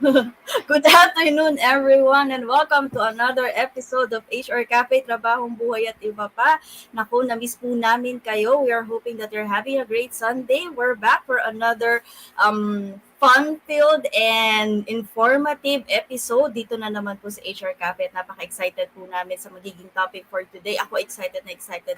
Good afternoon, everyone, and welcome to another episode of HR Cafe, Trabahong Buhay at Iba Pa. Naku, na-miss po namin kayo. We are hoping that you're having a great Sunday. We're back for another fun-filled and informative episode dito na naman po sa HR Cafe at napaka-excited po namin sa magiging topic for today. Ako excited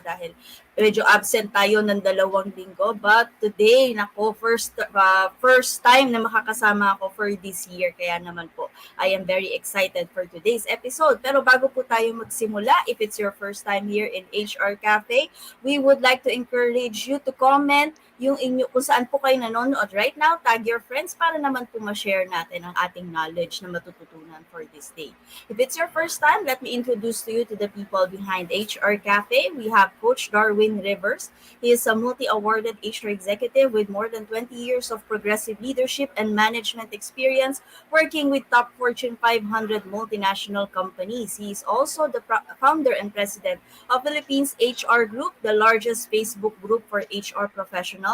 dahil medyo absent tayo ng 2 linggo. But today, nako, first time na makakasama ako for this year. Kaya naman po, I am very excited for today's episode. Pero bago po tayo magsimula, if it's your first time here in HR Cafe, we would like to encourage you to comment yung inyo, kung saan po kayo nanonood right now, tag your friends para naman po ma-share natin ang ating knowledge na matututunan for this day. If it's your first time, let me introduce to you to the people behind HR Cafe. We have Coach Darwin Rivers. He is a multi-awarded HR executive with more than 20 years of progressive leadership and management experience working with top Fortune 500 multinational companies. He is also the founder and president of Philippines HR Group, the largest Facebook group for HR professionals.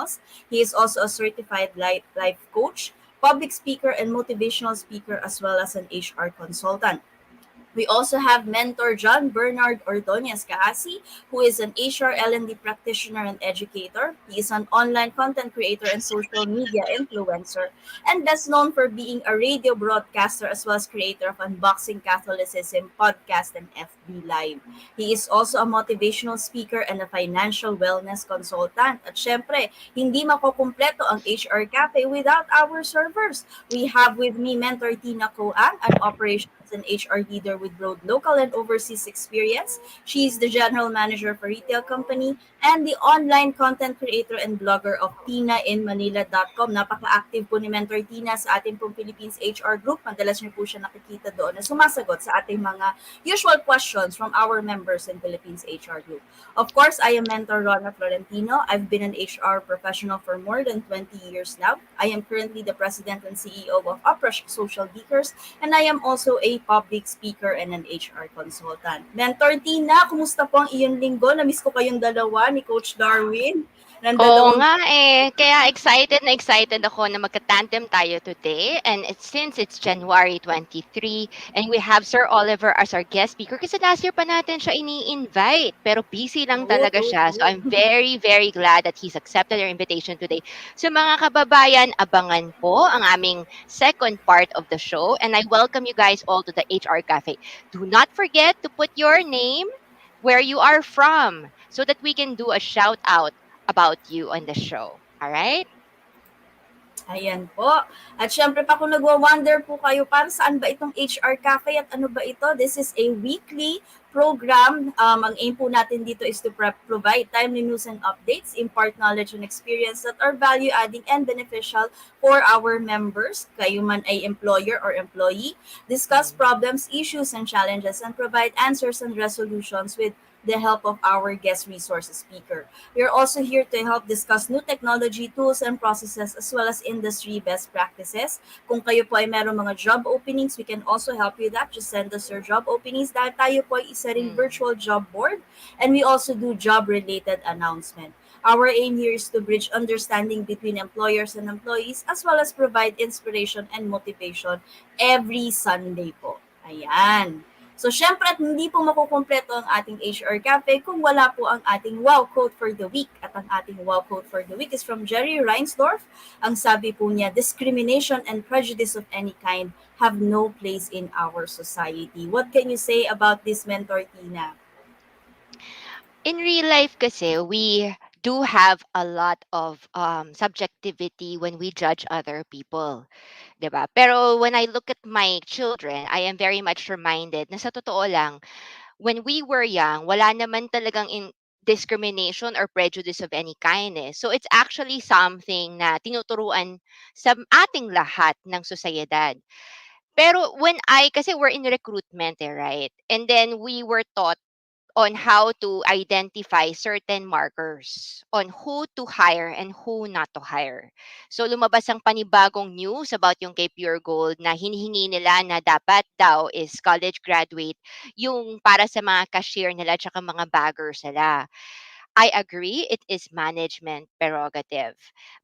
He is also a certified life coach, public speaker, and motivational speaker, as well as an HR consultant. We also have mentor John Bernard Ordonez Kaasi, who is an HR L&D practitioner and educator. He is an online content creator and social media influencer, and best known for being a radio broadcaster as well as creator of Unboxing Catholicism podcast and FB Live. He is also a motivational speaker and a financial wellness consultant. At syempre, hindi makukumpleto ang HR Cafe without our servers. We have with me Mentor Tina Coang, an operations and HR leader with broad local and overseas experience. She is the general manager for retail company and the online content creator and blogger of tinainmanila.com. Napaka-active po ni Mentor Tina sa ating pong Philippines HR group. Madalas niyo po siya nakikita doon na sumasagot sa ating mga usual questions from our members in Philippines HR group. Of course, I am Mentor Rona Florentino. I've been an HR professional for more than 20 years now. I am currently the president and CEO of Opera Social Geekers, and I am also a public speaker and an HR consultant. Mentor Tina, kumusta po ang iyong linggo? Na-miss ko kayong dalawa ni Coach Darwin. Ng Oo dalawang nga eh. Kaya excited na excited ako na magka-tandem tayo today. And since it's January 23 and we have Sir Oliver as our guest speaker kasi last year pa natin siya ini-invite. Pero busy lang talaga siya. So I'm very, very glad that he's accepted our invitation today. So mga kababayan, abangan po ang aming second part of the show. And I welcome you guys all to the HR Cafe. Do not forget to put your name, where you are from, so that we can do a shout out about you on the show. All right? Ayan po. At syempre pa kung nagwa-wonder po kayo, para saan ba itong HR Cafe at ano ba ito? This is a weekly program. Ang aim po natin dito is to provide timely news and updates, impart knowledge and experience that are value-adding and beneficial for our members, kayo man ay employer or employee, discuss problems, issues, and challenges, and provide answers and resolutions with the help of our guest resources speaker. We are also here to help discuss new technology, tools, and processes as well as industry best practices. Kung kayo po ay meron mga job openings, we can also help you with that. Just send us your job openings dahil tayo po ay isa ring virtual job board, and we also do job-related announcement. Our aim here is to bridge understanding between employers and employees as well as provide inspiration and motivation every Sunday po. Ayan. So, syempre at hindi po makukumpleto ang ating HR Cafe kung wala po ang ating wow quote for the week. At ang ating wow quote for the week is from Jerry Reinsdorf. Ang sabi po niya, discrimination and prejudice of any kind have no place in our society. What can you say about this, Mentor Tina? In real life kasi, we do have a lot of subjectivity when we judge other people. 'Di ba? Pero when I look at my children, I am very much reminded na sa totoo lang, when we were young, wala naman talagang discrimination or prejudice of any kind eh. So it's actually something na tinuturuan sa ating lahat ng sosyedad. Pero kasi we're in recruitment eh, right? And then we were taught on how to identify certain markers on who to hire and who not to hire. So lumabas ang panibagong news about yung kay Pure Gold na hinihingi nila na dapat daw is college graduate yung para sa mga cashier nila at mga baggers nila. I agree it is management prerogative.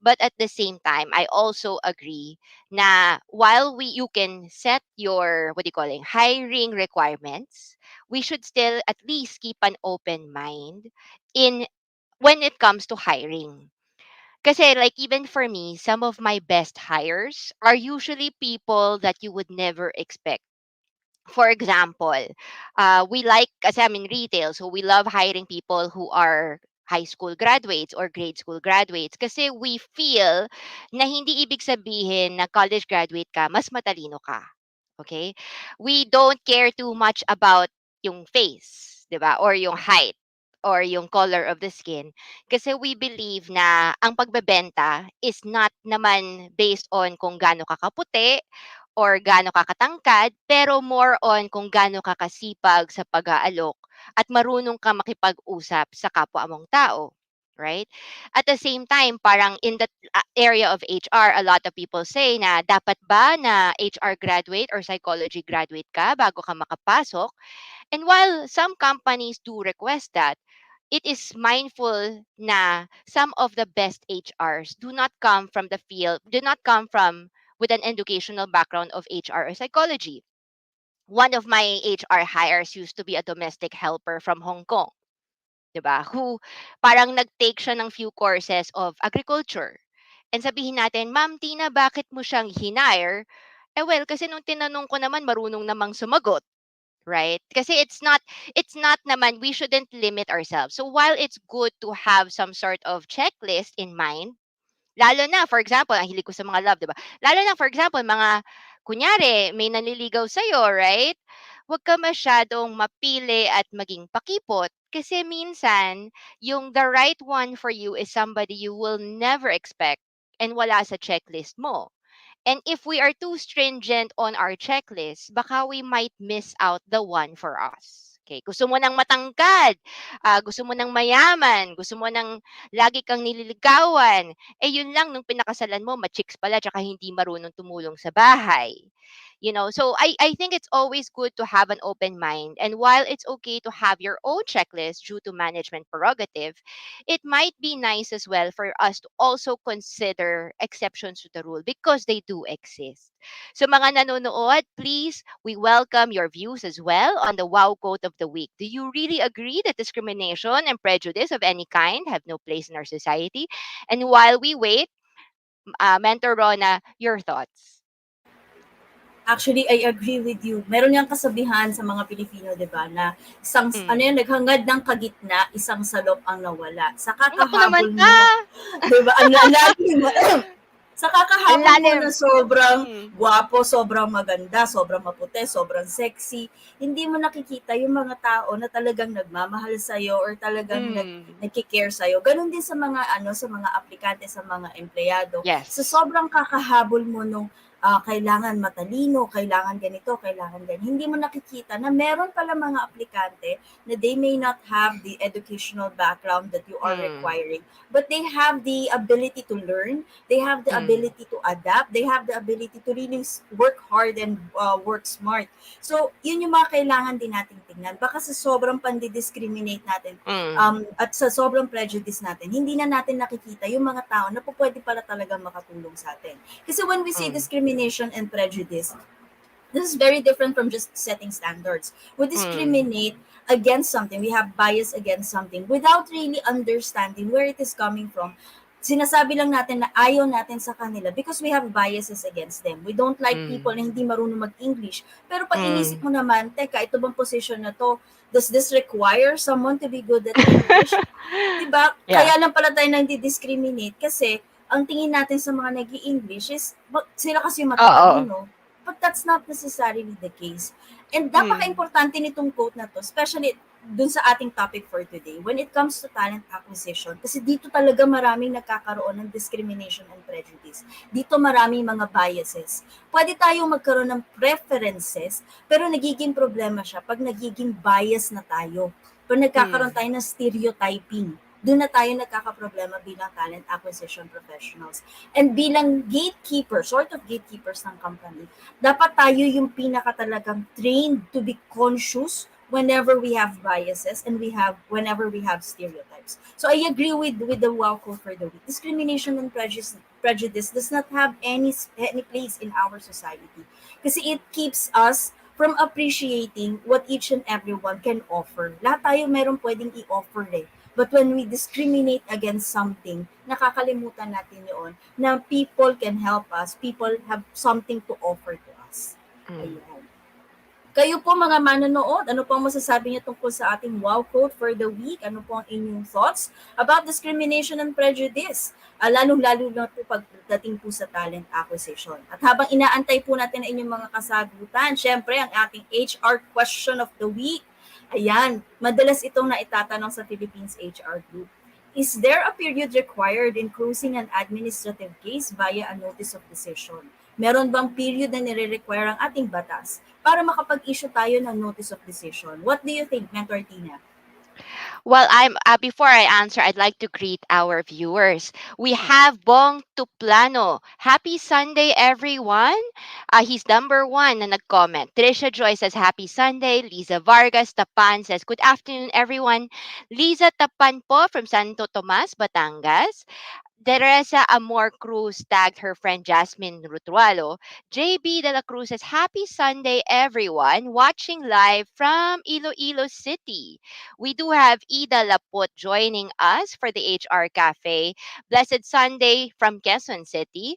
But at the same time, I also agree na while you can set your, what do you call it, hiring requirements, we should still at least keep an open mind in when it comes to hiring. Kasi like even for me, some of my best hires are usually people that you would never expect. For example, we like, kasi I'm in retail, so we love hiring people who are high school graduates or grade school graduates kasi we feel na hindi ibig sabihin na college graduate ka, mas matalino ka. Okay? We don't care too much about yung face, 'di ba? Or yung height or yung color of the skin kasi we believe na ang pagbebenta is not naman based on kung gaano ka kaputi or gaano ka katangkad, pero more on kung gaano ka kasipag sa pag-aalok at marunong ka makipag-usap sa kapwa mong tao. Right? At the same time, parang in the area of HR, a lot of people say na dapat ba na HR graduate or psychology graduate ka bago ka makapasok? And while some companies do request that, it is mindful na some of the best HRs do not come from the field, do not come from with an educational background of HR or psychology. One of my HR hires used to be a domestic helper from Hong Kong, 'di ba? Who parang nag-take siya ng few courses of agriculture. And sabihin natin, "Ma'am Tina, bakit mo siyang hinire?" Eh well, kasi nung tinanong ko naman marunong namang sumagot, right? Kasi it's not naman we shouldn't limit ourselves. So while it's good to have some sort of checklist in mind, lalo na, for example, ang hilig ko sa mga love, 'di ba? Lalo na, for example, mga, kunyari, may nanliligaw sa'yo, right? Huwag ka masyadong mapili at maging pakipot. Kasi minsan, yung the right one for you is somebody you will never expect and wala sa checklist mo. And if we are too stringent on our checklist, baka we might miss out the one for us. Okay, gusto mo ng matangkad, gusto mo ng mayaman, gusto mo ng lagi kang nililigawan, eh yun lang nung pinakasalan mo, ma-chicks pala, tsaka hindi marunong tumulong sa bahay. So I think it's always good to have an open mind. And while it's okay to have your own checklist due to management prerogative, it might be nice as well for us to also consider exceptions to the rule because they do exist. So mga nanonood, please, we welcome your views as well on the wow quote of the week. Do you really agree that discrimination and prejudice of any kind have no place in our society? And while we wait, Mentor Rona, your thoughts. Actually, I agree with you. Meron yang kasabihan sa mga Pilipino, 'di ba, na isang ano Mm. yan, naghangad ng kagitna, isang salop ang nawala. Sa Naku naman kakahabol ka! mo, 'di ba? Ang lalim. Sa Ang kakahabol mo lalim. na sobrang Mm. gwapo, sobrang maganda, sobrang maputi, sobrang sexy, hindi mo nakikita yung mga tao na talagang nagmamahal sa iyo or talagang Mm. nagki-care sa iyo. Ganon din sa mga sa mga aplikante, sa mga empleyado. Sa Yes. sobrang kakahabol mo nung kailangan matalino, kailangan ganito, kailangan ganito. Hindi mo nakikita na meron pala mga aplikante na they may not have the educational background that you are Mm. requiring, but they have the ability to learn, they have the Mm. ability to adapt, they have the ability to really work hard and work smart. So, yun yung mga kailangan din nating tingnan. Baka sa sobrang pandi-discriminate natin Mm. at sa sobrang prejudice natin, hindi na natin nakikita yung mga tao na pwede pala talaga makatulong sa atin. Kasi when we say Mm. discrimination and prejudice, this is very different from just setting standards. We Mm. discriminate against something, we have bias against something without really understanding where it is coming from. Sinasabi lang natin na ayaw natin sa kanila because we have biases against them. We don't like people Mm. na hindi marunong mag-English. Pero pag inisip Mm. mo naman, teka, ito bang position na to, does this require someone to be good at English? 'Di ba? Yeah. Kaya lang pala tayo nang-discriminate kasi ang tingin natin sa mga nag-i-English is sila kasi yung Oo. matatalino. But that's not necessarily the case. And Mm. napaka-importante nitong quote na to, especially dun sa ating topic for today, when it comes to talent acquisition, kasi dito talaga maraming nagkakaroon ng discrimination and prejudice. Dito maraming mga biases. Pwede tayong magkaroon ng preferences, pero nagiging problema siya pag nagiging bias na tayo. Pag nagkakaroon Mm. tayo ng stereotyping, doon na tayo nagkakaproblema bilang talent acquisition professionals. And bilang gatekeeper, sort of gatekeepers ng company, dapat tayo yung pinaka talagang trained to be conscious whenever we have biases and whenever we have stereotypes. So I agree with the wow quote for the week. Discrimination and prejudice does not have any place in our society kasi it keeps us from appreciating what each and everyone can offer. Lahat tayo meron pwedeng i-offer eh. But when we discriminate against something, nakakalimutan natin yun na people can help us, people have something to offer to us. Mm. Ayun. Kayo po mga manonood, ano po ang masasabi niyo tungkol sa ating wow quote for the week? Ano po ang inyong thoughts about discrimination and prejudice? Lalong-lalo na po pagdating po sa talent acquisition. At habang inaantay po natin ang inyong mga kasagutan, syempre ang ating HR question of the week. Ayan, madalas itong naitatanong sa Philippines HR Group. Is there a period required in closing an administrative case via a notice of decision? Meron bang period na nire-require ang ating batas para makapag-issue tayo ng notice of decision? What do you think, Mentor Tina? Well, I'm before I answer, I'd like to greet our viewers. We have Bong Tuplano. Happy Sunday, everyone. He's number one na nag-comment. Trisha Joy says, Happy Sunday. Lisa Vargas Tapan says, Good afternoon, everyone. Lisa Tapan po from Santo Tomas, Batangas. Teresa Amor Cruz tagged her friend Jasmine Rutrualo. JB De La Cruz says, Happy Sunday, everyone. Watching live from Iloilo City. We do have Ida Laput joining us for the HR Cafe. Blessed Sunday from Quezon City.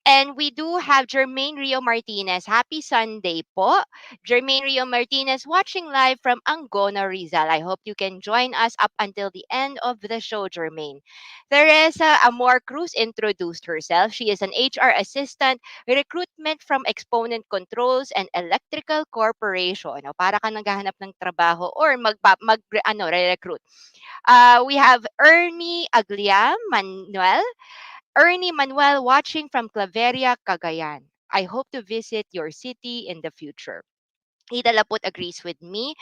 And we do have Jermaine Rio Martinez. Happy Sunday po. Jermaine Rio Martinez watching live from Angono, Rizal. I hope you can join us up until the end of the show, Jermaine. Teresa Amor Cruz introduced herself. She is an HR assistant, recruitment from Exponent Controls and Electrical Corporation. O, para ka naghahanap ng trabaho or re-recruit. We have Ernie Manuel watching from Claveria, Cagayan. I hope to visit your city in the future. Ida Laput agrees with me.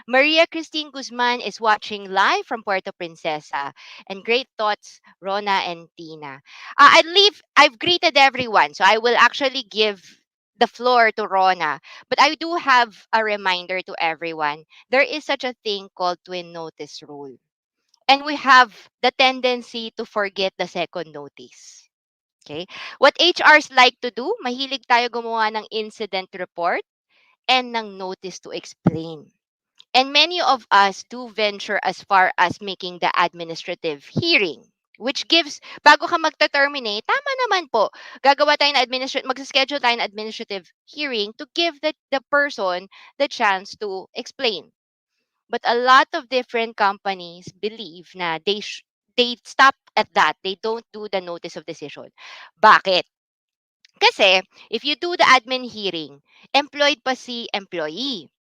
Maria Christine Guzman is watching live from Puerto Princesa. And great thoughts, Rona and Tina. I've greeted everyone, so I will actually give the floor to Rona. But I do have a reminder to everyone. There is such a thing called twin notice rule. And we have the tendency to forget the second notice. Okay? What HRs like to do, mahilig tayo gumawa ng incident report and ng notice to explain. And many of us do venture as far as making the administrative hearing, which gives, bago ka magta-terminate, tama naman po, mag-schedule tayo ng administrative hearing to give the person the chance to explain. But a lot of different companies believe na they stop at that. They don't do the notice of decision. Bakit? Kasi, if you do the admin hearing, employed pa si employee.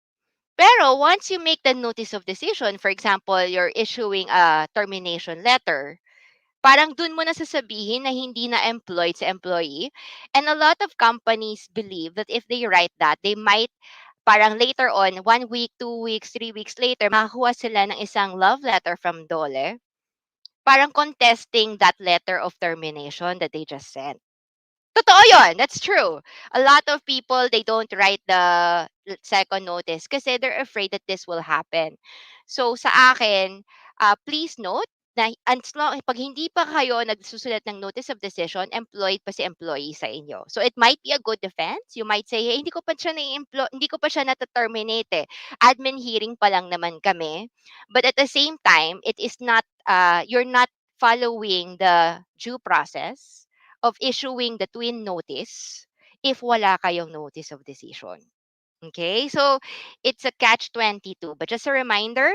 Pero once you make the notice of decision, for example, you're issuing a termination letter, parang dun mo na sasabihin na hindi na employed sa employee. And a lot of companies believe that if they write that, they might parang later on, 1 week, 2 weeks, 3 weeks later, makakuha sila ng isang love letter from Dole, parang contesting that letter of termination that they just sent. Totoo yun. That's true. A lot of people, they don't write the second notice kasi they're afraid that this will happen. So sa akin, please note na pag hindi pa kayo nagsusulat ng notice of decision, employed pa si employee sa inyo. So it might be a good defense. You might say, hey, hindi ko pa siya na-terminate eh. Admin hearing pa lang naman kami. But at the same time, it is not, you're not following the due process of issuing the twin notice if wala kayong notice of decision. Okay? So, it's a catch-22. But just a reminder,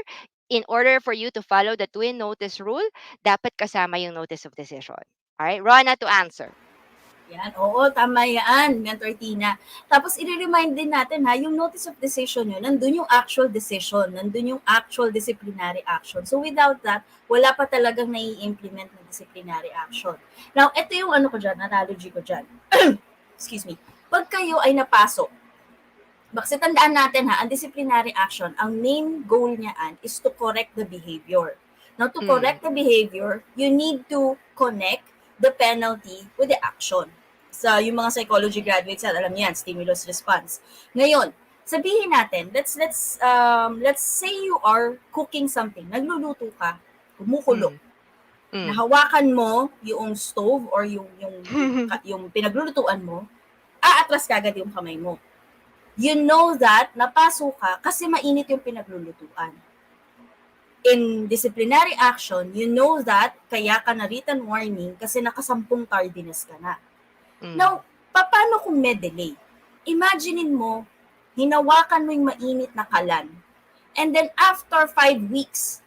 in order for you to follow the twin notice rule, dapat kasama yung notice of decision. All right? Rona to answer. Yan, oo, tama yan, Mentor Tina. Tapos, i-remind din natin ha, yung notice of decision yun, nandun yung actual decision, nandun yung actual disciplinary action. So, without that, wala pa talagang nai-implement na disciplinary action. Now, ito yung ano ko dyan, analogy ko dyan. Excuse me. Pag kayo ay napasok, kasi tandaan natin ha, ang disciplinary action, ang main goal niyan is to correct the behavior. Now, to correct the behavior, you need to connect the penalty with the action. Sa yung mga psychology graduates, alam niyan, stimulus response. Ngayon, Sabihin natin, let's say you are cooking something. Nagluluto ka, kumukulo. Mm. Mm. Nahawakan mo yung stove or yung pinaglulutuan mo, aatras kagad yung kamay mo. You know that napasok ka kasi mainit yung pinaglulutuan. In disciplinary action, you know that kaya ka na written warning kasi nakasampung tardiness ka na. Mm. Now, paano kung may delay? Imaginein mo, hinawakan mo yung mainit na kalan. And then after 5 weeks,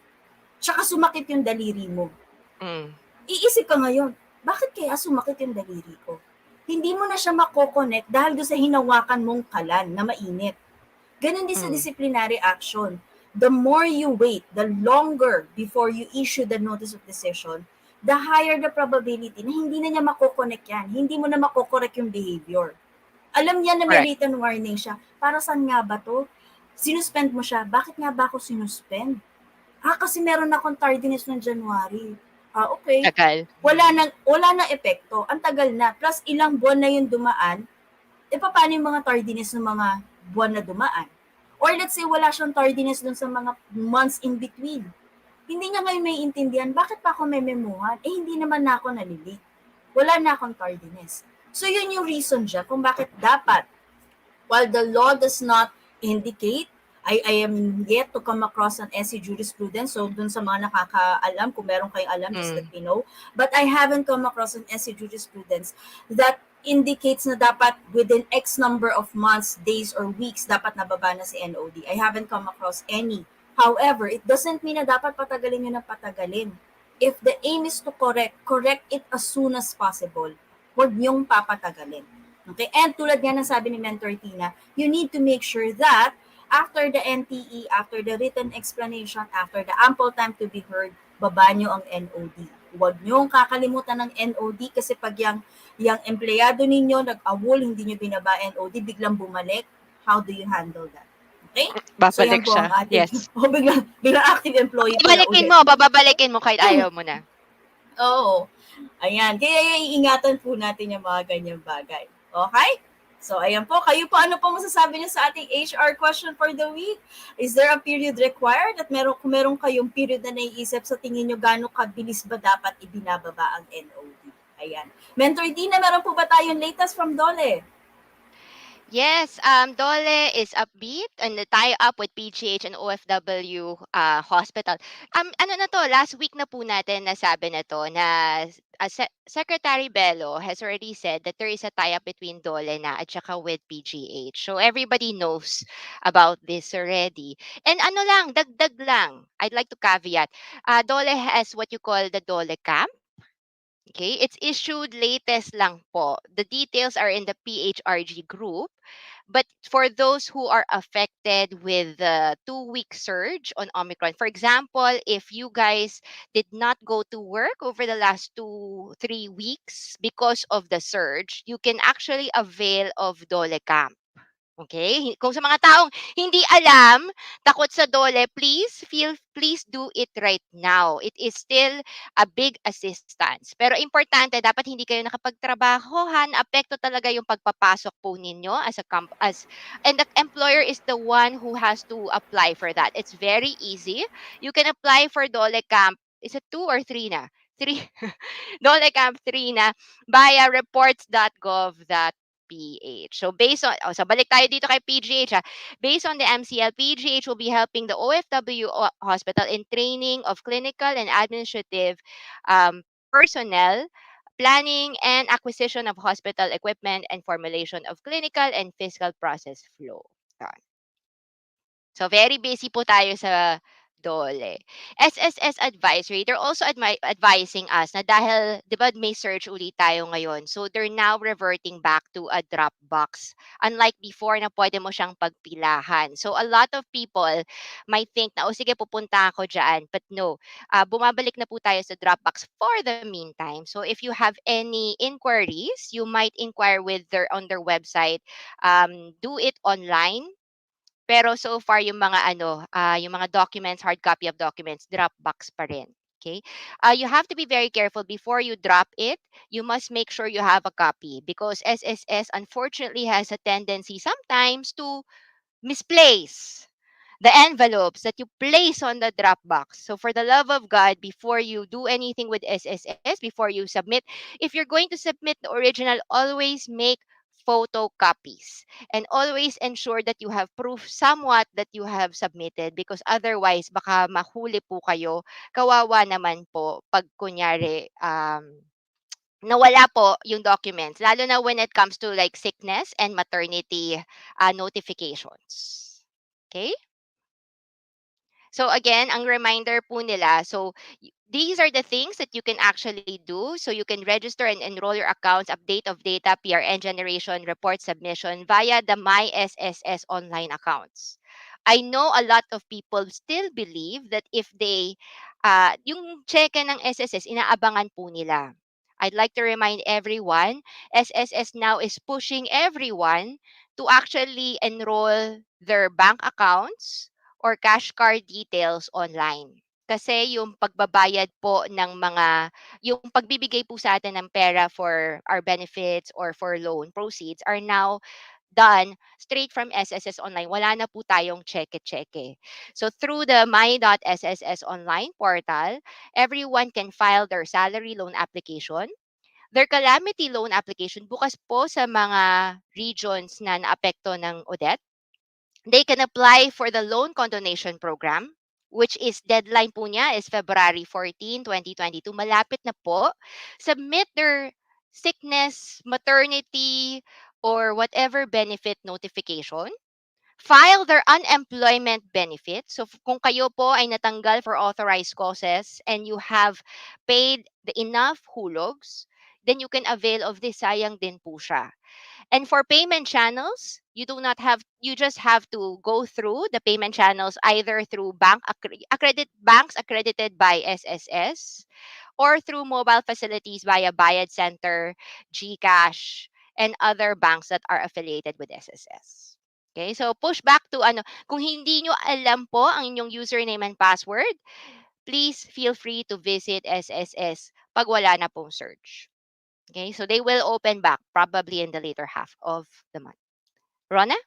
tsaka sumakit yung daliri mo. Mm. Iisip ka ngayon, bakit kaya sumakit yung daliri ko? Hindi mo na siya mako-connect dahil doon sa hinawakan mong kalan na mainit. Ganun din sa Mm. disciplinary action. The more you wait, the longer before you issue the notice of decision, the higher the probability na hindi na niya mako-connect yan. Hindi mo na mako-correct yung behavior. Alam niya na may Correct. written warning siya. Para saan nga ba to? Sinuspend mo siya. Bakit nga ba ako sinuspend? Kasi meron akong tardiness ng January. Okay. Tagal. Wala nang epekto. Ang tagal na. Plus ilang buwan na yung dumaan. Paano yung mga tardiness ng mga buwan na dumaan? Or let's say wala siyang tardiness dun sa mga months in between. Hindi niya ngayon may intindihan, bakit pa ako may memuhan? Hindi naman na ako nalilate. Wala na akong tardiness. So yun yung reason dyan kung bakit dapat, while the law does not indicate, I am yet to come across an SC jurisprudence. So dun sa mga nakakaalam, kung meron kayong alam, just let Mm. me know. But I haven't come across an SC jurisprudence that indicates na dapat within X number of months, days, or weeks, dapat nababa na si NOD. I haven't come across any. However, it doesn't mean na dapat patagalin nyo na patagalin. If the aim is to correct it as soon as possible. Huwag nyong papatagalin. Okay? And tulad nga ng sabi ni Mentor Tina, you need to make sure that after the NTE, after the written explanation, after the ample time to be heard, baba nyo ang NOD. Huwag nyo kakalimutan ng NOD kasi pag yung empleyado ninyo nag-awol, hindi nyo binaba NOD, biglang bumalik, how do you handle that? Okay? So yan Babalik po ang siya. ating, Yes. biglang active employee pala Babalikin ulit. mo, bababalikin mo kahit ayaw mo na. Oo. Ayan. Kaya iingatan po natin yung mga ganyang bagay. Okay? So, ayan po. Kayo po, ano po masasabi niyo sa ating HR question for the week? Is there a period required? At kung meron kayong period na naiisip, sa tingin niyo gano'ng kabilis ba dapat ibinababa ang NOD? Ayan. Mentor Dina, meron po ba tayong latest from Dole? Yes, Dole is upbeat and the tie-up with PGH and OFW hospital. Ano na to, last week na po natin nasabi na to na Secretary Bello has already said that there is a tie-up between Dole na at saka with PGH. So everybody knows about this already. And ano lang, dagdag lang, I'd like to caveat, Dole has what you call the Dole Camp. Okay, it's issued latest lang po. The details are in the PHRG group. But for those who are affected with the 2 week surge on Omicron, for example, if you guys did not go to work over the last 3 weeks because of the surge, you can actually avail of Dole Camp. Okay? Kung sa mga taong hindi alam, takot sa dole, please do it right now. It is still a big assistance. Pero importante, dapat hindi kayo nakapagtrabaho, ha? Naapekto talaga yung pagpapasok po ninyo and the employer is the one who has to apply for that. It's very easy. You can apply for Dole Camp. Is it 2 or 3 na? 3. Dole Camp 3 na via reports.gov.ph. So based on, so balik tayo dito kay PGH, ha. Based on the MCL, PGH will be helping the OFW hospital in training of clinical and administrative personnel, planning and acquisition of hospital equipment, and formulation of clinical and fiscal process flow. Yan. So very busy po tayo sa Dole. SSS Advisory, they're also advising us na dahil, di ba, may surge ulit tayo ngayon. So they're now reverting back to a drop box. Unlike before na pwede mo siyang pagpilahan. So a lot of people might think na, oh sige, pupunta ako dyan. But no, bumabalik na po tayo sa drop box for the meantime. So if you have any inquiries, you might inquire on their website. Do it online. Pero so far yung mga yung mga documents, hard copy of documents, Dropbox pa rin. Okay? You have to be very careful before you drop it. You must make sure you have a copy because SSS unfortunately has a tendency sometimes to misplace the envelopes that you place on the drop box. So for the love of God, before you do anything with SSS, before you submit, if you're going to submit the original, always make photocopies and always ensure that you have proof somewhat that you have submitted, because otherwise baka mahuli po kayo. Kawawa naman po pag kunyari nawala po yung documents, lalo na when it comes to like sickness and maternity notifications. Okay? So again, ang reminder po nila, so these are the things that you can actually do. So you can register and enroll your accounts, update of data, PRN generation, report submission via the My SSS online accounts. I know a lot of people still believe that if they, yung check ng SSS, inaabangan po nila. I'd like to remind everyone, SSS now is pushing everyone to actually enroll their bank accounts or cash card details online. Kasi yung pagbabayad po ng mga, yung pagbibigay po sa atin ng pera for our benefits or for loan proceeds are now done straight from SSS Online. Wala na po tayong cheque-cheque. So through the my.sss online portal, everyone can file their salary loan application, their calamity loan application. Bukas po sa mga regions na naapekto ng Odette. They can apply for the loan condonation program, which is deadline po niya is February 14, 2022. Malapit na po. Submit their sickness, maternity, or whatever benefit notification. File their unemployment benefit. So kung kayo po ay natanggal for authorized causes and you have paid the enough hulugs, then you can avail of this. Sayang din po siya. And for payment channels, you just have to go through the payment channels either through banks accredited by SSS or through mobile facilities via Bayad Center, GCash, and other banks that are affiliated with SSS. Okay, so push back to ano, kung hindi nyo alam po ang inyong username and password, please feel free to visit SSS pag wala na pong search. Okay, so they will open back probably in the later half of the month. Rona?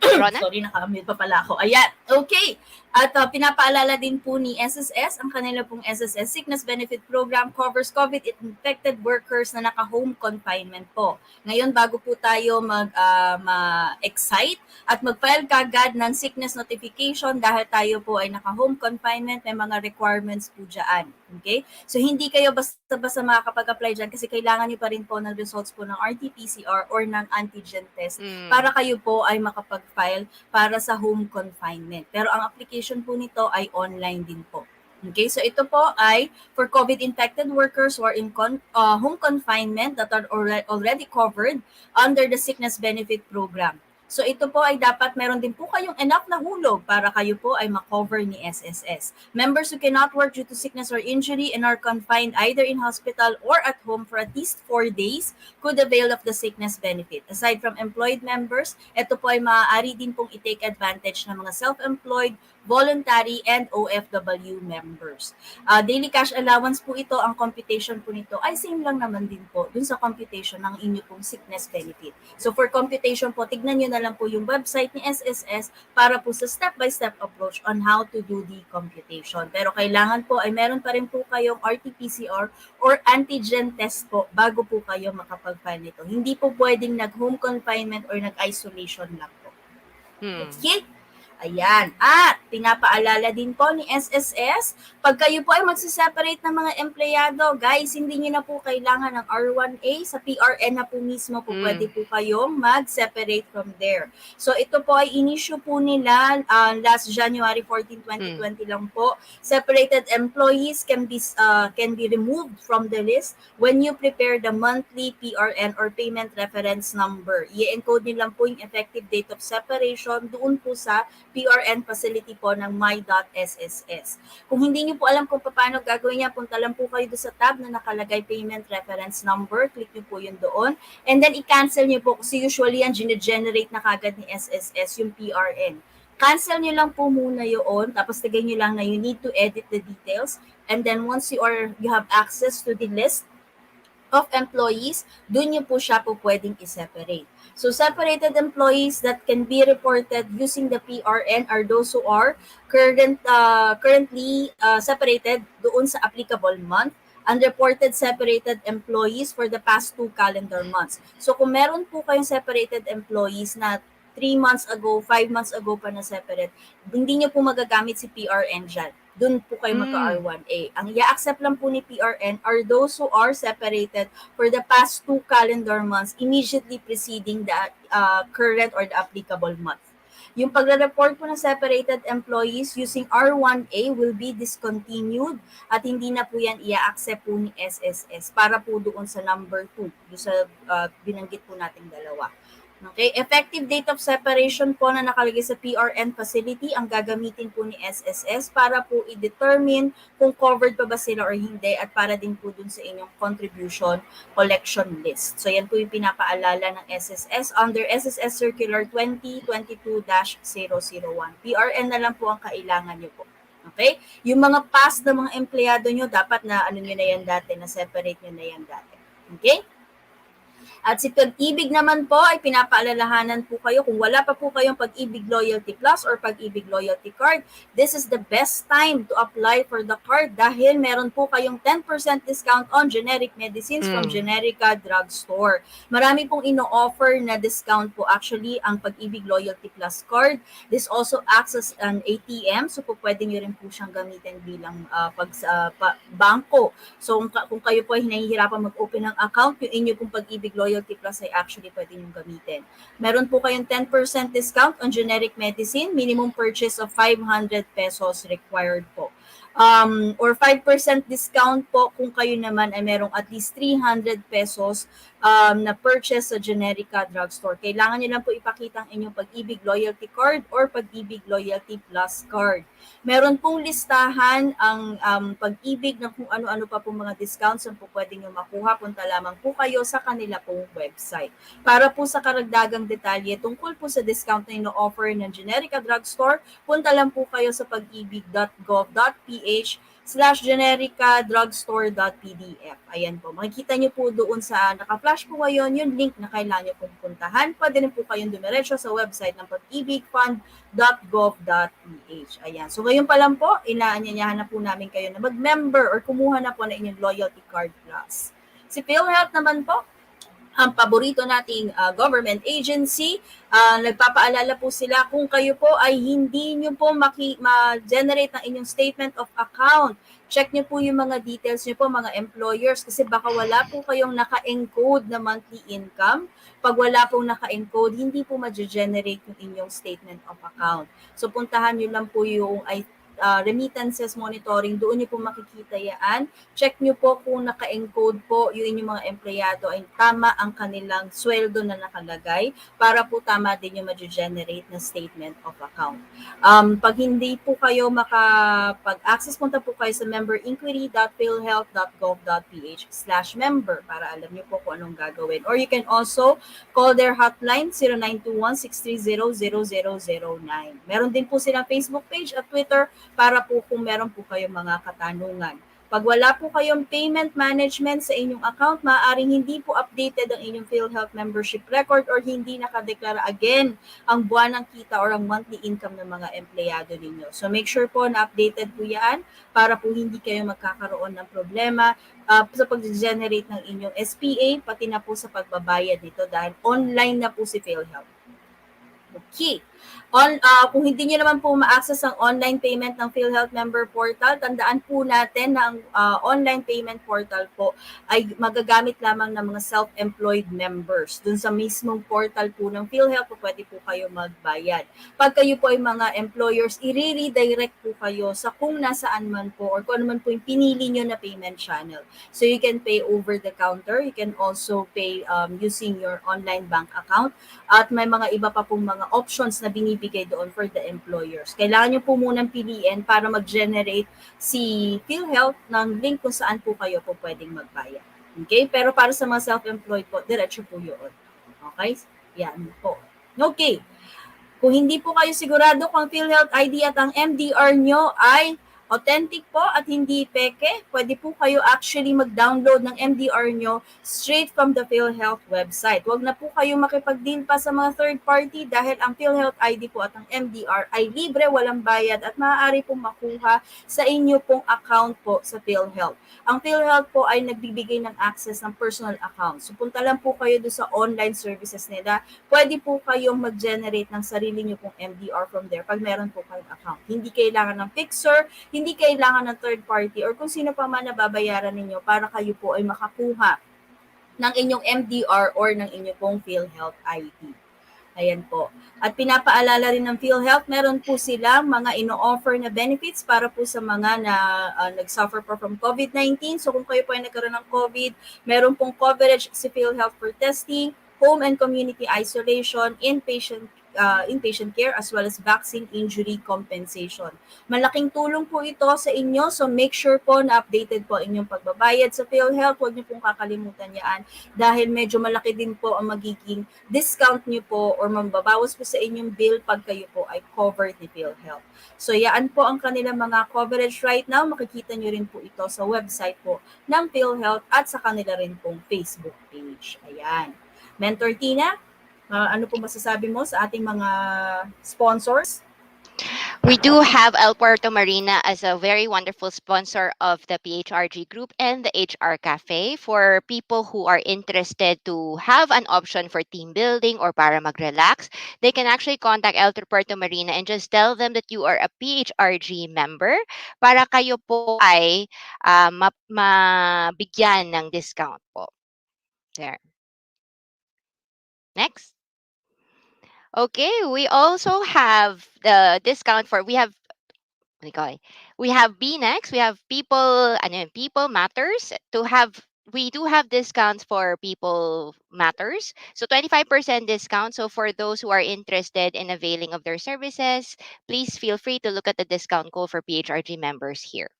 Rona? Sorry, naka-mute pa pala ako. Ayan, okay. At pinapaalala din po ni SSS, ang kanila pong SSS Sickness Benefit Program covers COVID-infected workers na naka-home confinement po. Ngayon, bago po tayo ma-excite at mag-file kagad ng sickness notification dahil tayo po ay naka-home confinement, may mga requirements po dyan. Okay? So, hindi kayo basta-basta makakapag-apply dyan kasi kailangan nyo pa rin po ng results po ng RT-PCR or ng antigen test para kayo po ay makapag-file para sa home confinement. Pero ang application po nito ay online din po. Okay, so ito po ay for COVID-infected workers who are in home confinement that are already covered under the Sickness Benefit Program. So ito po ay dapat meron din po kayong enough na hulog para kayo po ay makover ni SSS. Members who cannot work due to sickness or injury and are confined either in hospital or at home for at least 4 days could avail of the sickness benefit. Aside from employed members, ito po ay maaari din pong i-take advantage ng mga self-employed, voluntary, and OFW members. Daily cash allowance po ito, ang computation po nito ay same lang naman din po dun sa computation ng inyo pong sickness benefit. So for computation po, tignan nyo na lang po yung website ni SSS para po sa step-by-step approach on how to do the computation. Pero kailangan po ay meron pa rin po kayong RT-PCR or antigen test po bago po kayo makapag-file nito. Hindi po pwedeng nag-home confinement or nag-isolation lang po. Okay? Ayan. At pinapaalala din po ni SSS, pag kayo po ay magsiseparate ng mga empleyado, guys, hindi nyo na po kailangan ng R1A. Sa PRN na po mismo po pwede po kayong mag-separate from there. So ito po ay in-issue po nila last January 14, 2020 lang po. Separated employees can be removed from the list when you prepare the monthly PRN or payment reference number. I-encode nyo lang po yung effective date of separation doon po sa PRN facility po ng my.sss. Kung hindi niyo po alam kung paano gagawin niya, punta lang po kayo doon sa tab na nakalagay payment reference number, click niyo po yun doon, and then i-cancel niyo po kasi usually yan generate na kagad ni SSS yung PRN. Cancel niyo lang po muna yun, tapos tagay niyo lang na you need to edit the details, and then once you have access to the list, of employees, dun nyo po siya po pwedeng i-separate. So, separated employees that can be reported using the PRN are those who are currently separated doon sa applicable month. Unreported separated employees for the past 2 calendar months. So, kung meron po kayong separated employees na 3 months ago, 5 months ago pa na separate, hindi nyo po magagamit si PRN dyan. Doon po kayo Mm. magka-R1A. Ang i-accept lang po ni PRN are those who are separated for the past 2 calendar months immediately preceding the current or the applicable month. Yung pagre-report po ng separated employees using R1A will be discontinued at hindi na po yan i-accept po ni SSS para po doon sa number 2, doon sa binanggit po nating dalawa. Okay, effective date of separation po na nakalagay sa PRN facility ang gagamitin po ni SSS para po i-determine kung covered pa ba sila or hindi at para din po dun sa inyong contribution collection list. So yan po yung pinapaalala ng SSS under SSS Circular 2022-001. PRN na lang po ang kailangan nyo po. Okay? Yung mga past na mga empleyado nyo, dapat na ano nyo na yan dati, na separate nyo na yan dati. Okay? At si Pag-ibig naman po ay pinapaalalahanan po kayo kung wala pa po kayong Pag-ibig Loyalty Plus or Pag-ibig Loyalty Card, this is the best time to apply for the card dahil meron po kayong 10% discount on generic medicines from Mm. Generica Drugstore. Marami pong ino-offer na discount po actually ang Pag-ibig Loyalty Plus card. This also acts as an ATM, so po pwede nyo rin po siyang gamitin bilang bangko. So kung kayo po ay hinahihirapan mag-open ng account, yung inyo pong Pag-ibig Loyalty Plus ay actually pwede nyo gamitin. Meron po kayong 10% discount on generic medicine, minimum purchase of 500 pesos required po. Or 5% discount po kung kayo naman ay merong at least 300 pesos na purchase sa Generica Drugstore. Kailangan nyo lang po ipakita ang inyong Pag-ibig Loyalty Card or Pag-ibig Loyalty Plus Card. Meron pong listahan ang Pag-ibig ng kung ano-ano pa pong mga discounts ang po pwede nyo makuha. Punta lamang po kayo sa kanila pong website. Para po sa karagdagang detalye tungkol po sa discount na ino-offer ng Generica Drugstore, punta lang po kayo sa pag-ibig.gov.ph/generica-drugstore.pdf. Ayan po. Makikita nyo po doon sa naka-flash po ngayon yung link na kailangan nyo pong puntahan. Pwede rin po kayong dumiretso sa website ng pag-ibigfund.gov.ph. Ayan. So ngayon pa lang po, inaanyayahan na po namin kayo na mag-member or kumuha na po na inyong Loyalty Card Plus. Si PhilHealth naman po, ang paborito nating government agency, nagpapaalala po sila kung kayo po ay hindi nyo po ma-generate ng inyong statement of account. Check nyo po yung mga details nyo po, mga employers, kasi baka wala po kayong naka-encode na monthly income. Pag wala pong naka-encode, hindi po ma-generate yung inyong statement of account. So puntahan nyo lang po yung remittances monitoring, doon nyo po makikita yan. Check nyo po kung naka-encode po yung inyong mga empleyado ay tama ang kanilang sweldo na nakalagay para po tama din yung ma-generate na statement of account. Pag hindi po kayo makapag-access, punta po kayo sa memberinquiry.philhealth.gov.ph/member para alam nyo po kung anong gagawin. Or you can also call their hotline 0921-630-0009. Meron din po silang Facebook page at Twitter para po kung meron po kayong mga katanungan. Pag wala po kayong payment management sa inyong account, maaaring hindi po updated ang inyong PhilHealth membership record or hindi nakadeklara again ang buwan ng kita or ang monthly income ng mga empleyado ninyo. So make sure po na updated po yan para po hindi kayo magkakaroon ng problema sa pag-generate ng inyong SPA, pati na po sa pagbabayad nito dahil online na po si PhilHealth. Okay. Kung hindi niyo naman po ma-access ang online payment ng PhilHealth Member Portal, tandaan po natin na ang online payment portal po ay magagamit lamang ng mga self-employed members. Dun sa mismong portal po ng PhilHealth po pwede po kayo magbayad. Pag kayo po ay mga employers, i-redirect po kayo sa kung nasaan man po or kung ano man po yung pinili nyo na payment channel. So you can pay over the counter, you can also pay using your online bank account, at may mga iba pa pong mga options na binibigay doon for the employers. Kailangan nyo po munang piliin para mag-generate si PhilHealth ng link kung saan po kayo po pwedeng magbayad. Okay? Pero para sa mga self-employed po, diretso po yun. Okay? Yan po. Okay. Kung hindi po kayo sigurado kung PhilHealth ID at ang MDR nyo ay Authentic po at hindi peke. Pwede po kayo actually mag-download ng MDR nyo straight from the PhilHealth website. Huwag na po kayo makipag-deal pa sa mga third party dahil ang PhilHealth ID po at ang MDR ay libre, walang bayad at maaari pong makuha sa inyo pong account po sa PhilHealth. Ang PhilHealth po ay nagbibigay ng access ng personal account. So punta lang po kayo doon sa online services nila. Pwede po kayong mag-generate ng sarili nyo pong MDR from there pag meron po kayong account. Hindi kailangan ng fixer, hindi kailangan ng third party or kung sino pa man na babayaran ninyo para kayo po ay makakuha ng inyong MDR or ng inyong pong PhilHealth ID. Ayan po. At pinapaalala rin ng PhilHealth, meron po sila mga ino-offer na benefits para po sa mga na nag-suffer po from COVID-19. So kung kayo po ay nagkaroon ng COVID, meron pong coverage si PhilHealth for testing, home and community isolation, inpatient care as well as vaccine injury compensation. Malaking tulong po ito sa inyo, so make sure po na updated po inyong pagbabayad sa PhilHealth. Huwag niyo pong kakalimutan yan dahil medyo malaki din po ang magiging discount niyo po or mambabawas po sa inyong bill pag kayo po ay covered ni PhilHealth. So yaan po ang kanilang mga coverage right now. Makikita niyo rin po ito sa website po ng PhilHealth at sa kanila rin pong Facebook page. Ayan. Mentor Tina, ano po masasabi mo sa ating mga sponsors? We do have El Puerto Marina as a very wonderful sponsor of the PHRG group and the HR Cafe for people who are interested to have an option for team building or para mag-relax. They can actually contact El Puerto Marina and just tell them that you are a PHRG member para kayo po ay mabigyan ng discount po. There. Next. Okay, we also have the discount for what do you call it? We have B next. We have people ano yun, people matters to have we do have discounts for people matters. So 25% discount. So for those who are interested in availing of their services, please feel free to look at the discount code for PHRG members here.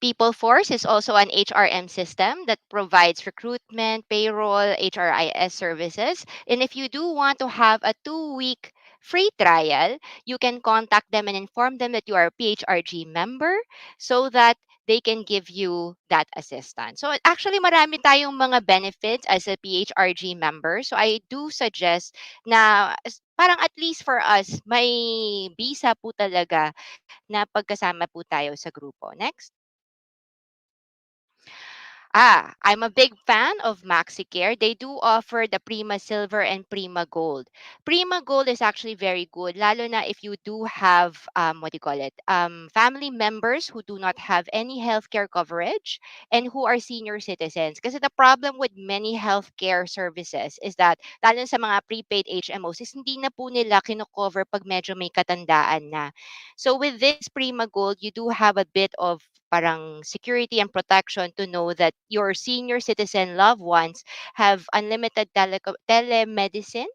People Force is also an HRM system that provides recruitment, payroll, HRIS services. And if you do want to have a 2-week free trial, you can contact them and inform them that you are a PHRG member so that they can give you that assistance. So actually marami tayong mga benefits as a PHRG member. So I do suggest na parang at least for us, may visa po talaga na pagkasama po tayo sa grupo. Next. I'm a big fan of MaxiCare. They do offer the Prima Silver and Prima Gold. Prima Gold is actually very good, lalo na if you do have, what do you call it, family members who do not have any healthcare coverage and who are senior citizens. Kasi the problem with many healthcare services is that, lalo sa mga prepaid HMOs, is hindi na po nila kino-cover pag medyo may katandaan na. So with this Prima Gold, you do have a bit of parang security and protection to know that your senior citizen loved ones have unlimited telemedicine,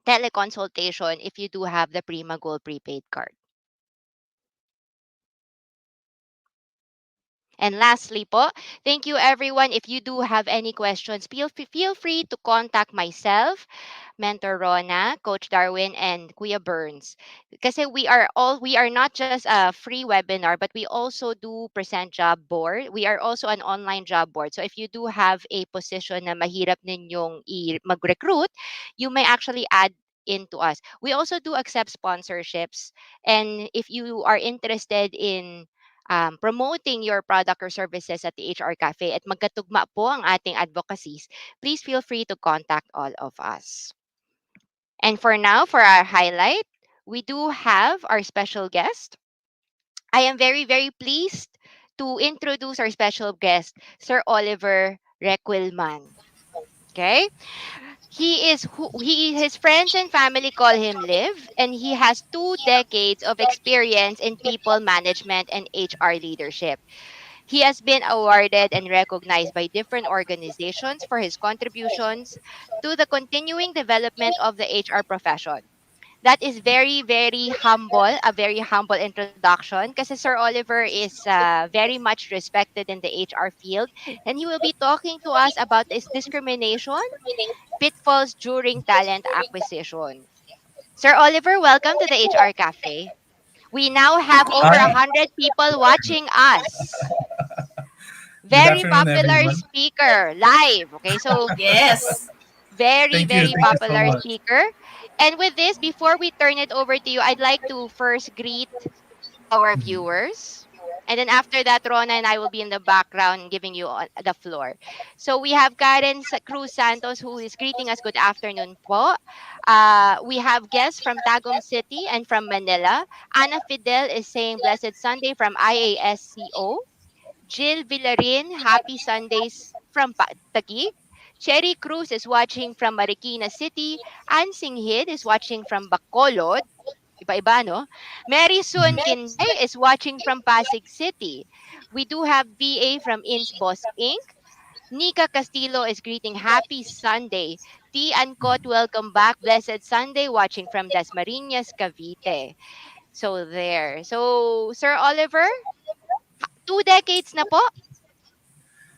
teleconsultation if you do have the Prima Gold prepaid card. And lastly po, thank you everyone. If you do have any questions, feel free to contact myself, Mentor Rona, Coach Darwin, and Kuya Burns. Kasi we are not just a free webinar, but we also do present job board. We are also an online job board. So if you do have a position na mahirap ninyong mag-recruit, you may actually add into us. We also do accept sponsorships. And if you are interested in promoting your product or services at the HR Cafe at magkatugma po ang ating advocacies, please feel free to contact all of us. And for now, for our highlight, we do have our special guest. I am very, very pleased to introduce our special guest, Sir Oliver Requilman. Okay? His friends and family call him Liv, and he has 2 decades of experience in people management and HR leadership. He has been awarded and recognized by different organizations for his contributions to the continuing development of the HR profession. That is very, very humble, a very humble introduction because Sir Oliver is very much respected in the HR field, and he will be talking to us about this discrimination, pitfalls during talent acquisition. Sir Oliver, welcome to the HR Cafe. We now have over Hi, 100 people watching us. good Very afternoon, popular everyone. speaker live. Okay, so Yes. very, Thank you. very Thank you so popular much. speaker. And with this, before we turn it over to you, I'd like to first greet our Mhm. viewers. And then after that, Rona and I will be in the background giving you the floor. So we have Karen Cruz Santos who is greeting us. Good afternoon po. We have guests from Tagum City and from Manila. Ana Fidel is saying Blessed Sunday from IASCO. Jill Villarin, happy Sundays from Taguig. Cherry Cruz is watching from Marikina City. Ann Singhid is watching from Bacolod. Iba-iba, no? Mary Mhm. Sun Kinday is watching from Pasig City. We do have VA from Insboss Inc. Nika Castillo is greeting Happy Sunday. T. Ancot, welcome back. Blessed Sunday, watching from Dasmariñas, Cavite. So there. So, Sir Oliver, 2 decades na po.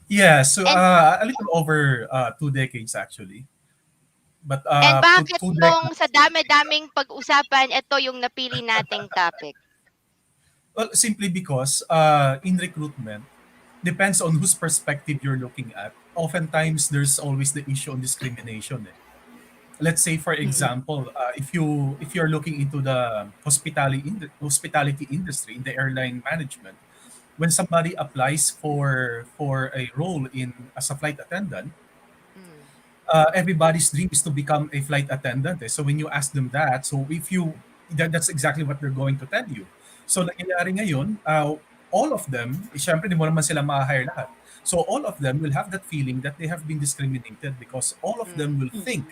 Yeah, so And a little over 2 decades actually, but and two, bakit 2 decades. pong sa dami-daming pag-usapan, ito yung napili nating topic? Well, simply because in recruitment, depends on whose perspective you're looking at. Oftentimes, there's always the issue on discrimination. Eh. Let's say, for Mm, example, if you're looking into the hospitality industry in the airline management, when somebody applies for a role in as a flight attendant, mm, everybody's dream is to become a flight attendant. Eh. So when you ask them that, so if you that's exactly what they're going to tell you. So nangyayari ngayon, all of them, syempre di mo naman sila ma-hire lahat. So all of them will have that feeling that they have been discriminated because all of them mm, will think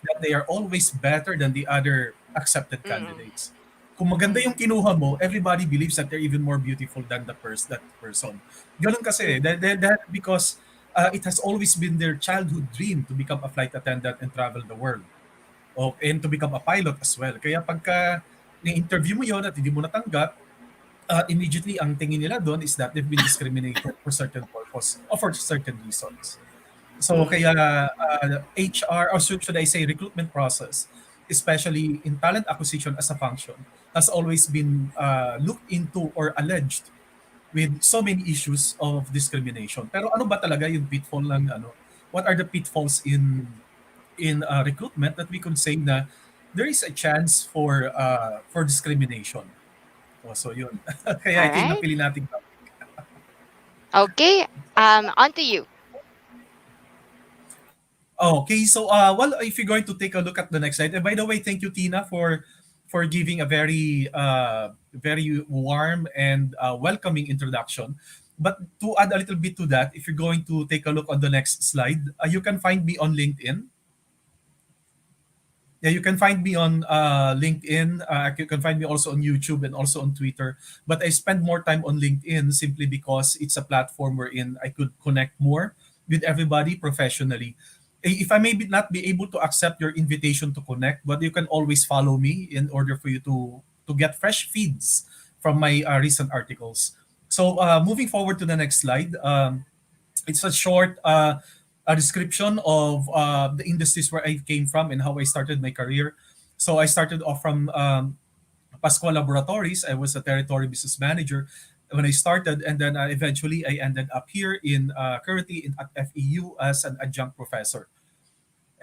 that they are always better than the other accepted mm, candidates. Kung maganda yung mm, kinuha mo, everybody believes that they're even more beautiful than that person. Ganun kasi, that because it has always been their childhood dream to become a flight attendant and travel the world. And to become a pilot as well. Kaya pagka ni-interview mo yon at hindi mo natanggap, immediately ang tingin nila doon is that they've been discriminated for certain purpose or for certain reasons. So kaya mm. HR, or should I say recruitment process, especially in talent acquisition as a function, has always been looked into or alleged with so many issues of discrimination. Pero ano ba talaga yung pitfall ng ano? What are the pitfalls in recruitment that we could say na there is a chance for discrimination? Oh, so yun. Kaya All ito yung right. napili nating topic. Okay. On to you. Okay, so well, if you're going to take a look at the next slide, and by the way, thank you, Tina, for giving a very warm and welcoming introduction. But to add a little bit to that, if you're going to take a look on the next slide, you can find me on LinkedIn. Yeah, you can find me on LinkedIn. You can find me also on YouTube and also on Twitter. But I spend more time on LinkedIn simply because it's a platform wherein I could connect more with everybody professionally. If I may not be able to accept your invitation to connect, but you can always follow me in order for you to get fresh feeds from my recent articles. So moving forward to the next slide. It's a short a description of the industries where I came from and how I started my career. So I started off from Pascual Laboratories. I was a territory business manager when I started, and then eventually I ended up here in currently at FEU as an adjunct professor.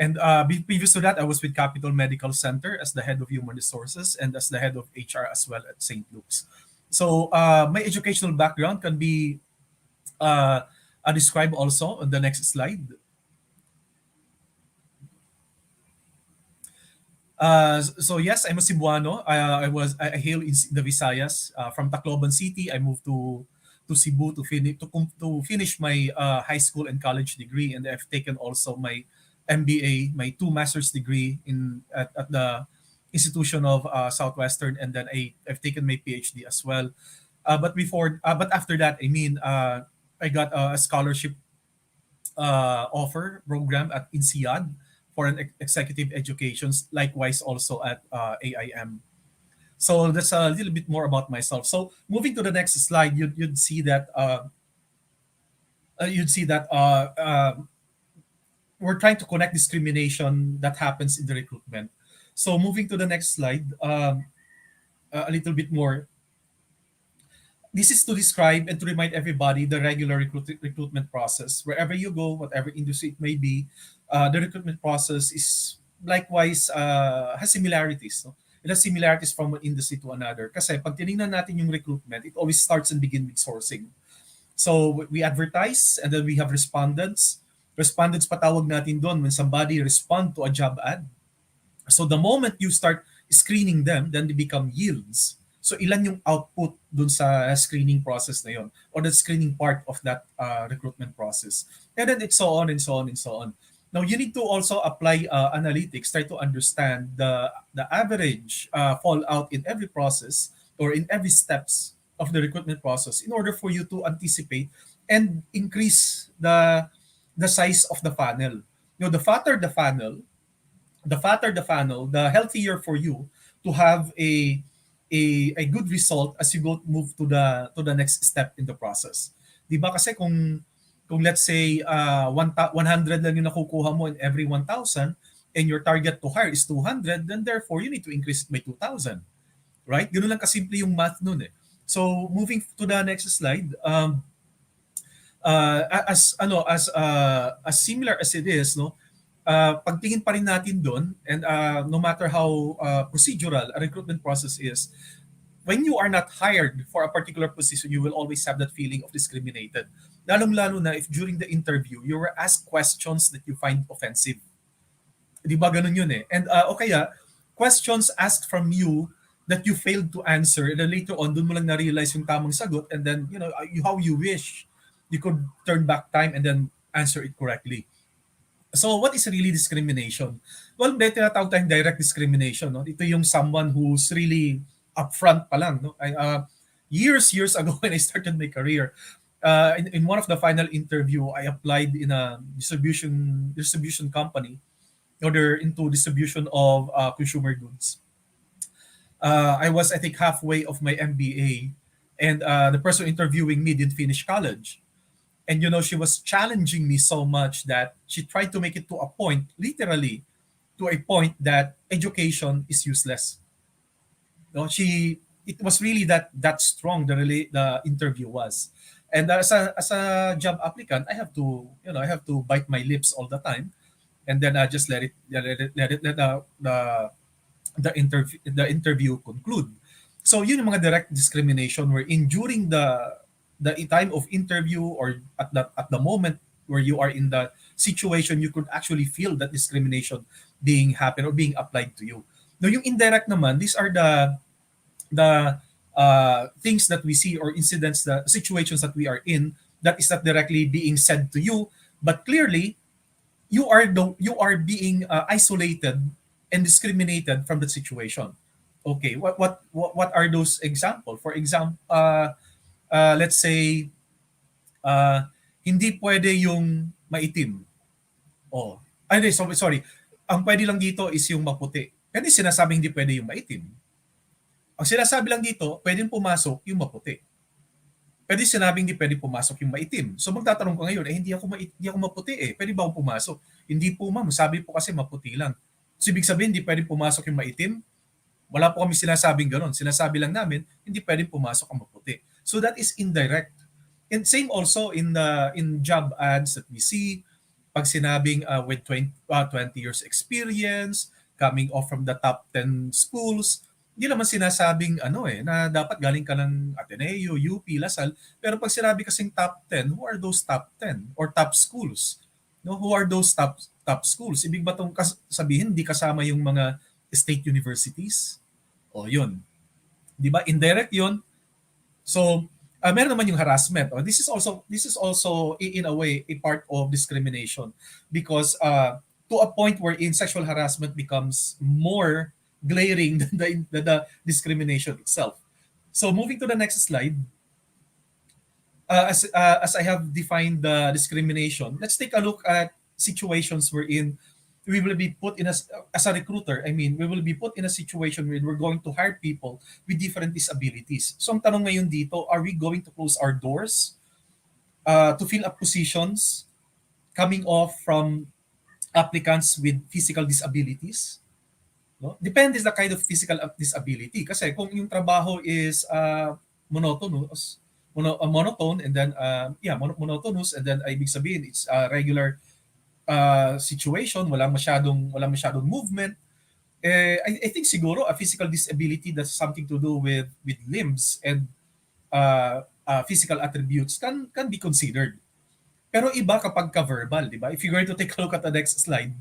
And previous to that, I was with Capital Medical Center as the head of human resources and as the head of HR as well at St. Luke's. So my educational background can be uh, described also on the next slide. So yes, I'm a Cebuano. I hail in the Visayas from Tacloban City. I moved to Cebu to finish my high school and college degree, and I've taken also my MBA, my two master's degree at the institution of Southwestern, and then I've taken my PhD as well. But after that, I got a scholarship offer program at INSEAD for an executive education, likewise also at AIM. So that's a little bit more about myself. So moving to the next slide, you'd see that we're trying to connect discrimination that happens in the recruitment. So moving to the next slide, a little bit more. This is to describe and to remind everybody the regular recruitment process. Wherever you go, whatever industry it may be, the recruitment process is likewise has similarities. No? It has similarities from one industry to another. Kasi pag tinignan natin yung recruitment, it always starts and begins with sourcing. So we advertise and then we have respondents. Respondents patawag natin doon when somebody respond to a job ad. So the moment you start screening them, then they become yields. So ilan yung output dun sa screening process na yon or the screening part of that recruitment process. And then it's so on and so on and so on. Now you need to also apply analytics, try to understand the average fallout in every process or in every steps of the recruitment process in order for you to anticipate and increase the size of the funnel. You know, the fatter the funnel, the healthier for you to have a good result as you go move to the next step in the process. 'Di ba kasi kung let's say 100 lang yung nakukuha mo in every 1,000 and your target to hire is 200, then therefore you need to increase it by 2,000. Right? Ganoon lang kasimple yung math nun eh. So moving to the next slide, as similar as it is, no, pagtingin pa rin natin doon, and no matter how procedural a recruitment process is, when you are not hired for a particular position, you will always have that feeling of discriminated. Lalong-lalo na if during the interview, you were asked questions that you find offensive. Di ba ganun yun eh? And o kaya, questions asked from you that you failed to answer, and then later on, doon mo lang na-realize yung tamang sagot, and then, you know, how you wish you could turn back time and then answer it correctly. So what is really discrimination? Well, may tinatawag tayong direct discrimination. No? Ito yung someone who's really upfront pa lang. No? Years ago when I started my career, in one of the final interview, I applied in a distribution company in order into distribution of consumer goods. I was, I think, halfway of my MBA, and the person interviewing me didn't finish college. And you know, she was challenging me so much that she tried to make it to a point, literally, to a point that education is useless. No, it was really that strong. The interview was, and as a job applicant, I have to bite my lips all the time, and then I just let the interview conclude. So yun yung mga direct discrimination wherein during the time of interview or at the moment where you are in the situation, you could actually feel that discrimination being happen or being applied to you. Now yung indirect naman, these are the things that we see or incidents, the situations that we are in that is not directly being said to you, but clearly you are being isolated and discriminated from the situation. Okay, what are those example? For example, let's say hindi pwede yung maitim. Oh, ay, sorry. Ang pwede lang dito is yung maputi. Kasi sinasabing hindi pwede yung maitim. Ang sinasabi lang dito, pwedeng pumasok yung maputi. Pwede sinabing hindi pwede pumasok yung maitim. So magtatanong ko ngayon, hindi ako maputi eh. Pwede ba akong pumasok? Hindi po ma'am, sabi po kasi maputi lang. So ibig sabihin, hindi pwede pumasok yung maitim? Wala po kami sinasabing gano'n. Sinasabi lang namin, hindi pwede pumasok ang maputi. So that is indirect. And same also in job ads that we see, pag sinabing with 20 years experience, coming off from the top 10 schools, hindi naman sinasabing na dapat galing ka ng Ateneo, UP, Lasal. Pero pag sinabi kasing top 10, who are those top 10 or top schools? No, who are those top schools? Ibig ba itong sabihin hindi kasama yung mga state universities? O yun. Di ba? Indirect yun. So, meron naman yung harassment. This is also in a way a part of discrimination because to a point wherein sexual harassment becomes more glaring than the discrimination itself. So moving to the next slide, as I have defined the discrimination, let's take a look at situations wherein we will be put in as a recruiter. I mean, we will be put in a situation where we're going to hire people with different disabilities. So ang tanong ngayon dito, are we going to close our doors to fill up positions coming off from applicants with physical disabilities? No? Depende sa kind of physical disability. Kasi kung yung trabaho is monotonous, monotone, and then monotonous, and then ibig sabihin it's regular situation, walang masyadong movement. I think siguro a physical disability that's something to do with limbs and physical attributes can be considered. Pero iba kapag ka-verbal, di ba? If you're going to take a look at the next slide,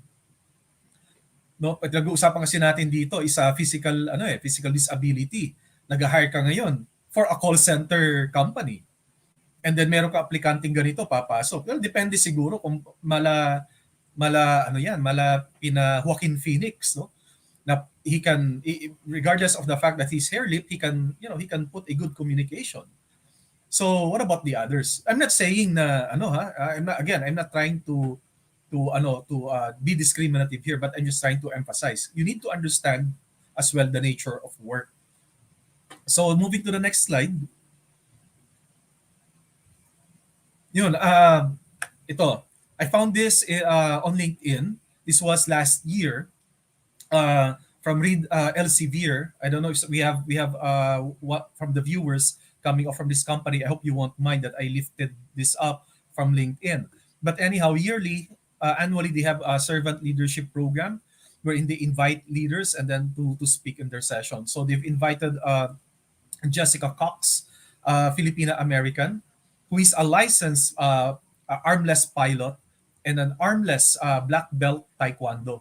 no, pag-uusapan kasi natin dito is a physical disability. Nag-hire ka ngayon for a call center company. And then meron ka aplikanteng ganito papasok. Well, depende siguro kung mala pina Joaquin Phoenix, no? Na he can, regardless of the fact that he's hair-lipped, he can put a good communication. So what about the others? I'm not saying na I'm not trying to be discriminative here, but I'm just trying to emphasize. You need to understand as well the nature of work. So moving to the next slide. Yun, ito. I found this on LinkedIn. This was last year from Reed Elsevier. I don't know if we have what from the viewers coming off from this company. I hope you won't mind that I lifted this up from LinkedIn. But anyhow, annually they have a servant leadership program wherein they invite leaders and then to speak in their session. So they've invited Jessica Cox, Filipina American, who is a licensed armless pilot and an armless black belt taekwondo.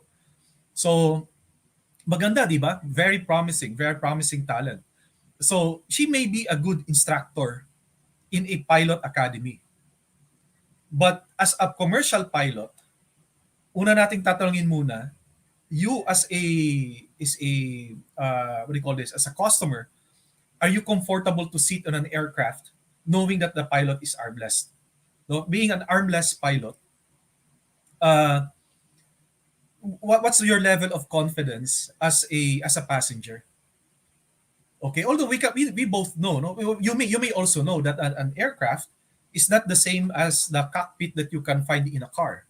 So maganda, di ba? Very promising talent. So she may be a good instructor in a pilot academy. But as a commercial pilot, una nating tatanungin muna, you as what do you call this? As a customer, are you comfortable to sit on an aircraft knowing that the pilot is armless? No, being an armless pilot, what's your level of confidence as a passenger? Okay, although we both know, no, you may also know that an aircraft is not the same as the cockpit that you can find in a car.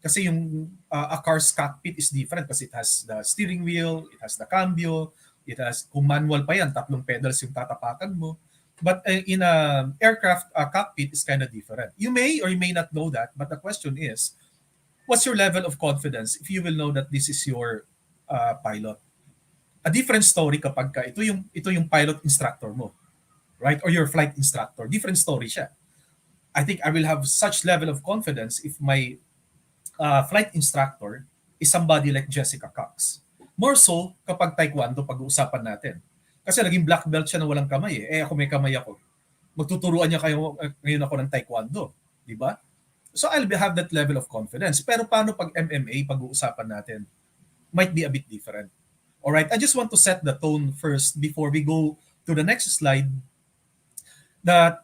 Kasi yung a car's cockpit is different kasi it has the steering wheel, it has the cambio, it has, kung manual pa yan, 3 pedals yung tatapakan mo. But in a aircraft cockpit is kind of different. You may or you may not know that, but the question is, what's your level of confidence if you will know that this is your pilot? A different story kapag ka ito yung pilot instructor mo, right? Or your flight instructor. Different story siya. I think I will have such level of confidence if my flight instructor is somebody like Jessica Cox. More so kapag taekwondo pag-uusapan natin. Kasi naging black belt siya na walang kamay eh. Ako may kamay ako. Magtuturuan niya kayo ngayon ako ng taekwondo. Di ba? So I'll have that level of confidence. Pero paano pag MMA pag-uusapan natin? Might be a bit different. Alright, I just want to set the tone first before we go to the next slide that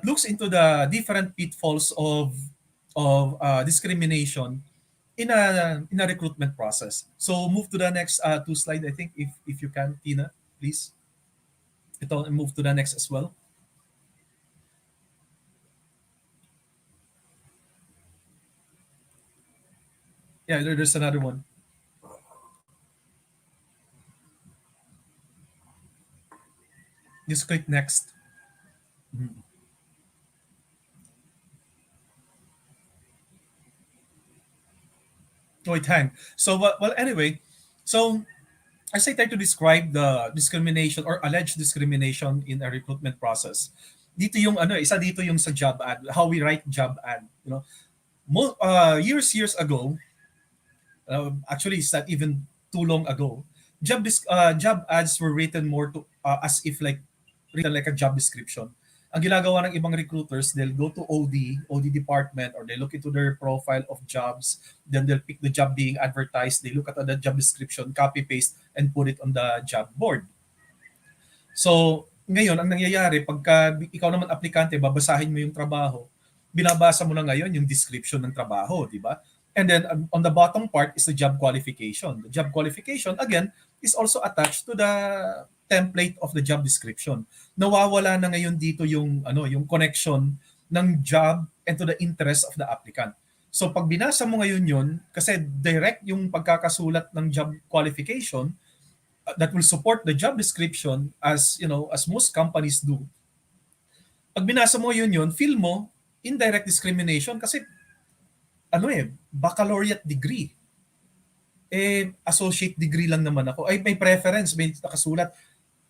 looks into the different pitfalls of discrimination in a recruitment process. So move to the next 2 slide, I think, if you can, Tina, please. Ito, move to the next as well. Yeah, there's another one. Just click next. Oh, it hang. So, anyway, so as I try to describe the discrimination or alleged discrimination in a recruitment process, dito yung isa dito yung sa job ad, how we write job ad. You know, years ago, actually it's not even too long ago, job ads were written more to as if written like a job description. Ang ginagawa ng ibang recruiters, they'll go to OD department, or they look into their profile of jobs, then they'll pick the job being advertised, they look at the job description, copy paste, and put it on the job board. So, ngayon, ang nangyayari, pagka ikaw naman aplikante, babasahin mo yung trabaho, binabasa mo na ngayon yung description ng trabaho, di ba? And then on the bottom part is the job qualification. The job qualification, again, is also attached to the template of the job description. Nawawala na ngayon dito yung connection ng job and to the interest of the applicant. So pag binasa mo ngayon yun, kasi direct yung pagkakasulat ng job qualification that will support the job description, as most companies do. Pag binasa mo yun, feel mo, indirect discrimination kasi baccalaureate degree. Associate degree lang naman ako. Ay, may preference, may nakasulat.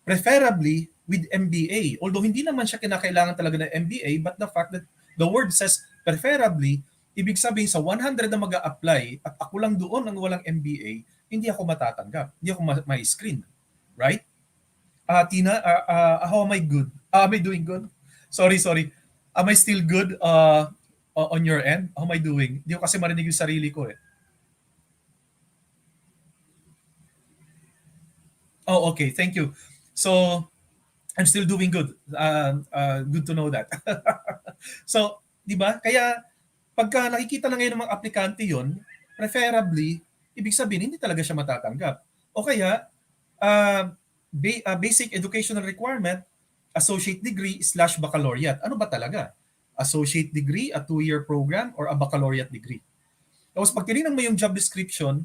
Preferably with MBA. Although hindi naman siya kinakailangan talaga ng MBA, but the fact that the word says preferably, ibig sabihin sa 100 na mag-a-apply at ako lang doon ang walang MBA, hindi ako matatanggap. Hindi ako ma-screen. Right? Tina, how am I good? Am I doing good? Sorry. Am I still good on your end? How am I doing? Hindi ko kasi marinig yung sarili ko eh. Oh, okay. Thank you. So, I'm still doing good. Good to know that. So, di ba? Kaya, pagka nakikita na ngayon ng mga aplikante yon, preferably, ibig sabihin, hindi talaga siya matatanggap. O kaya, basic educational requirement, associate degree / baccalaureate. Ano ba talaga? Associate degree, a 2-year program, or a baccalaureate degree? Tapos pag tinignan mo yung job description,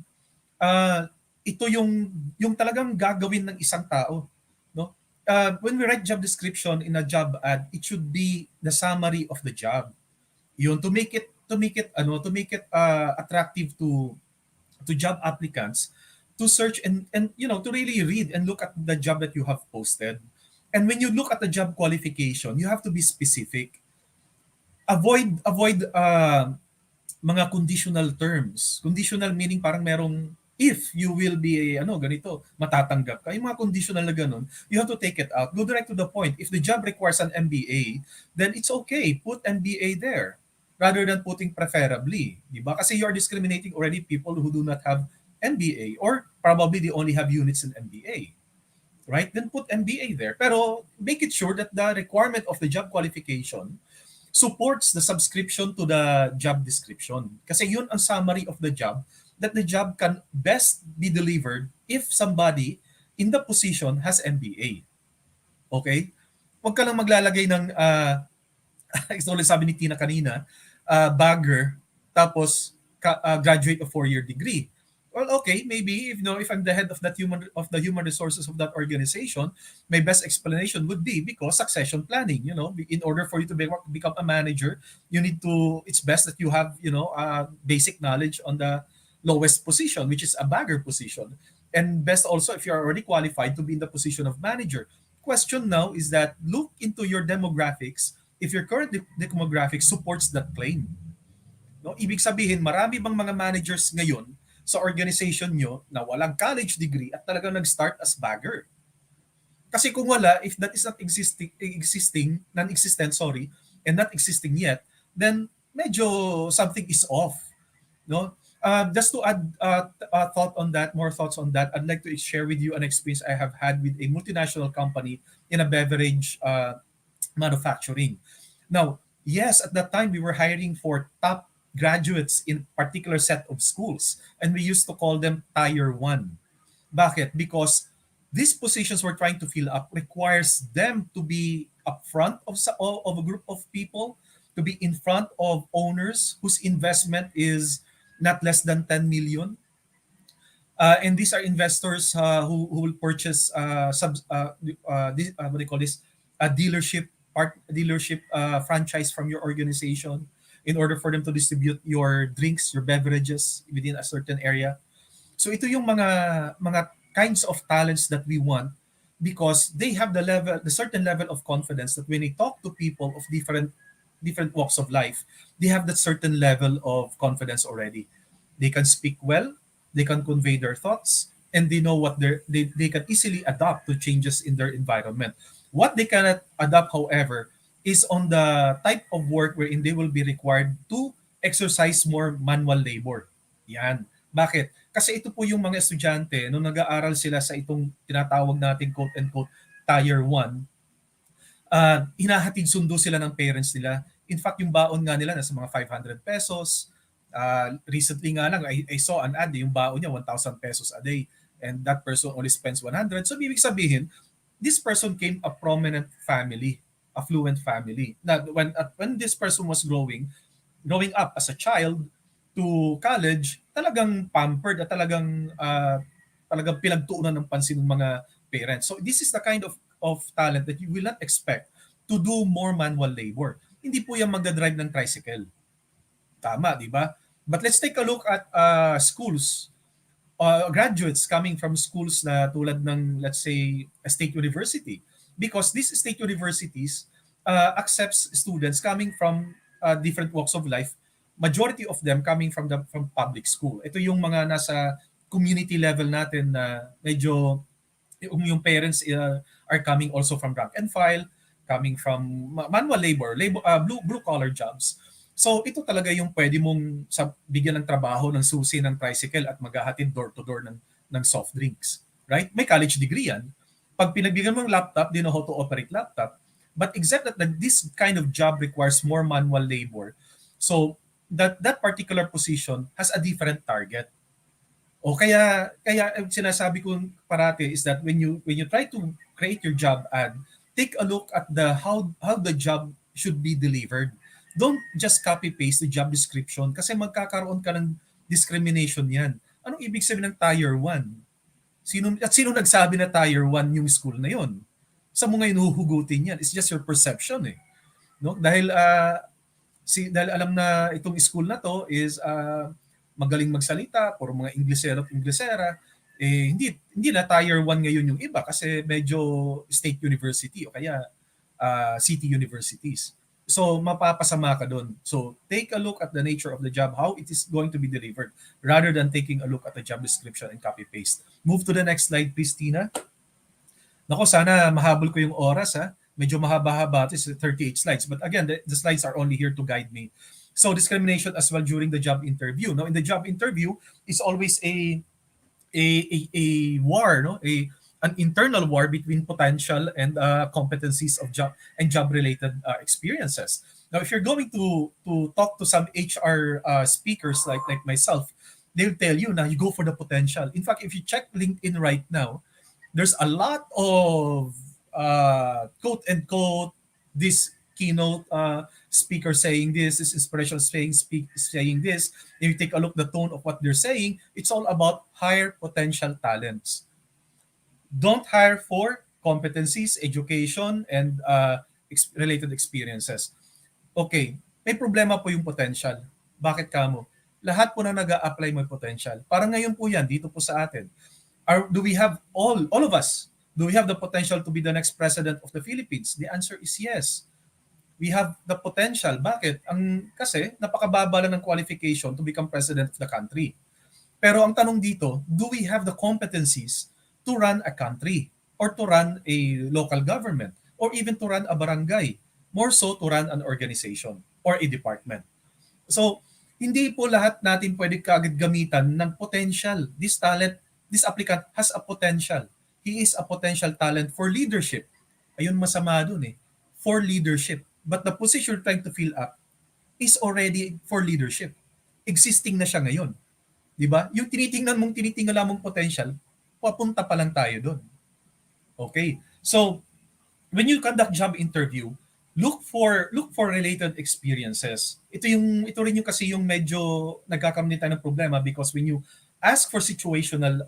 ito yung talagang gagawin ng isang tao, no? When we write job description in a job ad, it should be the summary of the job. Yun, to make it attractive to job applicants to search and to really read and look at the job that you have posted. And when you look at the job qualification, you have to be specific. Avoid mga conditional terms. Conditional meaning parang merong if you will be ganito, matatanggap ka. Yung mga conditional na ganun, you have to take it out. Go direct to the point. If the job requires an MBA, then it's okay. Put MBA there rather than putting preferably. Diba? Kasi you are discriminating already people who do not have MBA or probably they only have units in MBA. Right? Then put MBA there. Pero make it sure that the requirement of the job qualification supports the subscription to the job description. Kasi yun ang summary of the job that the job can best be delivered if somebody in the position has MBA. Okay? Huwag ka lang maglalagay ng, ito ulit sabi ni Tina kanina, bagger, tapos graduate of 4-year degree. Well, okay, maybe if I'm the head of the human resources of that organization, my best explanation would be because succession planning. In order for you to become a manager, it's best that you have basic knowledge on the lowest position, which is a bagger position, and best also if you are already qualified to be in the position of manager. Question now is that look into your demographics if your current demographics supports that claim. No, ibig sabihin, marami bang mga managers ngayon sa organization nyo na walang college degree at talagang nag-start as bagger? Kasi kung wala, if that is not non-existent, and not existing yet, then medyo something is off. No? Just to add more thoughts on that, I'd like to share with you an experience I have had with a multinational company in a beverage manufacturing. Now, yes, at that time we were hiring for top graduates in particular set of schools, and we used to call them Tier 1. Bakit? Because these positions we're trying to fill up requires them to be up front of a group of people, to be in front of owners whose investment is not less than 10 million. And these are investors who will purchase what do you call this? A dealership franchise from your organization in order for them to distribute your drinks, your beverages within a certain area. So ito yung mga kinds of talents that we want because they have the certain level of confidence that when they talk to people of different walks of life, they have that certain level of confidence already. They can speak well, they can convey their thoughts, and they know what they can easily adapt to changes in their environment. What they cannot adapt, however, is on the type of work wherein they will be required to exercise more manual labor. Yan. Bakit? Kasi ito po yung mga estudyante, nung nag-aaral sila sa itong tinatawag nating quote-unquote Tier 1, hinahatid sundo sila ng parents nila. In fact, yung baon nga nila nasa mga 500 pesos. Recently nga lang, I saw an ad, yung baon niya 1,000 pesos a day. And that person only spends 100. So, ibig sabihin, this person came a prominent family, affluent family. Now, when this person was growing up as a child to college, talagang pampered at talagang pinagtuunan ng pansin ng mga parents. So this is the kind of talent that you will not expect to do more manual labor. Hindi po yan magdadrive ng tricycle. Tama, di ba? But let's take a look at schools, graduates coming from schools na tulad ng, let's say, a state university. Because these state universities accepts students coming from different walks of life, majority of them coming from public school. Ito yung mga nasa community level natin na medyo yung parents are coming also from rank and file, coming from manual labor blue collar jobs. So ito talaga yung pwede mong bigyan ng trabaho ng susi ng tricycle at maghahatid door to door ng soft drinks. Right? May college degree yan. Pag pinagbigyan mo ng laptop, they know how to operate laptop. But except that this kind of job requires more manual labor. So that particular position has a different target. O kaya sinasabi ko parati is that when you try to create your job ad, take a look at the how the job should be delivered. Don't just copy paste the job description kasi magkakaroon ka ng discrimination yan. Anong ibig sabihin ng tier 1? Sino nagsabi na tier 1 yung school na yon? Sa mo ngayon huhugutin yan? It's just your perception eh. No? Dahil alam na itong school na to is magaling magsalita, puro mga Inglesero at Inglesera, hindi na tier 1 ngayon yung iba kasi medyo state university o kaya city universities. So mapapasama ka doon. So take a look at the nature of the job, how it is going to be delivered, rather than taking a look at the job description and copy-paste. Move to the next slide, please, Tina. Nako, sana mahabol ko yung oras ha. Medyo mahaba-haba. It's 38 slides. But again, the slides are only here to guide me. So discrimination as well during the job interview. Now, in the job interview, is always a war, no? An internal war between potential and competencies of job and job-related experiences. Now, if you're going to talk to some HR speakers like myself, they'll tell you now you go for the potential. In fact, if you check LinkedIn right now, there's a lot of quote and quote this keynote speaker saying this inspirational saying this. If you take a look at the tone of what they're saying, it's all about higher potential talents. Don't hire for competencies, education, and related experiences. Okay, may problema po yung potential. Bakit kamo? Lahat po na nag-a-apply may potential. Parang ngayon po yan, dito po sa atin. Do we have all of us, do we have the potential to be the next president of the Philippines? The answer is yes. We have the potential. Bakit? Kasi napakababa lang ng qualification to become president of the country. Pero ang tanong dito, do we have the competencies to run a country or to run a local government or even to run a barangay, more so to run an organization or a department? So, hindi po lahat natin pwede kaagad gamitan ng potential. This applicant has a potential. He is a potential talent for leadership. Ayun masama dun eh. For leadership. But the position you're trying to fill up is already for leadership. Existing na siya ngayon. Di ba? Yung tinitingnan mong potential, papunta pa lang tayo doon. Okay. So, when you conduct job interview, look for related experiences. Ito rin yung kasi yung medyo nagkakaroon tayo ng problema because when you ask for situational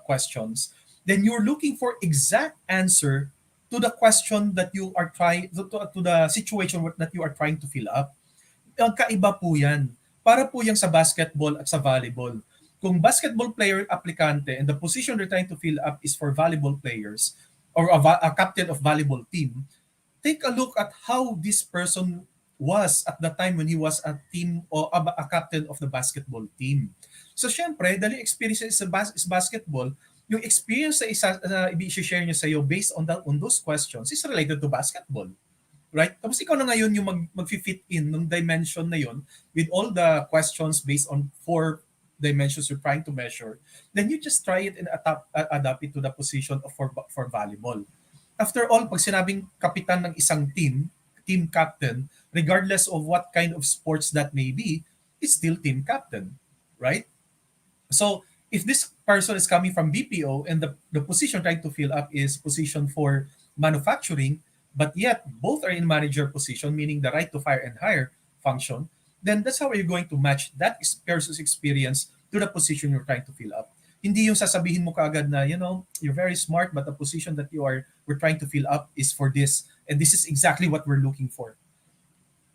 questions, then you're looking for exact answer to the question that you are trying to the situation that you are trying to fill up. Kaiba po yan. Para po yan sa basketball at sa volleyball. Kung basketball player aplikante and the position they're trying to fill up is for volleyball players or a captain of volleyball team, take a look at how this person was at the time when he was a team or a captain of the basketball team. So syempre, dahil experience is basketball, yung experience na i-share niya sa iyo based on those questions is related to basketball. Right? Tapos ikaw na ngayon yung mag-fit in ng dimension na yon with all the questions based on 4 dimensions you're trying to measure. Then you just try it and adapt it to the position of for volleyball. After all, pag sinabing kapitan ng isang team captain, regardless of what kind of sports that may be, it's still team captain. Right? So, if this person is coming from BPO and the position trying to fill up is position for manufacturing, but yet both are in manager position, meaning the right to fire and hire function, then that's how you're going to match that person's experience to the position you're trying to fill up. Hindi yung sasabihin mo kaagad na, you're very smart, but the position that we're trying to fill up is for this And this is exactly what we're looking for.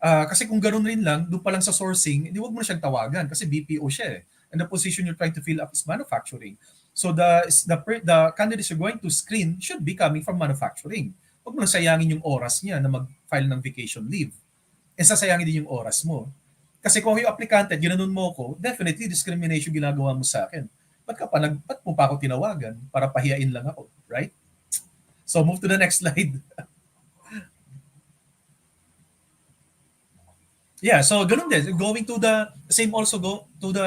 Kasi kung ganun rin lang, doon pa lang sa sourcing, hindi wag mo na siyang tawagan kasi BPO siya eh. And the position you're trying to fill up is manufacturing. So the candidates you're going to screen should be coming from manufacturing. Huwag mo na sayangin yung oras niya na mag-file ng vacation leave. And sasayangin din yung oras mo. Kasi kung yung aplikante, ginanon mo ko, definitely discrimination ginagawa mo sa akin. Ba't mo pa ako tinawagan para pahiyain lang ako, right? So move to the next slide. Yeah, so ganun din. Going to the same also go to the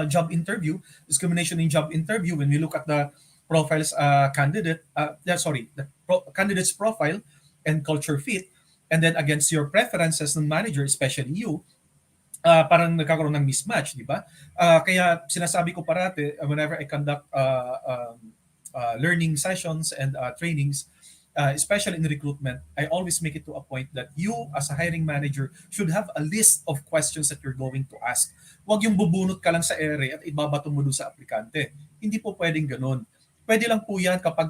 job interview, discrimination in job interview. When we look at the profiles candidate's profile and culture fit, and then against your preferences ng manager, especially you, parang nagkakaroon ng mismatch, di ba? Kaya sinasabi ko parati, whenever I conduct learning sessions and trainings, especially in recruitment, I always make it to a point that you, as a hiring manager, should have a list of questions that you're going to ask. Huwag yung bubunot ka lang sa ere at ibabato mo doon sa aplikante. Hindi po pwedeng ganun. Pwede lang po yan kapag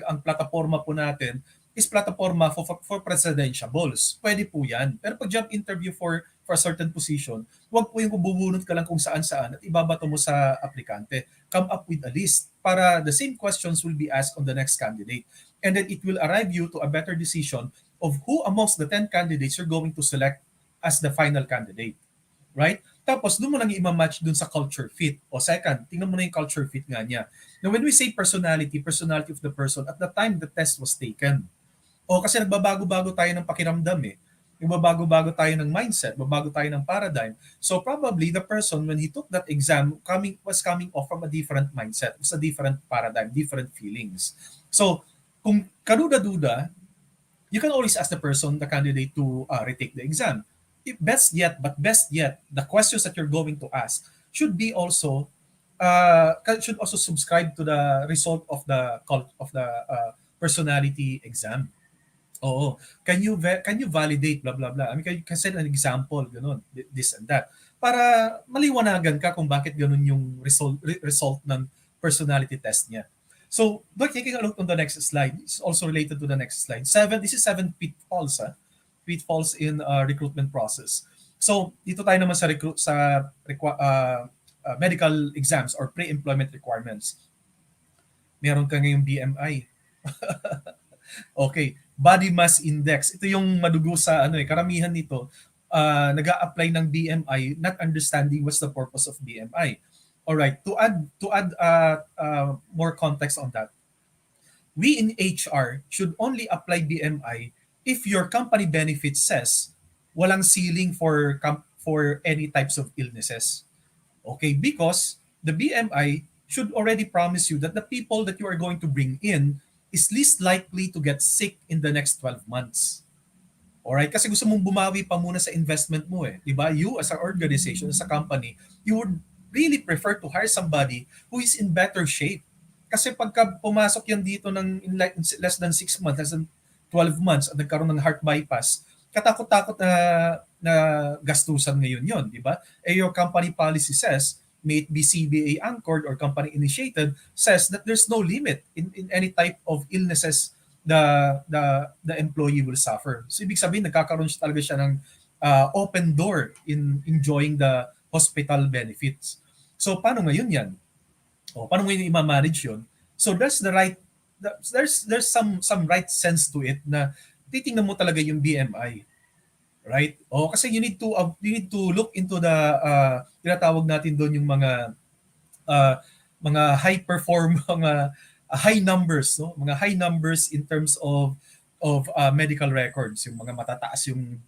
ang plataforma po natin is plataforma for presidentiables. Pwede po yan. Pero pag job interview for a certain position, huwag po yung bubunot ka lang kung saan-saan at ibabato mo sa aplikante. Come up with a list para the same questions will be asked on the next candidate. And then it will arrive you to a better decision of who amongst the 10 candidates you're going to select as the final candidate. Right? Tapos, doon mo lang i-match doon sa culture fit. O second, tingnan mo na yung culture fit nga niya. Now, when we say personality of the person at the time the test was taken. O kasi nagbabago-bago tayo ng pakiramdam eh. Nagbabago-bago tayo ng mindset, babago tayo ng paradigm. So probably the person, when he took that exam, was coming off from a different mindset, was a different paradigm, different feelings. So, kung kaduda-duda, you can always ask the person, the candidate, to retake the exam. Best yet, the questions that you're going to ask should also subscribe to the result of the personality exam. Oo. Can you validate blah blah blah? I mean, can you set an example ganun, this and that. Para maliwanagan ka kung bakit ganun yung result ng personality test niya. So, taking a look on the next slide, it's also related to the next slide. This is 7 pitfalls, pitfalls in recruitment process. So, dito tayo naman sa medical exams or pre-employment requirements. Meron ka ngayong BMI. Okay, body mass index. Ito yung madugo sa karamihan nito nag-a-apply ng BMI not understanding what's the purpose of BMI. All right, to add more context on that. We in HR should only apply BMI if your company benefit says walang ceiling for any types of illnesses. Okay, because the BMI should already promise you that the people that you are going to bring in is least likely to get sick in the next 12 months. Alright? Kasi gusto mong bumawi pa muna sa investment mo eh. Diba? You as an organization, as a company, you would really prefer to hire somebody who is in better shape. Kasi pagka pumasok yan dito in less than 6 months, less than 12 months, at nagkaroon ng heart bypass, katakot-takot na gastusan ngayon yon, di ba? Your company policy says, may it be CBA anchored or company initiated, says that there's no limit in any type of illnesses the employee will suffer. So ibig sabihin, nagkakaroon talaga siya ng open door in enjoying the hospital benefits. So paano ngayon yan? Paano ngayon i-manage yun? So there's some right sense to it na titingnan mo talaga yung BMI. Right? Kasi you need to look into the tinatawag natin doon yung mga high perform, mga high numbers, no? Mga high numbers in terms of medical records, yung mga matataas yung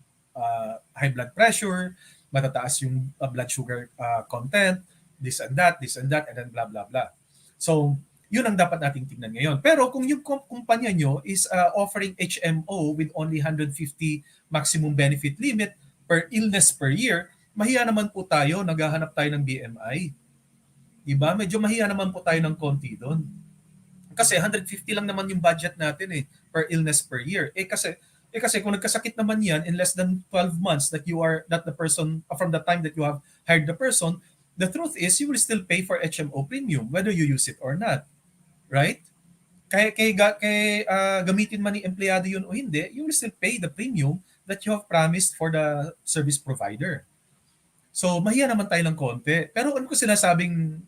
high blood pressure, matataas yung blood sugar content, this and that, and then blah blah blah. So, yun ang dapat nating tingnan ngayon. Pero kung yung kumpanya nyo is offering HMO with only 150 maximum benefit limit per illness per year, mahiya naman po tayo, naghahanap tayo ng BMI. Diba? Medyo mahiya naman po tayo ng konti doon. Kasi 150 lang naman yung budget natin per illness per year. Kasi kung nagkasakit naman yan in less than 12 months that the person, from the time that you have hired the person, the truth is you will still pay for HMO premium whether you use it or not. Right? gamitin man ni empleyado yun o hindi, you will still pay the premium that you have promised for the service provider. So, mahiya naman tayo ng konti. Pero ano ko sinasabing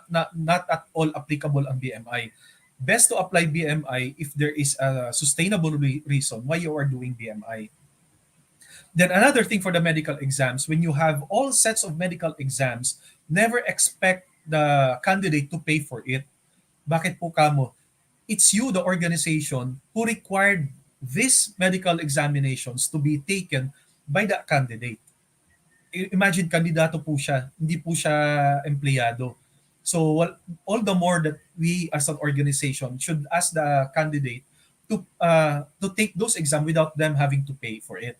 not at all applicable ang BMI. Best to apply BMI if there is a sustainable reason why you are doing BMI. Then another thing for the medical exams, when you have all sets of medical exams, never expect the candidate to pay for it. Bakit po kamo? It's you, the organization, who required these medical examinations to be taken by the candidate. Imagine, kandidato po siya, hindi po siya empleyado. So, all the more that we as an organization should ask the candidate to take those exams without them having to pay for it.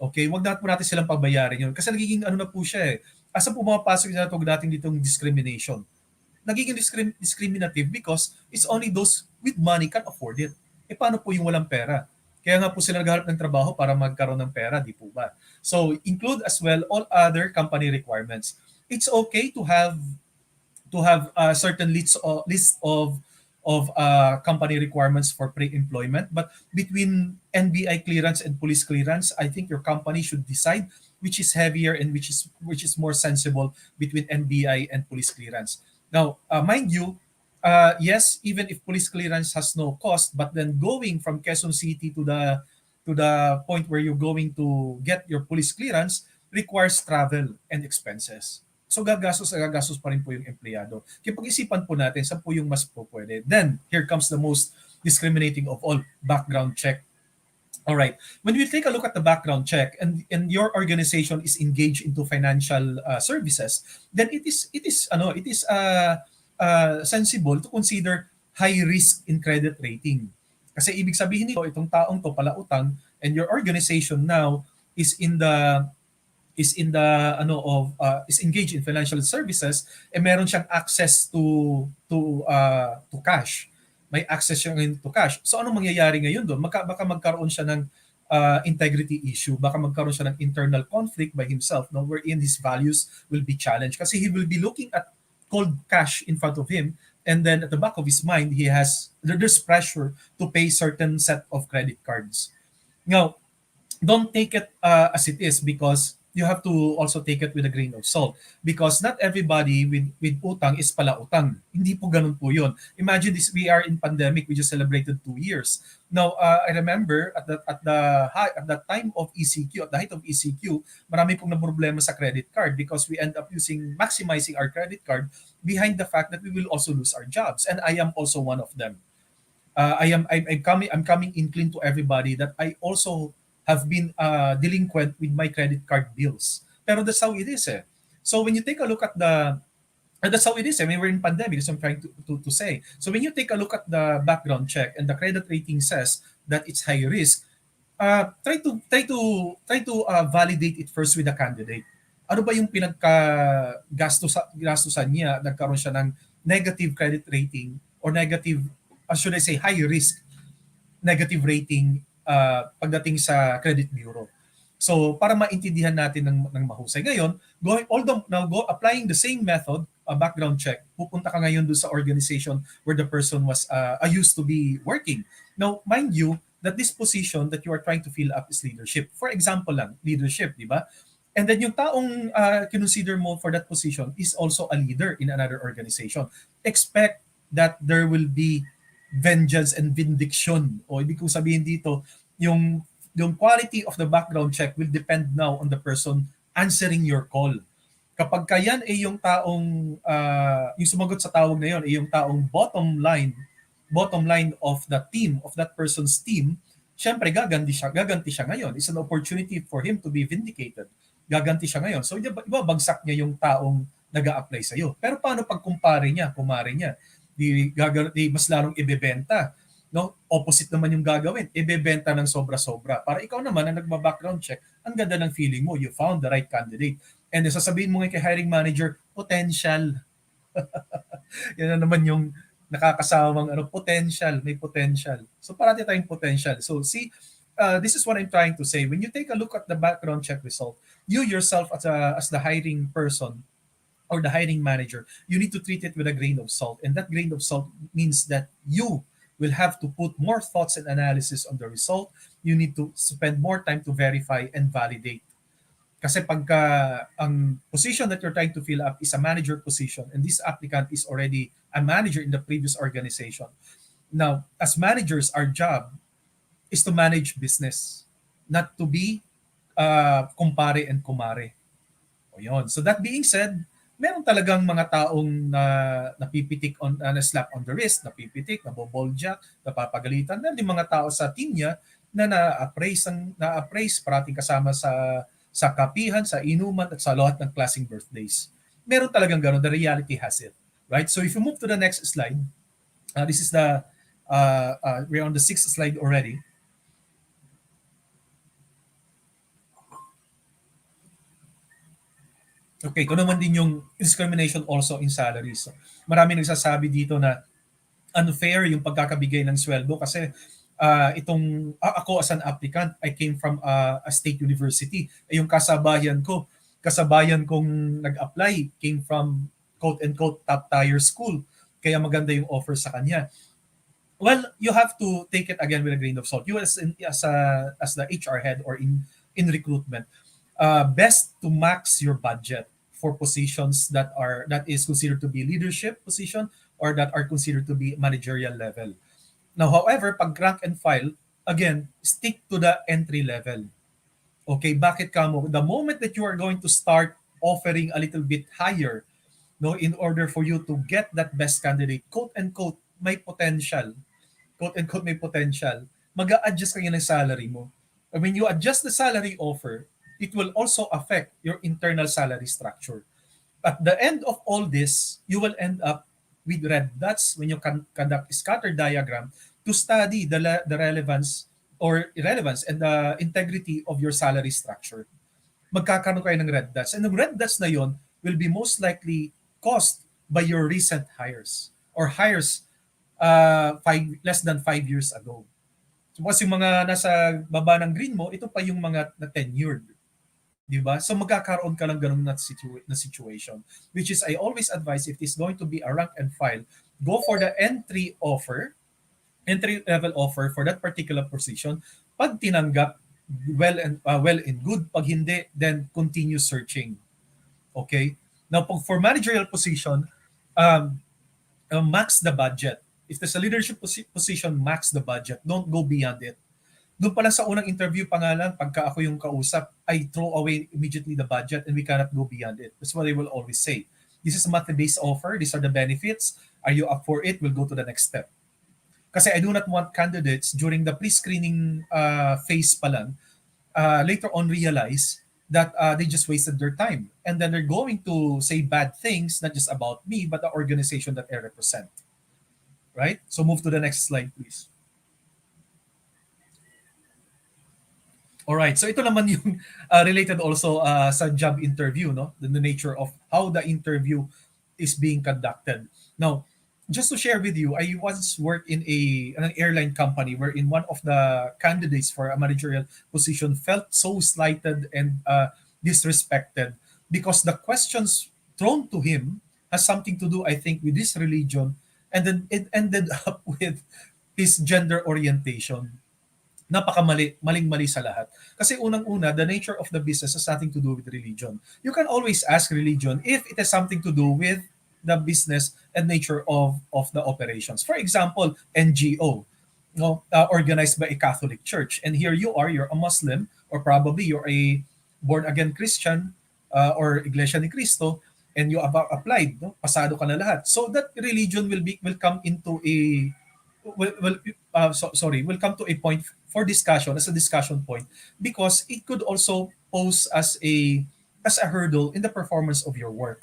Okay, wag na po natin silang pabayarin yun. Kasi nagiging ano na po siya eh. Asa po pumapasok na tawag natin ditong discrimination. Nagiging discriminative because it's only those with money can afford it. Eh paano po yung walang pera? Kaya nga po sila naghahanap ng trabaho para magkaroon ng pera, di po ba? So, include as well all other company requirements. It's okay to have a certain list of company requirements for pre-employment. But between NBI clearance and police clearance, I think your company should decide which is heavier and which is more sensible between NBI and police clearance. Now, mind you, yes, even if police clearance has no cost, but then going from Quezon City to the point where you're going to get your police clearance requires travel and expenses. So gagastos pa rin po yung empleyado. Kaya pag-isipan po natin saan po yung mas po pwede. Then, here comes the most discriminating of all, background check. All right. When we take a look at the background check and your organization is engaged into financial services, then it is sensible to consider high risk in credit rating. Kasi ibig sabihin nito, itong taong to pala utang and your organization now is engaged in financial services, meron siyang access to cash. May access siya ngayon to cash. So anong mangyayari ngayon doon? Baka magkaroon siya ng integrity issue, baka magkaroon siya ng internal conflict by himself, no, wherein his values will be challenged kasi he will be looking at cold cash in front of him, and then at the back of his mind there's pressure to pay certain set of credit cards. Now, don't take it as it is, because you have to also take it with a grain of salt, because not everybody with utang is pala utang. Hindi po ganun po yun. Imagine this, we are in pandemic, we just celebrated 2 years. Now, I remember at the time of ECQ, at the height of ECQ, marami pong problema sa credit card because we end up maximizing our credit card behind the fact that we will also lose our jobs, and I am also one of them. I'm coming in clean to everybody that I also have been delinquent with my credit card bills. Pero that's how it is eh. So when you take a look at that's how it is. I mean, we're in pandemic, that's what I'm trying to say. So when you take a look at the background check and the credit rating says that it's high risk, try to validate it first with the candidate. Ano ba yung gastusan niya? Nagkaroon siya ng negative credit rating or negative, should I say, high risk negative rating pagdating sa credit bureau. So para maintindihan natin ng mahusay. Ngayon, applying the same method, background check, pupunta ka ngayon doon sa organization where the person was used to be working. Now, mind you that this position that you are trying to fill up is leadership. For example lang, leadership, di ba? And then yung taong kinonsider mo for that position is also a leader in another organization. Expect that there will be vengeance and vindication. O ibig kong sabihin dito, yung quality of the background check will depend now on the person answering your call. Kapag kayan ay yung taong yung sumagot sa tawag na yon ay yung taong bottom line of the team, of that person's team, syempre gaganti siya ngayon. It's an opportunity for him to be vindicated. Gaganti siya ngayon. So ibabagsak niya yung taong nag-a-apply sa iyo. Pero paano pag kumare niya? Di mas larong ibebenta, no? Opposite naman yung gagawin, ibebenta ng sobra-sobra para ikaw naman na nagba-background check, ang ganda ng feeling mo, you found the right candidate, and sasabihin mo ngayon kay hiring manager, potential. Yan na naman yung nakakasawang may potential. So parati tayong potential. So see, this is what I'm trying to say. When you take a look at the background check result, you yourself as the hiring person or the hiring manager, you need to treat it with a grain of salt. And that grain of salt means that you will have to put more thoughts and analysis on the result. You need to spend more time to verify and validate. Kasi pagka ang position that you're trying to fill up is a manager position and this applicant is already a manager in the previous organization. Now, as managers, our job is to manage business, not to be kumpare and kumare. O yun. So that being said, meron talagang mga taong napipitik na slap on the wrist, napipitik, naboboljak, napapagalitan. Meron din mga tao sa team niya na na-appraise parating kasama sa kapihan, sa inuman at sa lahat ng klaseng birthdays. Meron talagang gano'n. The reality has it. Right? So if you move to the next slide, this is we're on the 6th slide already. Okay, ito naman din yung discrimination also in salaries. Marami nagsasabi dito na unfair yung pagkakabigay ng sweldo kasi ako as an applicant, I came from a state university. Yung kasabayan kong nag-apply came from quote-unquote top tier school. Kaya maganda yung offer sa kanya. Well, you have to take it again with a grain of salt. You as the HR head or in recruitment, best to max your budget for positions that is considered to be leadership position or that are considered to be managerial level. Now, however, pag rank and file, again, stick to the entry level. Okay, bakit kamo? The moment that you are going to start offering a little bit higher, no, in order for you to get that best candidate, quote unquote, may potential, mag-a-adjust kayo ng salary mo. And when you adjust the salary offer, it will also affect your internal salary structure. At the end of all this, you will end up with red dots when you conduct a scatter diagram to study the relevance or irrelevance and the integrity of your salary structure. Magkakaroon kayo ng red dots. And the red dots na yon will be most likely caused by your recent hires or hires less than 5 years ago. So, kasi yung mga nasa baba ng green mo, ito pa yung mga na tenured. Diba? So magkakaroon ka lang ganun na situation. Which is, I always advise, if it's going to be a rank and file, go for the entry level offer for that particular position. Pag tinanggap, well and good. Pag hindi, then continue searching. Okay? Now, for managerial position, max the budget. If there's a leadership position, max the budget. Don't go beyond it. Doon pala sa unang interview pa nga lang, pagka ako yung kausap, I throw away immediately the budget and we cannot go beyond it. That's what I will always say. This is a monthly-based offer. These are the benefits. Are you up for it? We'll go to the next step. Kasi I do not want candidates during the pre-screening phase pa lang, later on realize that they just wasted their time. And then they're going to say bad things, not just about me, but the organization that I represent. Right? So move to the next slide, please. Alright, so ito naman yung related also sa job interview, no? The nature of how the interview is being conducted. Now, just to share with you, I once worked in an airline company wherein one of the candidates for a managerial position felt so slighted and disrespected because the questions thrown to him has something to do, I think, with his religion, and then it ended up with his gender orientation. Maling-mali sa lahat. Kasi unang-una, the nature of the business has nothing to do with religion. You can always ask religion if it has something to do with the business and nature of the operations. For example, NGO, organized by a Catholic church. And here you're a Muslim, or probably you're a born-again Christian or Iglesia ni Cristo, and you have applied, no? Pasado ka na lahat. So that religion will come into will come to a point for discussion, as a discussion point, because it could also pose as a hurdle in the performance of your work.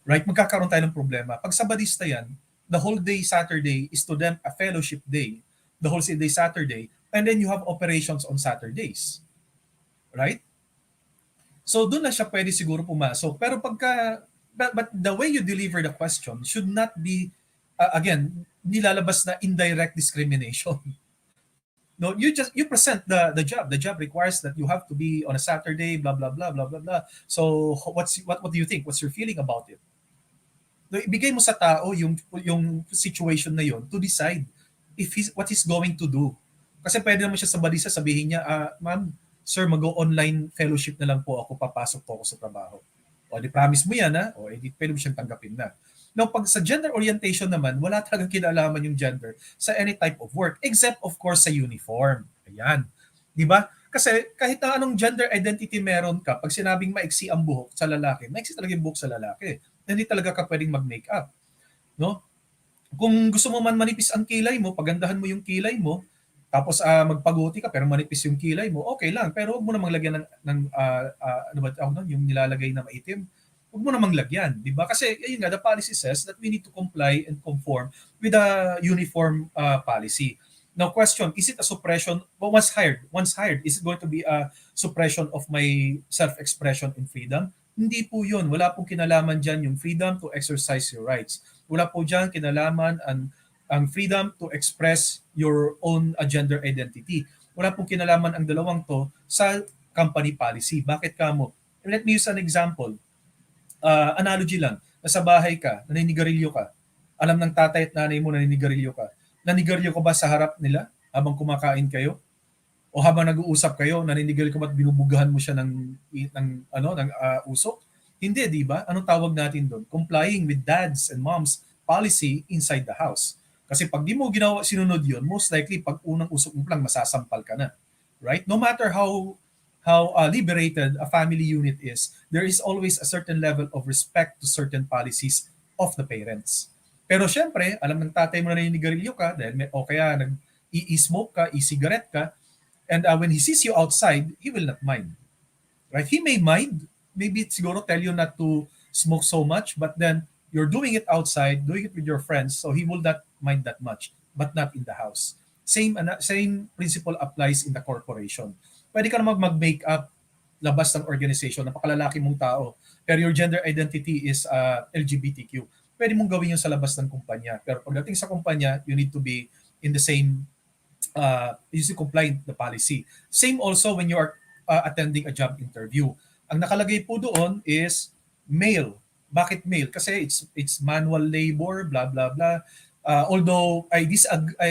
Right? Magkakaroon tayo ng problema. Pag Sabadista yan, the whole day Saturday is to them a fellowship day. The whole day Saturday, and then you have operations on Saturdays. Right? So doon na siya pwede siguro pumasok. Pero but the way you deliver the question should not be, again, nilalabas na indirect discrimination. No, you present the job. The job requires that you have to be on a Saturday, blah blah blah blah blah blah. So what do you think? What's your feeling about it? No, ibigay mo sa tao yung situation na yon to decide. what he's going to do. Kasi pwede naman siya sa balisa sabihin niya, ma'am, sir, mag-online fellowship na lang po ako, papasok po ako sa trabaho. O di promise mo yan, ha? O edi pwede mo siyang tanggapin na. Now, pag sa gender orientation naman, wala talagang kinalaman yung gender sa any type of work, except of course sa uniform. Ayan. Di ba? Kasi kahit na anong gender identity meron ka, pag sinabing maiksi ang buhok sa lalaki, maiksi talaga yung buhok sa lalaki. Hindi talaga ka pwedeng mag-makeup. No? Kung gusto mo man manipis ang kilay mo, pagandahan mo yung kilay mo, tapos magpaguti ka pero manipis yung kilay mo, okay lang. Pero huwag mo namang lagyan ng ano ba tawag doon, yung nilalagay na maitim. Huwag mo namang lagyan, di ba? Kasi ayun nga, the policy says that we need to comply and conform with the uniform policy. Now question, is it a suppression? Well, once hired, is it going to be a suppression of my self-expression and freedom? Hindi po yun. Wala pong kinalaman dyan yung freedom to exercise your rights. Wala po dyan kinalaman ang freedom to express your own gender identity. Wala pong kinalaman ang dalawang to sa company policy. Bakit kamo? Let me use an example. Analogy lang. Nasa bahay ka, naninigarilyo ka. Alam ng tatay at nanay mo naninigarilyo ka. Nanigarilyo ka ba sa harap nila habang kumakain kayo? O habang nag-uusap kayo, naninigarilyo ka ba at binubugahan mo siya ng usok? Hindi, di ba? Anong tawag natin doon? Complying with dads and moms policy inside the house. Kasi pag di mo sinunod yun, most likely pag unang usok mo lang, masasampal ka na. Right? No matter how liberated a family unit is, there is always a certain level of respect to certain policies of the parents. Pero syempre, alam ng tatay mo na naninigarilyo ka, o kaya nag-i-smoke ka, e-cigarette ka, and when he sees you outside, he will not mind. Right? He may mind, maybe siguro tell you not to smoke so much, but then you're doing it outside, doing it with your friends, so he will not mind that much, but not in the house. Same principle applies in the corporation. Pwede ka naman mag-make-up labas ng organization, napakalalaki mong tao, pero your gender identity is LGBTQ. Pwede mong gawin yun sa labas ng kumpanya. Pero pagdating sa kumpanya, you need to be in the same, you need to comply with the policy. Same also when you are attending a job interview. Ang nakalagay po doon is male. Bakit male? Kasi it's manual labor, blah, blah, blah. Although I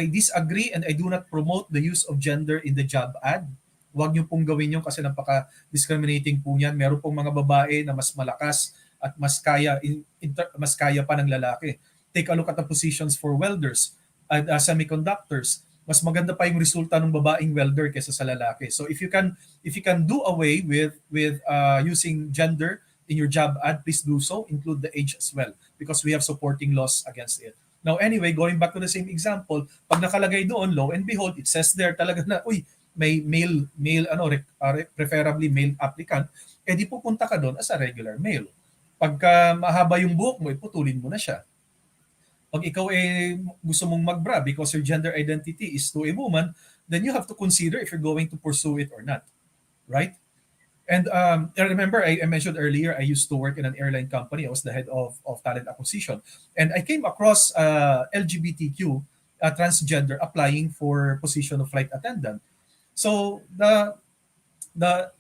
disagree and I do not promote the use of gender in the job ad. Huwag niyo pong gawin yun kasi napaka-discriminating po niyan. Meron pong mga babae na mas malakas at mas kaya pa ng lalaki. Take a look at the positions for welders and semiconductors. Mas maganda pa yung resulta ng babaeng welder kaysa sa lalaki. So if you can do away with using gender in your job ad, please do so. Include the age as well because we have supporting laws against it. Now anyway, going back to the same example, pag nakalagay doon, lo and behold, it says there talaga na, may male preferably male applicant, di pupunta ka doon as a regular male. Pagka mahaba yung buhok mo, iputulin mo na siya. Pag ikaw gusto mong mag-bra because your gender identity is to a woman, then you have to consider if you're going to pursue it or not. Right? And I remember I mentioned earlier, I used to work in an airline company. I was the head of talent acquisition. And I came across LGBTQ transgender applying for position of flight attendant. So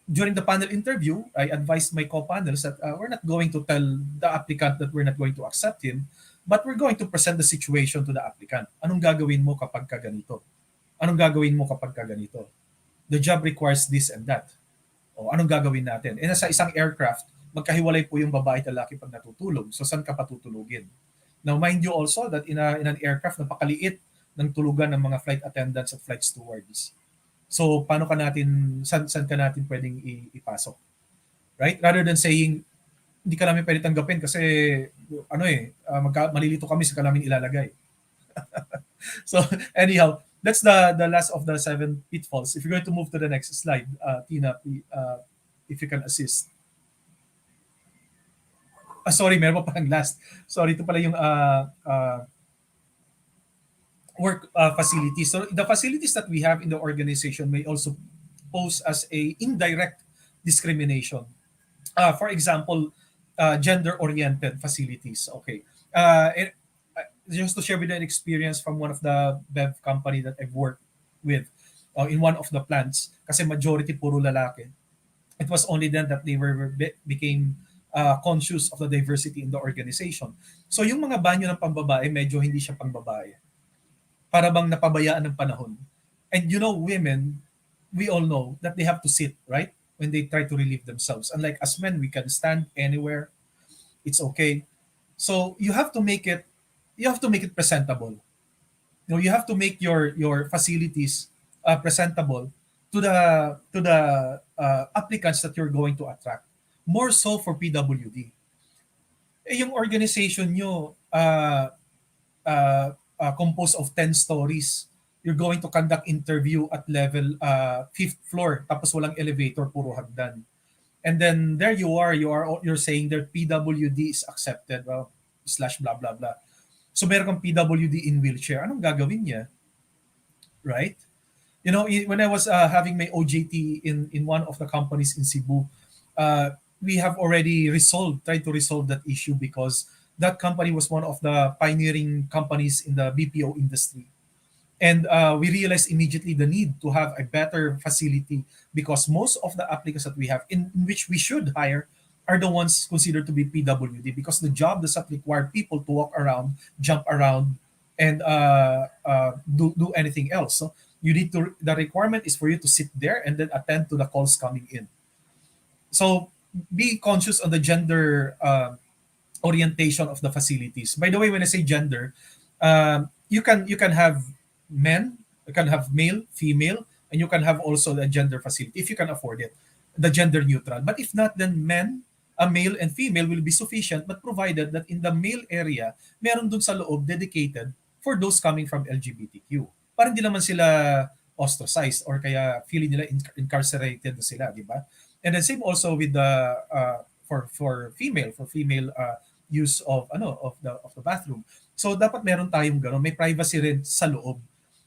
during the panel interview, I advised my co-panels that we're not going to tell the applicant that we're not going to accept him, but we're going to present the situation to the applicant. Anong gagawin mo kapag ka ganito? Anong gagawin mo kapag ka ganito? The job requires this and that. O anong gagawin natin? Sa isang aircraft, magkahiwalay po yung babae at lalaki pag natutulog. So saan ka patutulugin? Now mind you also that in an aircraft, napakaliit ng tulugan ng mga flight attendants at flight stewards. So paano ka natin, saan ka natin pwedeng ipasok? Right? Rather than saying, hindi ka namin pwede tanggapin kasi malilito kami sa namin ilalagay. So anyhow, that's the last of the 7 pitfalls. If you're going to move to the next slide, Tina, if you can assist. Sorry, meron pa pang last. Sorry, ito pala yung work facilities. So the facilities that we have in the organization may also pose as a indirect discrimination. For example, gender-oriented facilities. Okay. Just to share with you an experience from one of the BEV company that I've worked with in one of the plants, kasi majority puro lalaki. It was only then that they became conscious of the diversity in the organization. So yung mga banyo ng pambabae, medyo hindi siya pangbabae. para bang napabayaan ng panahon. And women, we all know that they have to sit, right? When they try to relieve themselves. Unlike us men, we can stand anywhere. It's okay. So you have to make it presentable. You have to make your facilities presentable to the applicants that you're going to attract. More so for PWD. Yung organization nyo, composed of 10 stories. You're going to conduct interview at level 5th floor, tapos walang elevator, puro hagdan. And then there you're saying that PWD is accepted, well, slash blah blah blah. So meron kang PWD in wheelchair, anong gagawin niya? Right? When I was having my OJT in one of the companies in Cebu, we have already tried to resolve that issue because that company was one of the pioneering companies in the BPO industry. And we realized immediately the need to have a better facility because most of the applicants that we have, in which we should hire, are the ones considered to be PWD because the job does not require people to walk around, jump around, and do anything else. So the requirement is for you to sit there and then attend to the calls coming in. So be conscious on the gender orientation of the facilities. By the way, when I say gender, you can have men, you can have male, female, and you can have also the gender facility if you can afford it, the gender neutral. But if not, then a male and female will be sufficient, but provided that in the male area, meron dun sa loob dedicated for those coming from LGBTQ. Para hindi naman sila ostracized or kaya feeling nila incarcerated na sila, di ba? And then same also with the for female use of the bathroom. So dapat meron tayong gano'n, may privacy rin sa loob.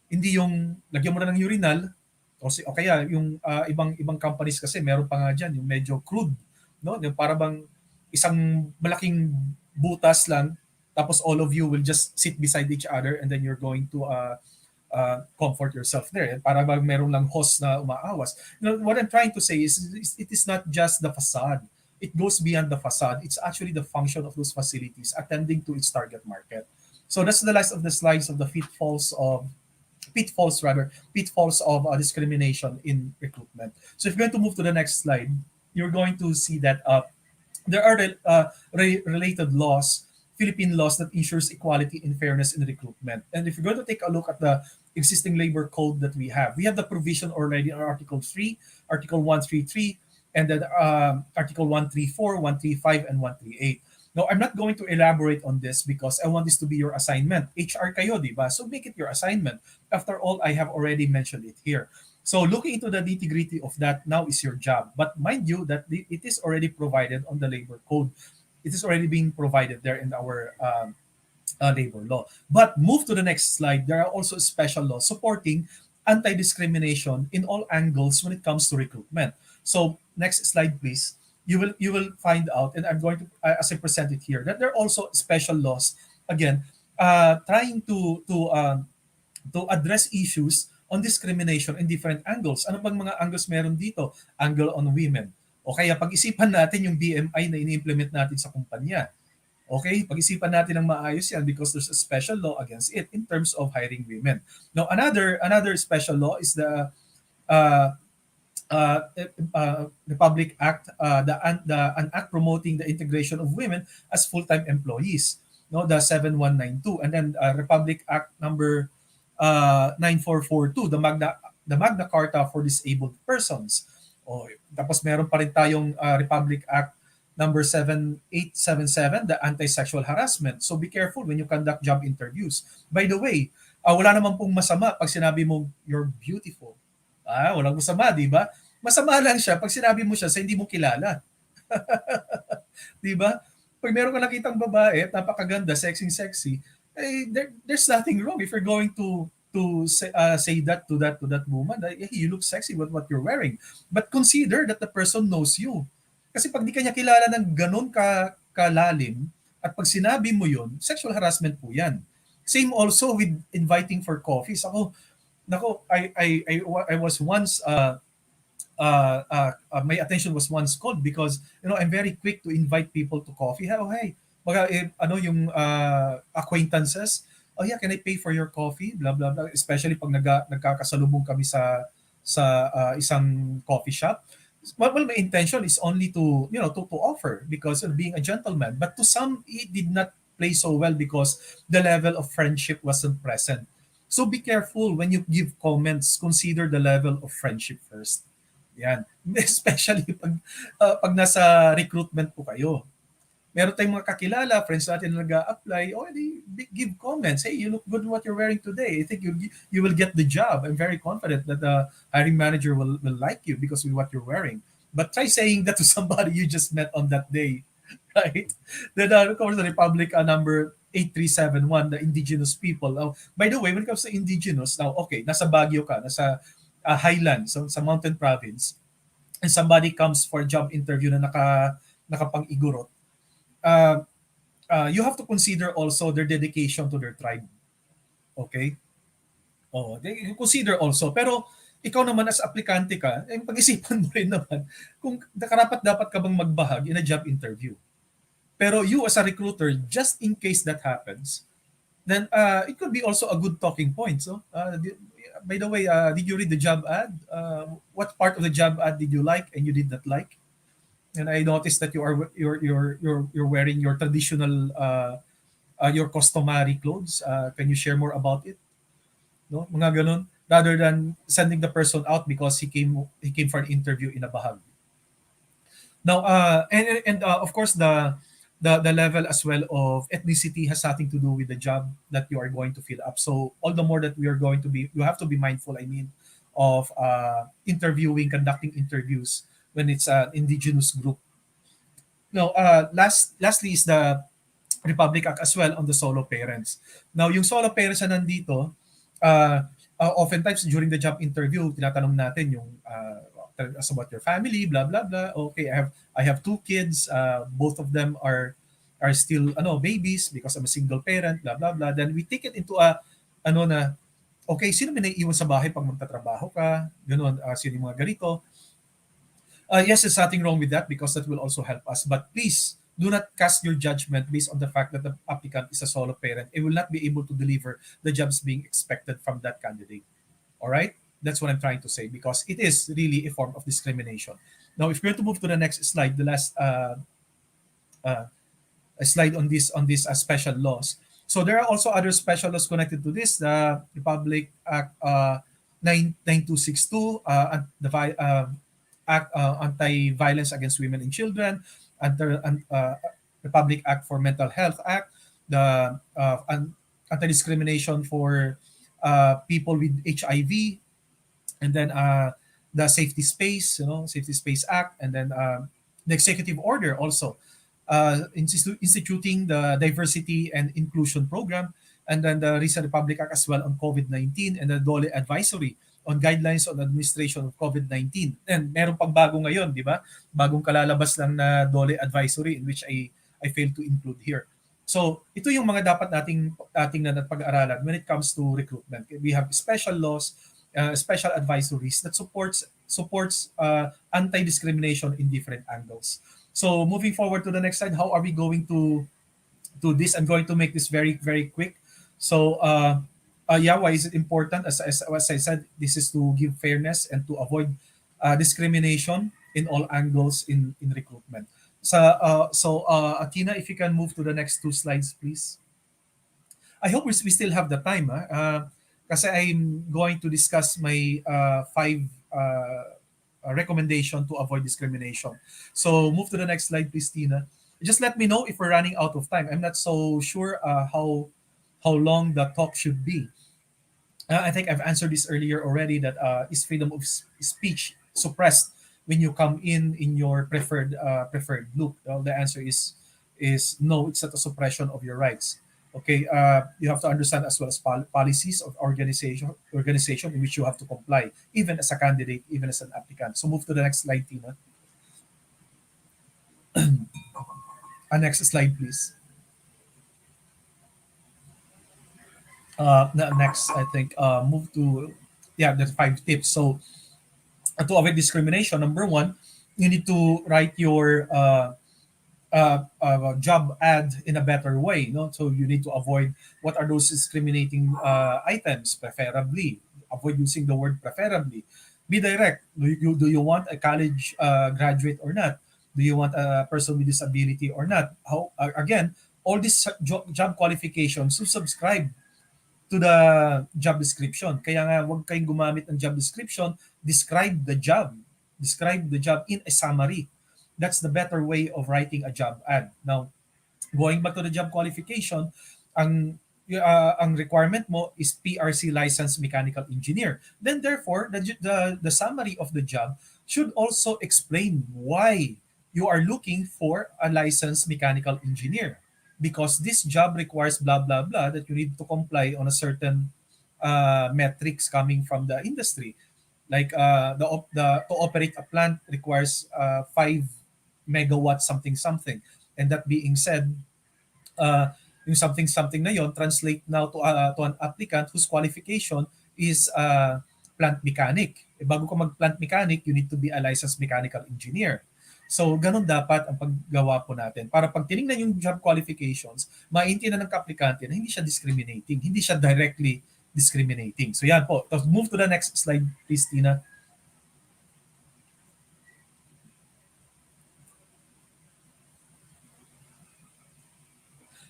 Hindi yung lagyan mo na ng urinal o kaya yung ibang companies kasi meron pa nga diyan yung medyo crude, no? Yung para bang isang malaking butas lang tapos all of you will just sit beside each other and then you're going to comfort yourself there. Para bang meron lang host na umaawas. What I'm trying to say is it is not just the facade. It goes beyond the facade. It's actually the function of those facilities attending to its target market. So that's the last of the slides of the pitfalls of discrimination in recruitment. So if you're going to move to the next slide, you're going to see that there are related laws, Philippine laws that ensures equality and fairness in recruitment. And if you're going to take a look at the existing labor code that we have the provision already in Article 3, Article 133, and then Article 134, 135, and 138. Now, I'm not going to elaborate on this because I want this to be your assignment. HR kayo, di ba? So make it your assignment. After all, I have already mentioned it here. So looking into the nitty-gritty of that now is your job. But mind you that it is already provided on the labor code. It is already being provided there in our labor law. But move to the next slide. There are also special laws supporting anti-discrimination in all angles when it comes to recruitment. So next slide, please. You will find out, and I'm going to, as I present it here, that there are also special laws, again, trying to address issues on discrimination in different angles. Ano bang mga angles meron dito? Angle on women. O kaya pag-isipan natin yung BMI na ini-implement natin sa kumpanya. Okay? Pag-isipan natin ng maayos yan because there's a special law against it in terms of hiring women. Now, another special law is the Republic Act, an act promoting the integration of women as full-time employees, no, the 7192, and then Republic Act number 9442, the Magna Carta for Disabled Persons. Tapos meron pa rin tayong Republic Act number 7877, the Anti-Sexual Harassment. So be careful when you conduct job interviews. By the way, wala naman pong masama pag sinabi mo you're beautiful. Walang masama, di ba? Masama lang siya pag sinabi mo siya sa hindi mo kilala. Di ba? Pag meron ka nakitang babae, napakaganda, sexy, there's nothing wrong if you're going to say that to that woman. Hey, you look sexy with what you're wearing. But consider that the person knows you. Kasi pag di ka niya kilala ng ganun kalalim, at pag sinabi mo yun, sexual harassment po yan. Same also with inviting for coffees. I was once my attention was once called because I'm very quick to invite people to coffee. Hey, yung acquaintances, oh yeah, can I pay for your coffee? Blah blah blah. Especially pag nagkakasalubong kami sa isang coffee shop. Well, my intention is only to to offer because of being a gentleman. But to some, it did not play so well because the level of friendship wasn't present. So be careful when you give comments. Consider the level of friendship first. Yan. Especially pag nasa recruitment po kayo. Meron tayong mga kakilala, friends natin na nag-a-apply, oh, give comments. Hey, you look good in what you're wearing today. I think you will get the job. I'm very confident that the hiring manager will like you because of what you're wearing. But try saying that to somebody you just met on that day, right? Then, of course, the Republic number 8371, the indigenous people. By the way, when it comes to indigenous, now, okay, nasa Baguio ka, nasa highlands, so, sa mountain province, and somebody comes for a job interview na nakapang-igorot, uh, you have to consider also their dedication to their tribe. Okay? Oh, they consider also. Pero ikaw naman as aplikante ka, pag-isipan mo rin naman kung karapat dapat ka bang magbahag in a job interview. Pero you as a recruiter, just in case that happens, then it could be also a good talking point. So, by the way, did you read the job ad? What part of the job ad did you like and you did not like? And I noticed that you're wearing your traditional your customary clothes. Can you share more about it? No, mga ganun. Rather than sending the person out because he came for an interview in a bahag. Now, and of course the level as well of ethnicity has something to do with the job that you are going to fill up. So all the more that you have to be mindful. I mean, of conducting interviews when it's an indigenous group. No, lastly is the Republic Act as well on the solo parents. Now, yung solo parents na nandito, oftentimes during the job interview, tinatanong natin yung tell us about your family, blah blah blah. Okay, I have two kids. Both of them are still babies because I'm a single parent, blah blah blah. Then we take it into a na okay, sino may naiiwan sa bahay pag magtatrabaho ka? Ganun, sino yung mga ganito? Yes, there's nothing wrong with that because that will also help us. But please do not cast your judgment based on the fact that the applicant is a solo parent. It will not be able to deliver the jobs being expected from that candidate. All right? That's what I'm trying to say because it is really a form of discrimination. Now, if we're going to move to the next slide, the last uh, slide on this special laws. So there are also other special laws connected to this. The Republic Act 9262, Act Anti-Violence Against Women and Children, Republic Act for Mental Health Act, the Anti-Discrimination for people with HIV, and then the Safety Space Act, and then the Executive Order also instituting the Diversity and Inclusion Program, and then the recent Republic Act as well on COVID-19, and the DOLE Advisory on Guidelines on Administration of COVID-19. And meron pang bago ngayon, di ba? Bagong kalalabas lang na DOLE Advisory in which I failed to include here. So, ito yung mga dapat ating na pag-aralan when it comes to recruitment. We have special laws, special advisories that supports anti-discrimination in different angles. So, moving forward to the next slide, how are we going to do this? I'm going to make this very, very quick. So, why is it important? As I said, this is to give fairness and to avoid discrimination in all angles in recruitment. So, Athena, if you can move to the next two slides, please. I hope we still have the time. Kasi I'm going to discuss my five recommendation to avoid discrimination. So move to the next slide, please, Tina. Just let me know if we're running out of time. I'm not so sure how long the talk should be. I think I've answered this earlier already. That is freedom of speech suppressed when you come in your preferred look? Well, the answer is no. It's not a suppression of your rights. Okay, you have to understand as well as policies of organization in which you have to comply, even as a candidate, even as an applicant. So move to the next slide, Tina. Next slide, please. Next, I think move to the 5 tips. So to avoid discrimination, number one, you need to write your job ad in a better way. No, so you need to avoid what are those discriminating items. Preferably, avoid using the word preferably. Be direct. Do you want a college graduate or not? Do you want a person with disability or not? How again, all these job qualifications to subscribe to the job description. Kaya nga, huwag kayong gumamit ng job description, describe the job. Describe the job in a summary. That's the better way of writing a job ad. Now, going back to the job qualification, ang requirement mo is PRC licensed mechanical engineer. Then therefore, the summary of the job should also explain why you are looking for a licensed mechanical engineer, because this job requires blah blah blah, that you need to comply on a certain metrics coming from the industry, like to operate a plant requires 5 megawatts something something. And that being said, yung something something na yon translate now to an applicant whose qualification is plant mechanic. Bago ka mag-plant mechanic, you need to be a licensed mechanical engineer. So, ganun dapat ang paggawa po natin. Para pag tinignan yung job qualifications, maintindihan ng aplikante na hindi siya discriminating, hindi siya directly discriminating. So, yan po. Tapos move to the next slide, please, Tina.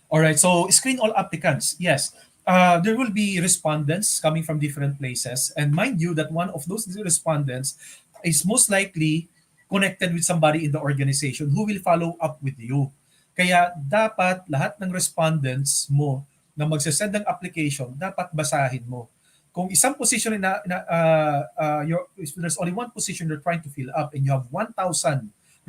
All right, so screen all applicants. Yes, there will be respondents coming from different places, and mind you that one of those respondents is most likely connected with somebody in the organization who will follow up with you. Kaya dapat lahat ng respondents mo na magsasend ng application, dapat basahin mo. Kung isang position if there's only one position you're trying to fill up and you have 1,000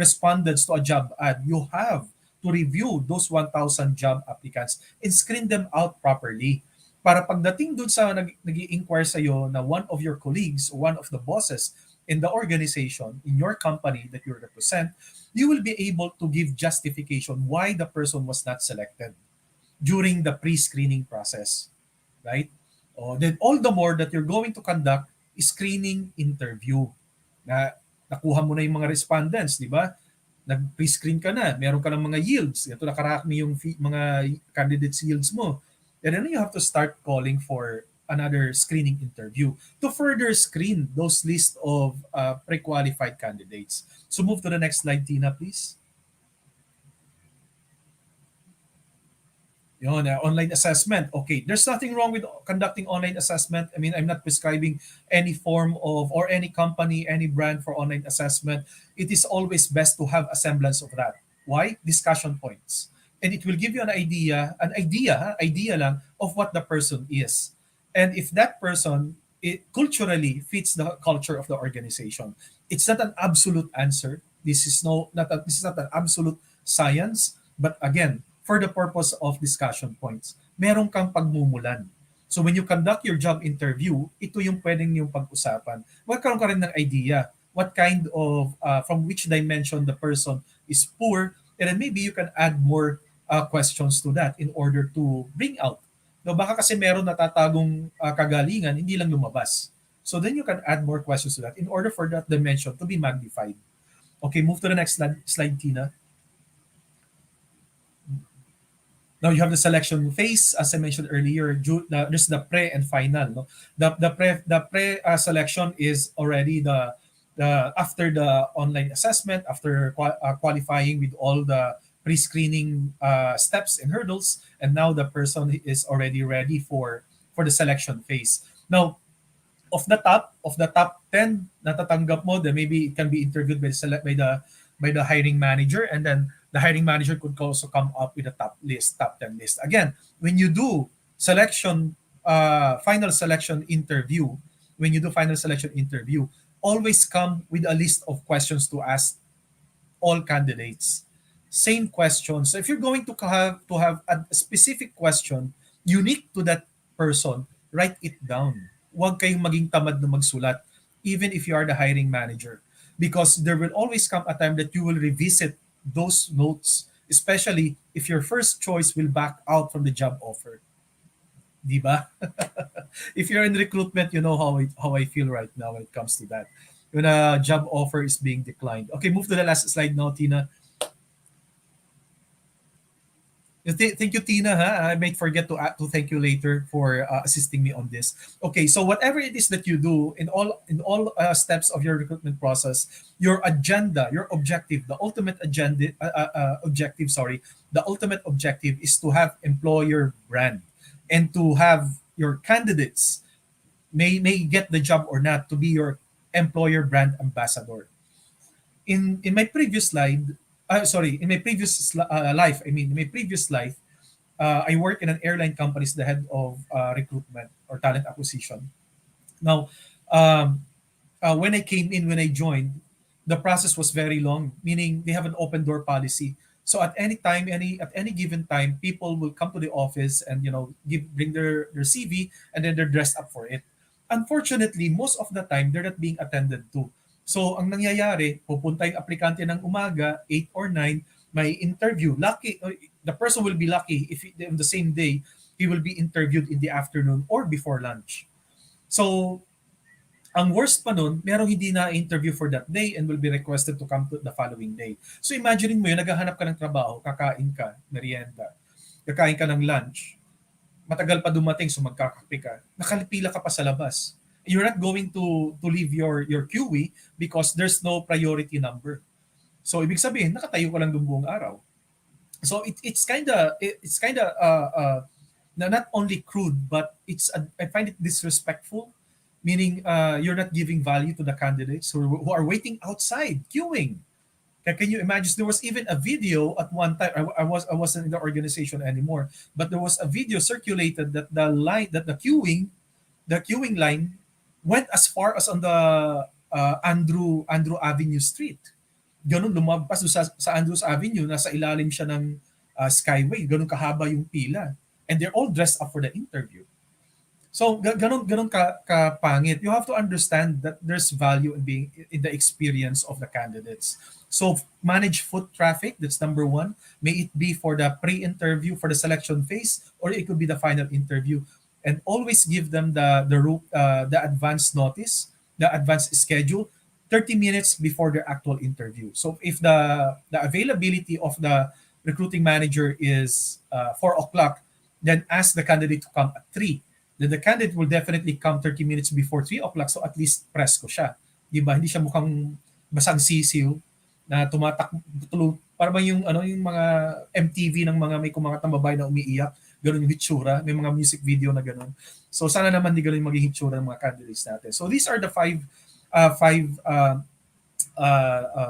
respondents to a job ad, you have to review those 1,000 job applicants and screen them out properly. Para pagdating dun sa nag-i-inquire sa'yo na one of your colleagues or one of the bosses in the organization, in your company that you represent, you will be able to give justification why the person was not selected during the pre-screening process. Right? Then all the more that you're going to conduct a screening interview. Na nakuha mo na yung mga respondents, di ba? Nag-pre-screen ka na, meron ka ng mga yields, ito nakarami yung mga candidates yields mo, and then you have to start calling for another screening interview to further screen those list of pre-qualified candidates. So move to the next slide, Tina, please. Yun, online assessment. Okay, there's nothing wrong with conducting online assessment. I mean, I'm not prescribing any form of or any company, any brand for online assessment. It is always best to have a semblance of that. Why? Discussion points. And it will give you an idea lang of what the person is. And if that person culturally fits the culture of the organization. It's not an absolute answer. This is not an absolute science, but again, for the purpose of discussion points, meron kang pagmumulan. So when you conduct your job interview, ito yung pwedeng yung pag-usapan. Magkaroon ka rin ng idea what kind of, from which dimension the person is poor, and then maybe you can add more questions to that in order to bring out. No, baka kasi meron natatagong kagalingan, hindi lang lumabas. So then you can add more questions to that in order for that dimension to be magnified. Okay, move to the next slide, Tina. Now you have the selection phase, as I mentioned earlier. There's the pre and final. No, the pre selection is already the after the online assessment, after qualifying with all the pre-screening steps and hurdles, and now the person is already ready for the selection phase. Now, of the top 10 natatanggap mo, then maybe it can be interviewed by the hiring manager, and then the hiring manager could also come up with a top 10 list. Again, when you do final selection interview, always come with a list of questions to ask all candidates. Same questions. So if you're going to have a specific question unique to that person, write it down. Huwag kayong maging tamad na magsulat, even if you are the hiring manager. Because there will always come a time that you will revisit those notes, especially if your first choice will back out from the job offer. Di ba? If you're in recruitment, you know how I feel right now when it comes to that. When a job offer is being declined. Okay, move to the last slide now, Tina. Thank you, Tina. I might forget to thank you later for assisting me on this. Okay, so whatever it is that you do in all steps of your recruitment process, your agenda, your objective, the ultimate agenda, objective. Sorry, the ultimate objective is to have employer brand, and to have your candidates may get the job or not to be your employer brand ambassador. In my previous slide, sorry, in my previous life, I mean, in my previous life, I work in an airline company as the head of recruitment or talent acquisition. Now, um, when I joined, the process was very long, meaning they have an open door policy. So at any time, at any given time, people will come to the office and bring their CV, and then they're dressed up for it. Unfortunately, most of the time they're not being attended to. So ang nangyayari, pupunta yung aplikante ng umaga, 8 or 9, may interview. The person will be lucky if on the same day he will be interviewed in the afternoon or before lunch. So ang worst pa nun, merong hindi na-interview for that day and will be requested to come to the following day. So imagine mo yun, naghahanap ka ng trabaho, kakain ka, merienda, kakain ka ng lunch, matagal pa dumating, so magkakape ka, nakalipila ka pa sa labas. You're not going to leave your QE because there's no priority number. So ibig sabihin, nakatayo ka lang doon buong araw. So it's kind of not only crude, but I find it disrespectful, meaning you're not giving value to the candidates who are waiting outside queuing. Can you imagine? There was even a video at one time. I wasn't in the organization anymore, but there was a video circulated that the queuing line went as far as on the Andrew Avenue Street. Ganun, lumabas doon sa Andrews Avenue, nasa ilalim siya ng Skyway. Ganun kahaba yung pila. And they're all dressed up for the interview. So ganun ka pangit. You have to understand that there's value in being in the experience of the candidates. So manage foot traffic. That's number one. May it be for the pre-interview, for the selection phase, or it could be the final interview. And always give them the advance notice, the advance schedule, 30 minutes before their actual interview. So if the availability of the recruiting manager is 4 o'clock, then ask the candidate to come at 3. Then the candidate will definitely come 30 minutes before 3 o'clock, so at least presko siya. Di ba? Hindi siya mukhang basang sisiw na tumatakbo, para bang yung mga MTV ng mga babae na umiiyak, ganun yung hitsura, may mga music video na ganun. So sana naman di ganun yung maging hitsura ng mga candidates natin. So these are the five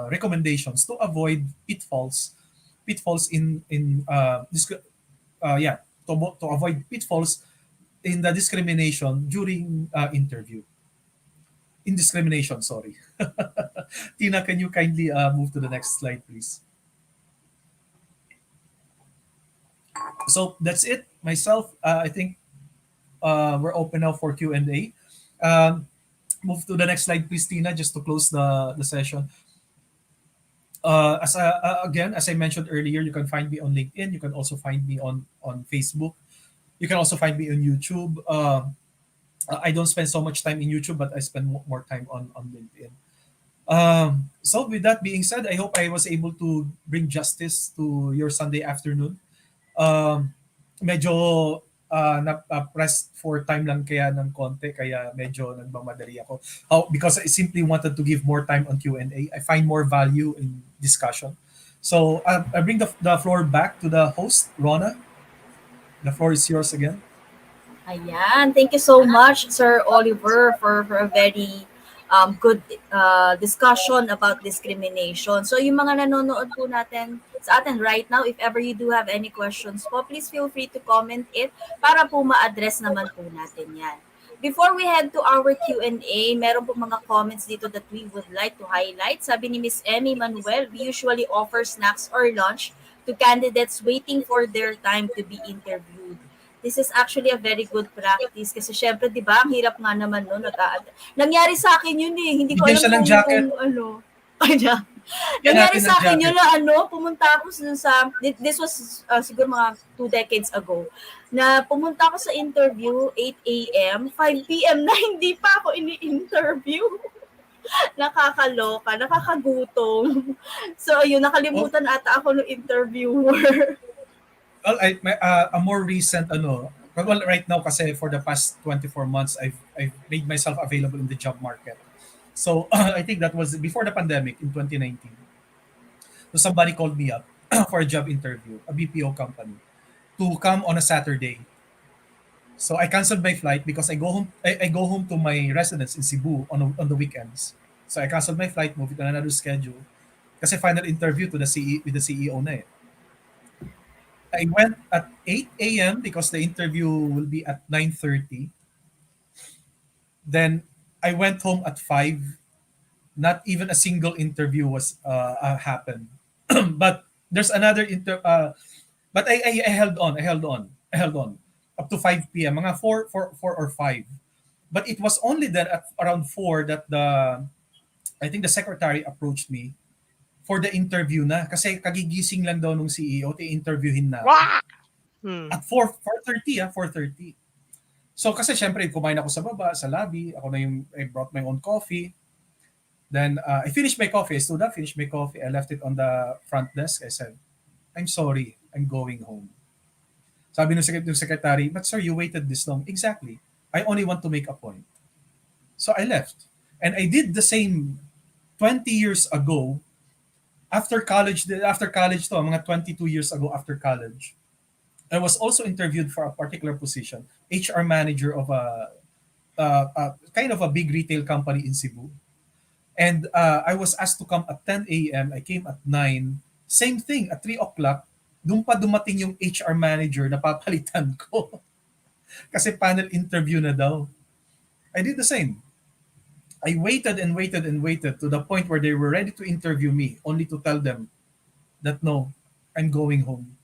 recommendations to avoid pitfalls to avoid pitfalls in the discrimination during interview. Indiscrimination, sorry. Tina, can you kindly move to the next slide, please? So that's it. Myself, I think we're open now for Q&A. Move to the next slide, please, Tina, just to close the session. Again, as I mentioned earlier, you can find me on LinkedIn. You can also find me on Facebook. You can also find me on YouTube. I don't spend so much time in YouTube, but I spend more time on LinkedIn. So with that being said, I hope I was able to bring justice to your Sunday afternoon. Medyo pressed for time lang kaya ng konti, kaya medyo nagmamadali ako. Because I simply wanted to give more time on Q&A. I find more value in discussion. So I bring the floor back to the host, Rona. The floor is yours again. Ayan. Thank you so much, Sir Oliver, for a very good discussion about discrimination. So yung mga nanonood po natin sa atin right now, if ever you do have any questions po, please feel free to comment it para po ma-address naman po natin yan. Before we head to our Q&A, meron po mga comments dito that we would like to highlight. Sabi ni Miss Emmy Manuel, we usually offer snacks or lunch to candidates waiting for their time to be interviewed. This is actually a very good practice kasi syempre, di ba, ang hirap nga naman no, nangyari sa akin yun eh. Hindi ko alam kung ano. Nangyari sa akin yun na pumunta ako this was siguro mga 2 decades ago, na pumunta ako sa interview 8 a.m., 5 p.m. na hindi pa ako ini-interview. Nakakaloka, nakakagutom. So, ayun, nakalimutan ata ako ng interviewer. Well, a more recent well, right now kasi for the past 24 months I've made myself available in the job market. So I think that was before the pandemic in 2019. So somebody called me up for a job interview, a BPO company, to come on a Saturday. So I canceled my flight because I go home to my residence in Cebu on the weekends. So I canceled my flight, moved to another schedule. Kasi final interview to the with the CEO na eh. I went at 8 a.m. because the interview will be at 9:30. Then I went home at 5. Not even a single interview was happened. But there's another but I held on. I held on up to 5 p.m. Mga 4 or 5. But it was only then at around 4 that I think the secretary approached me for the interview na kasi kagigising lang daw nung CEO, ti-interviewin na ako. Wah! Hmm. At 4:30 4:30. So kasi syempre kumain ako sa baba, sa lobby, ako na yung I brought my own coffee. Then I finished my coffee, I stood up, finished my coffee, I left it on the front desk. I said, "I'm sorry, I'm going home." Sabi ng secretary, "But sir, you waited this long." Exactly. I only want to make a point. So I left. And I did the same 20 years ago after college to, mga 22 years ago after college. I was also interviewed for a particular position, HR manager of a kind of a big retail company in Cebu. And I was asked to come at 10 a.m. I came at 9. Same thing, at 3 o'clock, doon pa dumating yung HR manager na papalitan ko. Kasi panel interview na daw. I did the same. I waited and waited and waited to the point where they were ready to interview me, only to tell them that no, I'm going home.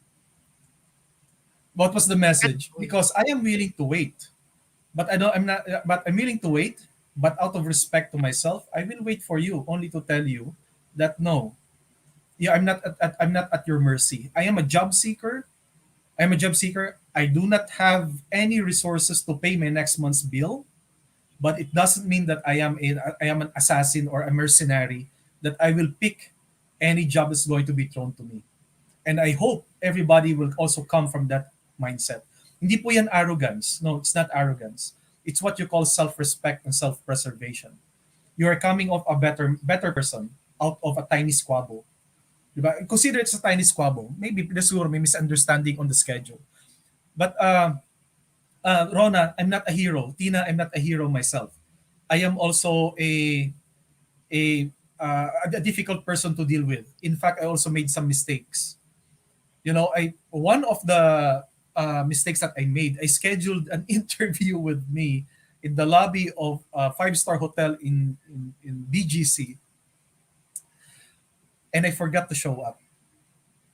What was the message? Because I am willing to wait, but I don't. I'm not. But I'm willing to wait. But out of respect to myself, I will wait for you, only to tell you that no, yeah, I'm not at your mercy. I am a job seeker. I'm a job seeker. I do not have any resources to pay my next month's bill, but it doesn't mean that I am an assassin or a mercenary that I will pick any job that's going to be thrown to me. And I hope everybody will also come from that mindset. Hindi po yan arrogance. No, it's not arrogance. It's what you call self-respect and self-preservation. You are coming off a better person out of a tiny squabble. Diba? Consider it's a tiny squabble. Maybe siguro may misunderstanding on the schedule. But Rona, I'm not a hero. Tina, I'm not a hero myself. I am also a difficult person to deal with. In fact, I also made some mistakes. You know, I one of the mistakes that I made, I scheduled an interview with me in the lobby of a five-star hotel in BGC, and I forgot to show up.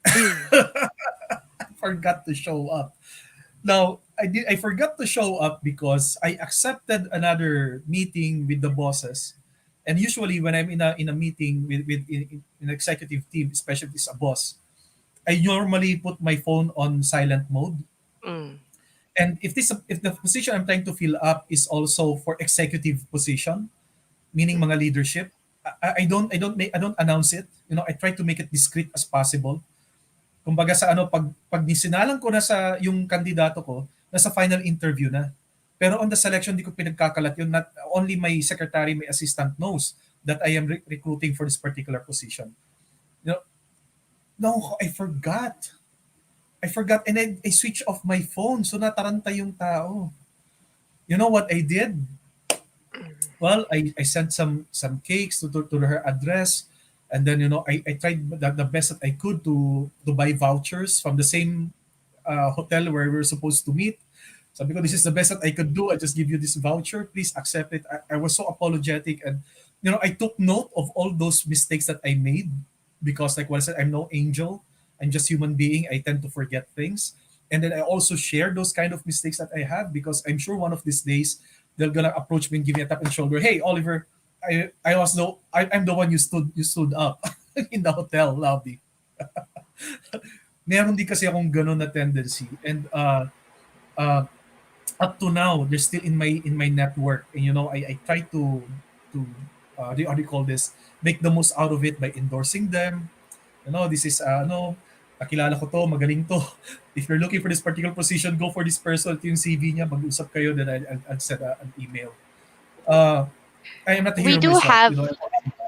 I forgot to show up. Now, I forgot to show up because I accepted another meeting with the bosses. And usually when I'm in a meeting with an executive team, especially if it's a boss, I normally put my phone on silent mode. Mm. And if the position I'm trying to fill up is also for executive position, meaning mga leadership, I don't announce it. You know, I try to make it discreet as possible. Kumbaga sa pag nisinalang ko na sa yung kandidato ko, nasa final interview na. Pero on the selection, di ko pinagkakalat yun. Not only my secretary, my assistant knows that I am recruiting for this particular position. You know, no, I forgot. I forgot and I switched off my phone so nataranta yung tao. You know what I did? Well, I sent some cakes to her address, and then I tried the best that I could to buy vouchers from the same hotel where we were supposed to meet. So because this is the best that I could do, I just give you this voucher. Please accept it. I was so apologetic, and I took note of all those mistakes that I made because, like what I said, I'm no angel. I'm just human being. I tend to forget things, and then I also share those kind of mistakes that I have because I'm sure one of these days they're gonna approach me and give me a tap on the shoulder. Hey, Oliver, I'm the one you stood up in the hotel lobby. Meron din kasi akong ganun na tendency, and uh, up to now they're still in my network, and I try to how do you call this, make the most out of it by endorsing them. This is no Kakilala ko to, magaling to. If you're looking for this particular position, go for this person. Ito yung CV niya, mag-usap kayo, then I'll send an email. Uh, I am not a We hero do myself, have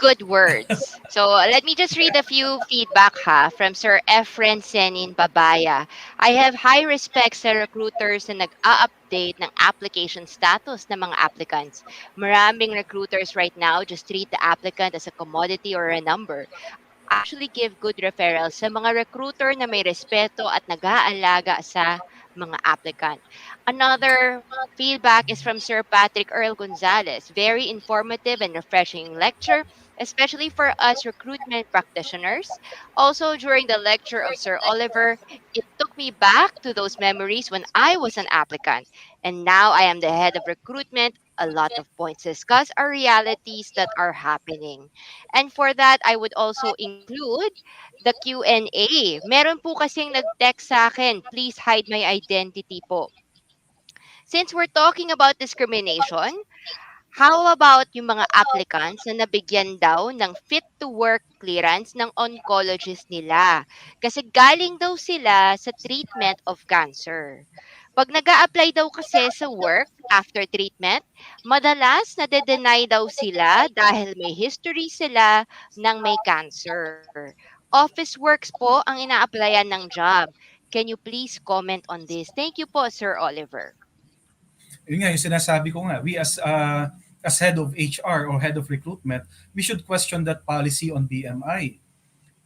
good words. So let me just read a few feedback from Sir Efren Senin Babaya. I have high respect sa recruiters na nag-a-update ng application status ng mga applicants. Maraming recruiters right now just treat the applicant as a commodity or a number. I actually give good referrals sa mga recruiter na may respeto at nag-aalaga sa mga applicant. Another feedback is from Sir Patrick Earl Gonzalez. Very informative and refreshing lecture, especially for us recruitment practitioners. Also, during the lecture of Sir Oliver, it took me back to those memories when I was an applicant. And now I am the head of recruitment. A lot of points discussed are realities that are happening. And for that, I would also include the Q&A. Meron po kasing nag-text sa akin, please hide my identity po. Since we're talking about discrimination, how about yung mga applicants na nabigyan daw ng fit to work clearance ng oncologist nila? Kasi galing daw sila sa treatment of cancer. Pag nag apply daw kasi sa work after treatment, madalas nade-deny daw sila dahil may history sila ng may cancer. Office works po ang ina-applyan ng job. Can you please comment on this? Thank you po, Sir Oliver. Yun nga, yung sinasabi ko nga, we as head of HR or head of recruitment, we should question that policy on BMI.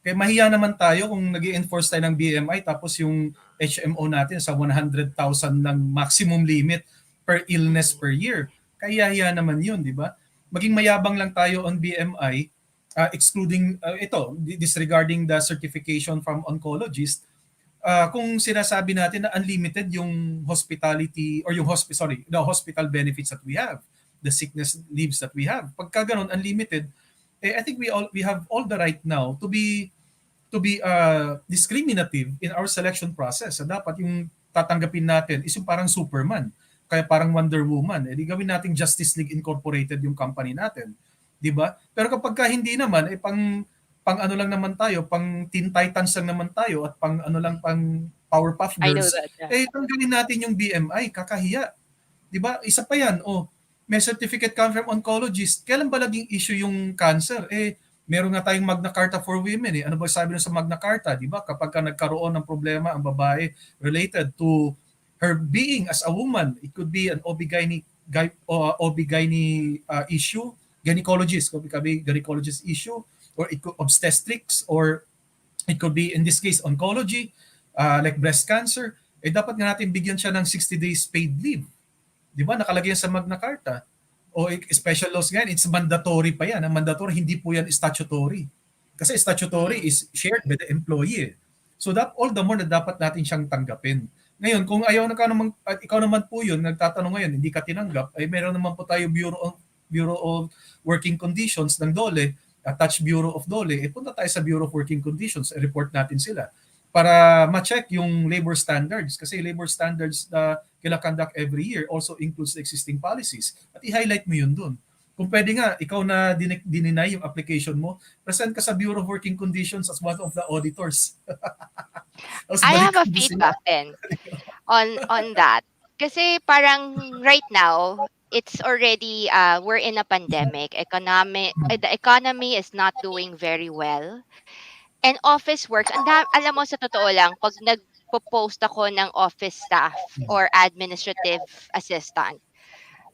Kaya mahiya naman tayo kung nag enforce tayo ng BMI tapos yung HMO natin sa 100,000 ng maximum limit per illness per year. Kaya hiya naman yun, di ba? Maging mayabang lang tayo on BMI, excluding disregarding the certification from oncologist. Kung sinasabi natin na unlimited yung hospitality or yung the hospital benefits that we have, the sickness leaves that we have. Pagka ganun unlimited, I think we have all the right now to be discriminative in our selection process. So dapat yung tatanggapin natin is yung parang Superman, kaya parang Wonder Woman. Di gawin nating Justice League Incorporated yung company natin, 'di ba? Pero kapag hindi naman pang ano lang naman tayo, pang Teen Titans lang naman tayo at pang ano lang pang Powerpuff I know Girls, that. Yeah. tanggalin natin yung BMI, kakahiya. 'Di ba? Isa pa 'yan. May certificate come from oncologist. Kailan ba naging issue yung cancer? Meron nga tayong Magna Carta for Women. Ano ba sabi nun sa Magna Carta? 'Di ba? Kapag nagkaroon ng problema ang babae related to her being as a woman, it could be an OB-GYN issue, gynecologist, could be gynecologist issue, or it could obstetrics, or it could be in this case oncology, like breast cancer. Dapat nga natin bigyan siya ng 60 days paid leave. 'Di ba? Nakalagay yan sa Magna Carta. Special laws nga, it's mandatory pa yan. Ang mandatory, hindi po yan statutory. Kasi statutory Mm. is shared by the employee. So all the more na dapat natin siyang tanggapin. Ngayon, kung at ikaw naman po yun, nagtatanong ngayon, hindi ka tinanggap, ay meron naman po tayo Bureau of Working Conditions ng DOLE, attached Bureau of DOLE, punta tayo sa Bureau of Working Conditions, report natin sila para ma-check yung labor standards. Kasi labor standards na kina-conduct every year also includes the existing policies. At i-highlight mo yun dun. Kung pwede nga, ikaw na dininay yung application mo, present ka sa Bureau of Working Conditions as one of the auditors. Tapos I have a balikan mo sila. feedback then on that. Kasi parang right now, it's already we're in a pandemic. The economy is not doing very well. And office works, alam mo sa totoo lang, pag nagpo-post ako ng office staff or administrative assistant,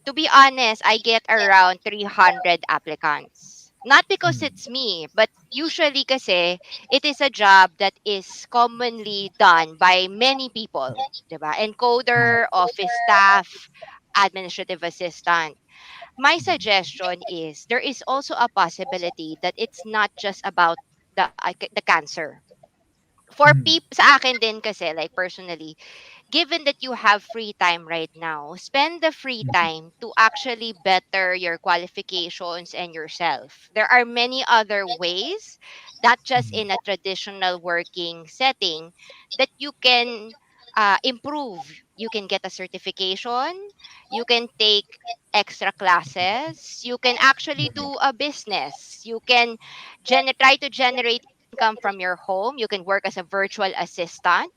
to be honest, I get around 300 applicants. Not because it's me, but usually kasi it is a job that is commonly done by many people, 'di ba? Encoder, office staff, administrative assistant. My suggestion is there is also a possibility that it's not just about the cancer. For people sa akin din kasi like personally, given that you have free time right now, spend the free time to actually better your qualifications and yourself. There are many other ways, not just in a traditional working setting, that you can improve. You can get a certification, you can take extra classes, you can actually do a business, you can try to generate income from your home. You can work as a virtual assistant,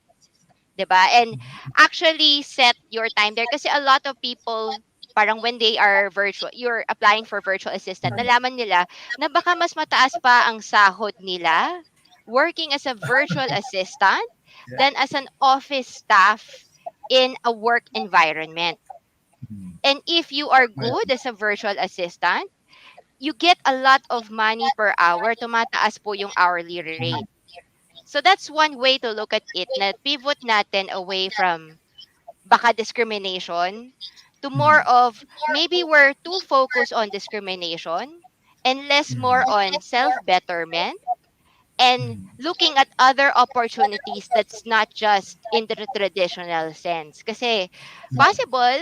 'di ba? And actually set your time there kasi a lot of people parang when they are virtual, you're applying for virtual assistant, nalaman nila na baka mas mataas pa ang sahod nila working as a virtual assistant Yeah. than as an office staff in a work environment. Mm. And if you are Well, good as a virtual assistant, you get a lot of money per hour, tumataas po yung hourly rate. So that's one way to look at it, na pivot natin away from baka discrimination to more mm, of maybe we're too focused on discrimination and less more mm, on self-betterment and mm, looking at other opportunities that's not just in the traditional sense. Kasi possible,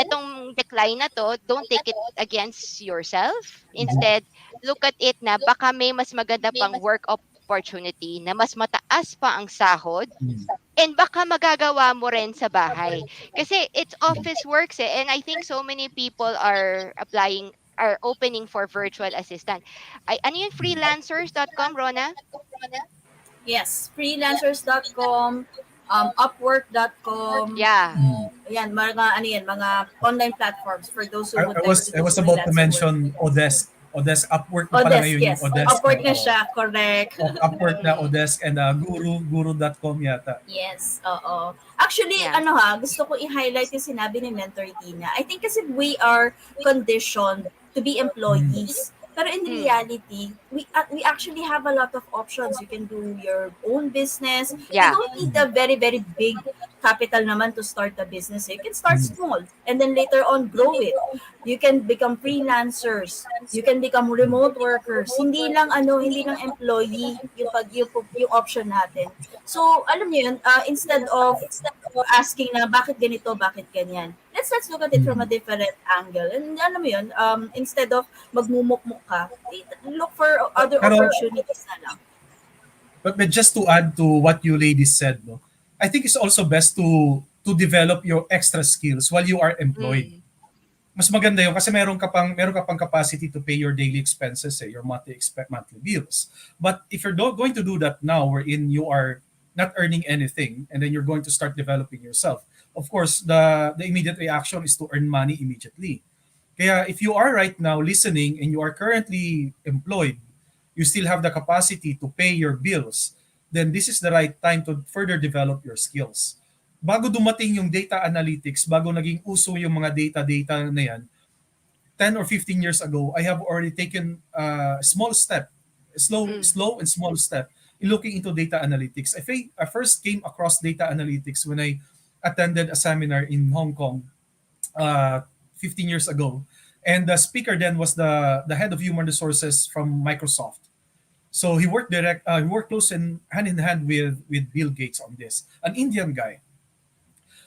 etong decline na to, don't take it against yourself. Instead, look at it na baka may mas maganda pang work opportunity na mas mataas pa ang sahod mm, and baka magagawa mo rin sa bahay. Kasi it's office works eh. And I think so many people are applying, are opening for virtual assistant. Ay, ano yung freelancers.com, Rona? Yes, freelancers.com, upwork.com, Yeah. mm. ayan, mga online platforms for those who would I like was to I do was about to freelancing work. mention Odesk. Odesk Upwork na pala Odesk, ngayon yung yes. Odesk. Upwork na Oo. siya, correct. Upwork na Mm, Odesk and guru.com yata. Yes, oo. Actually, yeah. gusto ko i-highlight yung sinabi ni Mentor Tina. I think kasi we are conditioned to be Mm, employees. Pero in Mm, reality, we actually have a lot of options. You can do your own business. You yeah. don't need a very, very big capital naman to start a business. You can start mm, small and then later on grow it. You can become freelancers. You can become remote workers. Hindi lang employee yung option natin. So, alam niyo yun, instead of asking na bakit ganito, bakit ganyan. Let's look at it from a mm. different angle. And alam mo yun, instead of magmumukmuk ka, look for other Pero opportunities na lang. but just to add to what you ladies said, no, I think it's also best to develop your extra skills while you are employed. Mm, Mas maganda yun kasi meron ka pang capacity to pay your daily expenses, your monthly bills. But if you're going to do that now, wherein you are not earning anything, and then you're going to start developing yourself, of course, the immediate reaction is to earn money immediately. Kaya if you are right now listening and you are currently employed, you still have the capacity to pay your bills, then this is the right time to further develop your skills. Bago dumating yung data analytics, bago naging uso yung mga data na yan, 10 or 15 years ago, I have already taken a small step, mm, slow and small step in looking into data analytics. I first came across data analytics when I attended a seminar in Hong Kong uh, 15 years ago. And the speaker then was the head of human resources from Microsoft. So he worked close and hand in hand with Bill Gates on this, an Indian guy.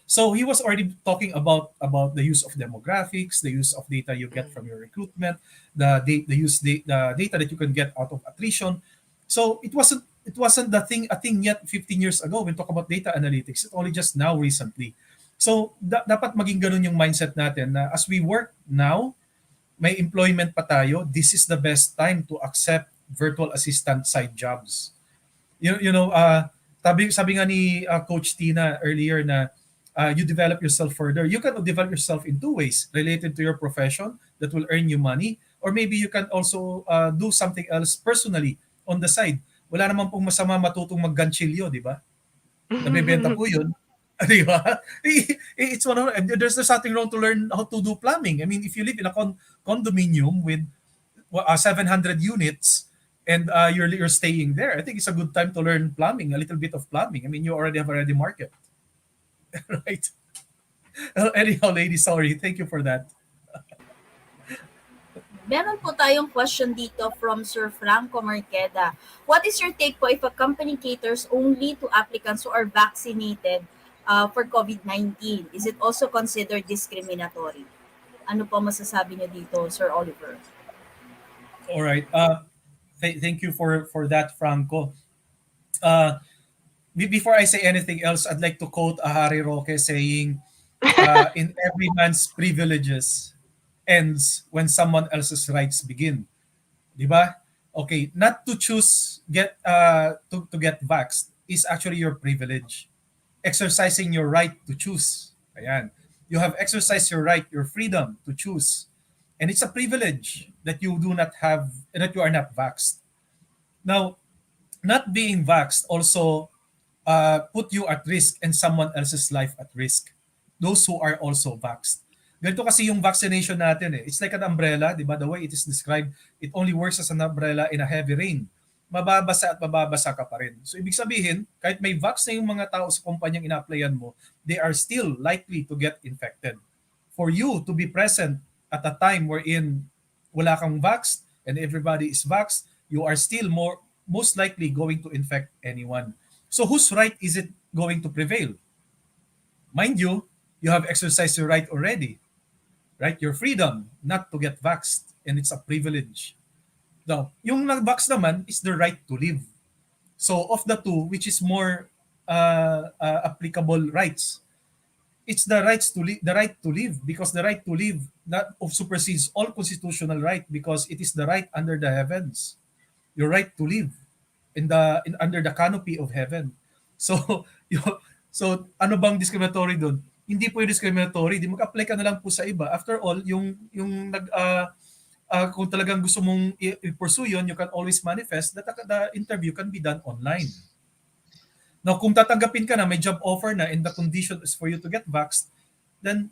So he was already talking about the use of demographics, the use of data you get mm, from your recruitment, the data that you can get out of attrition. So it wasn't the thing a thing yet 15 years ago when talk about data analytics. It's only just now recently. So dapat maging ganun yung mindset natin na as we work now, may employment pa tayo, this is the best time to accept virtual assistant side jobs. Sabi nga ni Coach Tina earlier na you develop yourself further. You can develop yourself in two ways related to your profession that will earn you money, or maybe you can also do something else personally on the side. Wala naman pong masama matutong mag-ganchilyo, di ba? Nabebenta po yun. Di ba? It's one of, there's nothing wrong to learn how to do plumbing. I mean, if you live in a condominium with 700 units and you're staying there, I think it's a good time to learn plumbing, a little bit of plumbing. I mean, you already have a ready market, right? Anyhow, ladies, sorry. Thank you for that. Meron po tayong question dito from Sir Franco Marqueda. What is your take po if a company caters only to applicants who are vaccinated for COVID-19? Is it also considered discriminatory? Ano po masasabi niyo dito, Sir Oliver? All right. Thank you for that, Franco. Uh, Before I say anything else, I'd like to quote Ahari Roque saying, "In every man's privileges ends when someone else's rights begin." Di ba? Okay, not to choose to get vaxxed is actually your privilege. Exercising your right to choose. Ayan. You have exercised your right, your freedom to choose. And it's a privilege that you do not have, that you are not vaxxed. Now, not being vaxxed also put you at risk and someone else's life at risk. Those who are also vaxxed. Ganito kasi yung vaccination natin eh. It's like an umbrella, di ba? The way it is described, it only works as an umbrella in a heavy rain. Mababasa at mababasa ka pa rin. So ibig sabihin, kahit may vax na yung mga tao sa kumpanyang ina-applyan mo, they are still likely to get infected. For you to be present at a time wherein wala kang vax and everybody is vaxxed, you are still most likely going to infect anyone. So whose right is it going to prevail? Mind you, you have exercised your right already, right? Your freedom not to get vaxxed, and it's a privilege. Now, yung nag-vax naman is the right to live. So of the two, which is more applicable rights? It's the right to live, because the right to live not of supersedes all constitutional right, because it is the right under the heavens. Your right to live under the canopy of heaven. So, you, so ano bang discriminatory doon? Hindi po yung discriminatory, di mag-apply ka na lang po sa iba. After all, yung kung talagang gusto mong i-pursue yun, you can always manifest that the interview can be done online. Now, kung tatanggapin ka na, may job offer na, and the condition is for you to get vaxxed, then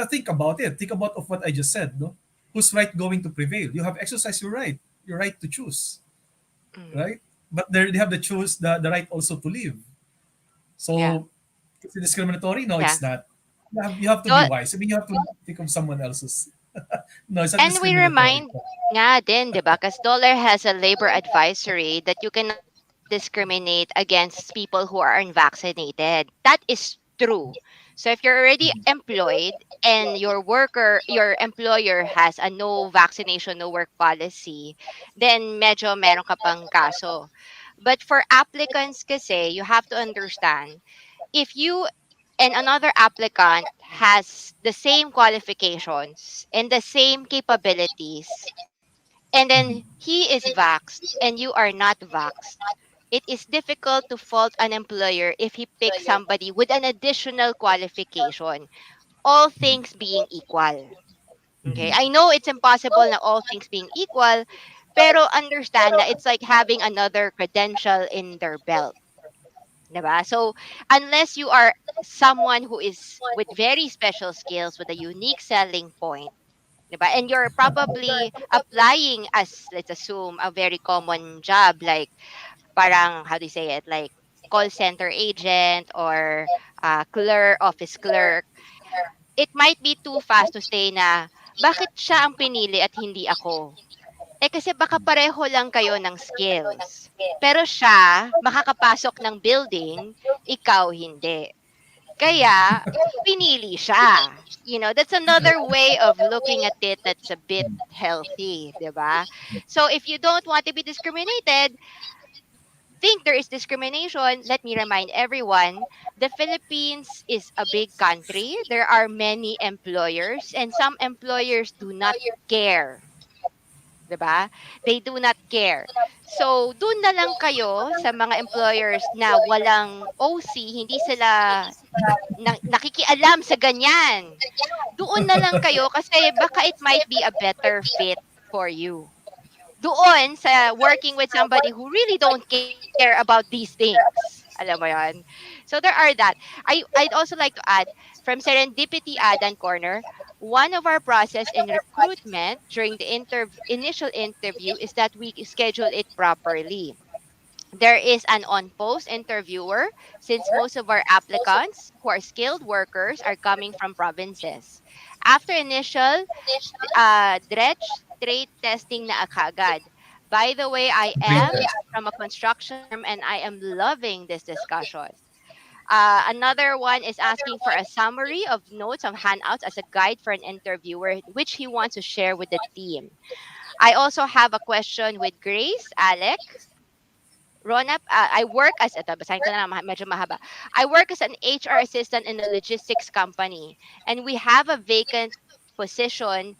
think about it. Think about of what I just said. No? Whose right going to prevail? You have exercised your right to choose, Mm. right? But they have the right also to live. Yeah. So, is it discriminatory? No, Yeah. it's not. You have to be So, wise. I mean, you have to think of someone else's. No, it's not and we discriminatory. remind nga din, di ba? Because Dollar has a labor advisory that you cannot discriminate against people who are unvaccinated. That is true. So if you're already employed and your employer has a no vaccination, no work policy, then medyo meron ka pang kaso. But for applicants kasi, you have to understand, if you and another applicant has the same qualifications and the same capabilities, and then he is vaxxed and you are not vaxxed, it is difficult to fault an employer if he picks somebody with an additional qualification, all things being equal. Okay, I know it's impossible na all things being equal, pero understand na it's like having another credential in their belt. Diba? So, unless you are someone who is with very special skills, with a unique selling point, diba? And you're probably applying as, let's assume, a very common job, like parang, how do you say it, like call center agent or clerk, office clerk, it might be too fast to say na, bakit siya ang pinili at hindi ako? Eh kasi baka pareho lang kayo ng skills. Pero siya, makakapasok ng building, ikaw hindi. Kaya, pinili siya. You know, that's another way of looking at it that's a bit healthy, di ba? So if you don't want to be discriminated, think there is discrimination, let me remind everyone, the Philippines is a big country. There are many employers, and some employers do not care. 'Di ba? They do not care. So, doon na lang kayo sa mga employers na walang OC, hindi sila nakikialam sa ganyan. Doon na lang kayo kasi baka it might be a better fit for you. Doon sa working with somebody who really don't care about these things. Alam mo yon. So there are that. I'd also like to add, from Serendipity Ad and Corner, one of our process in recruitment during the initial interview is that we schedule it properly. There is an on-post interviewer, since most of our applicants who are skilled workers are coming from provinces. After initial dredge trade testing na kagad. By the way, I Brain am test. from a construction firm and I am loving this discussion. Another one is asking for a summary of notes of handouts as a guide for an interviewer, which he wants to share with the team. I also have a question with Grace, Alec, Ronap. I work as, ito, basahin ko na lang, medyo mahaba. I work as an HR assistant in a logistics company, and we have a vacant position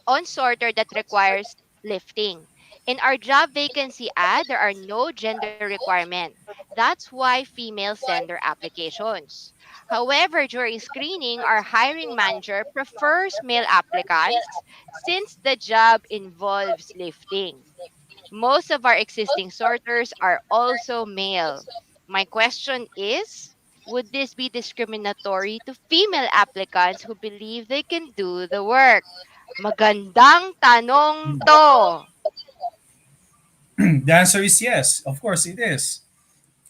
on sorter that requires lifting. In our job vacancy ad, there are no gender requirement. That's why females send their applications. However, during screening, our hiring manager prefers male applicants since the job involves lifting. Most of our existing sorters are also male. My question is, would this be discriminatory to female applicants who believe they can do the work? Magandang tanong Mm. to. The answer is yes. Of course, it is.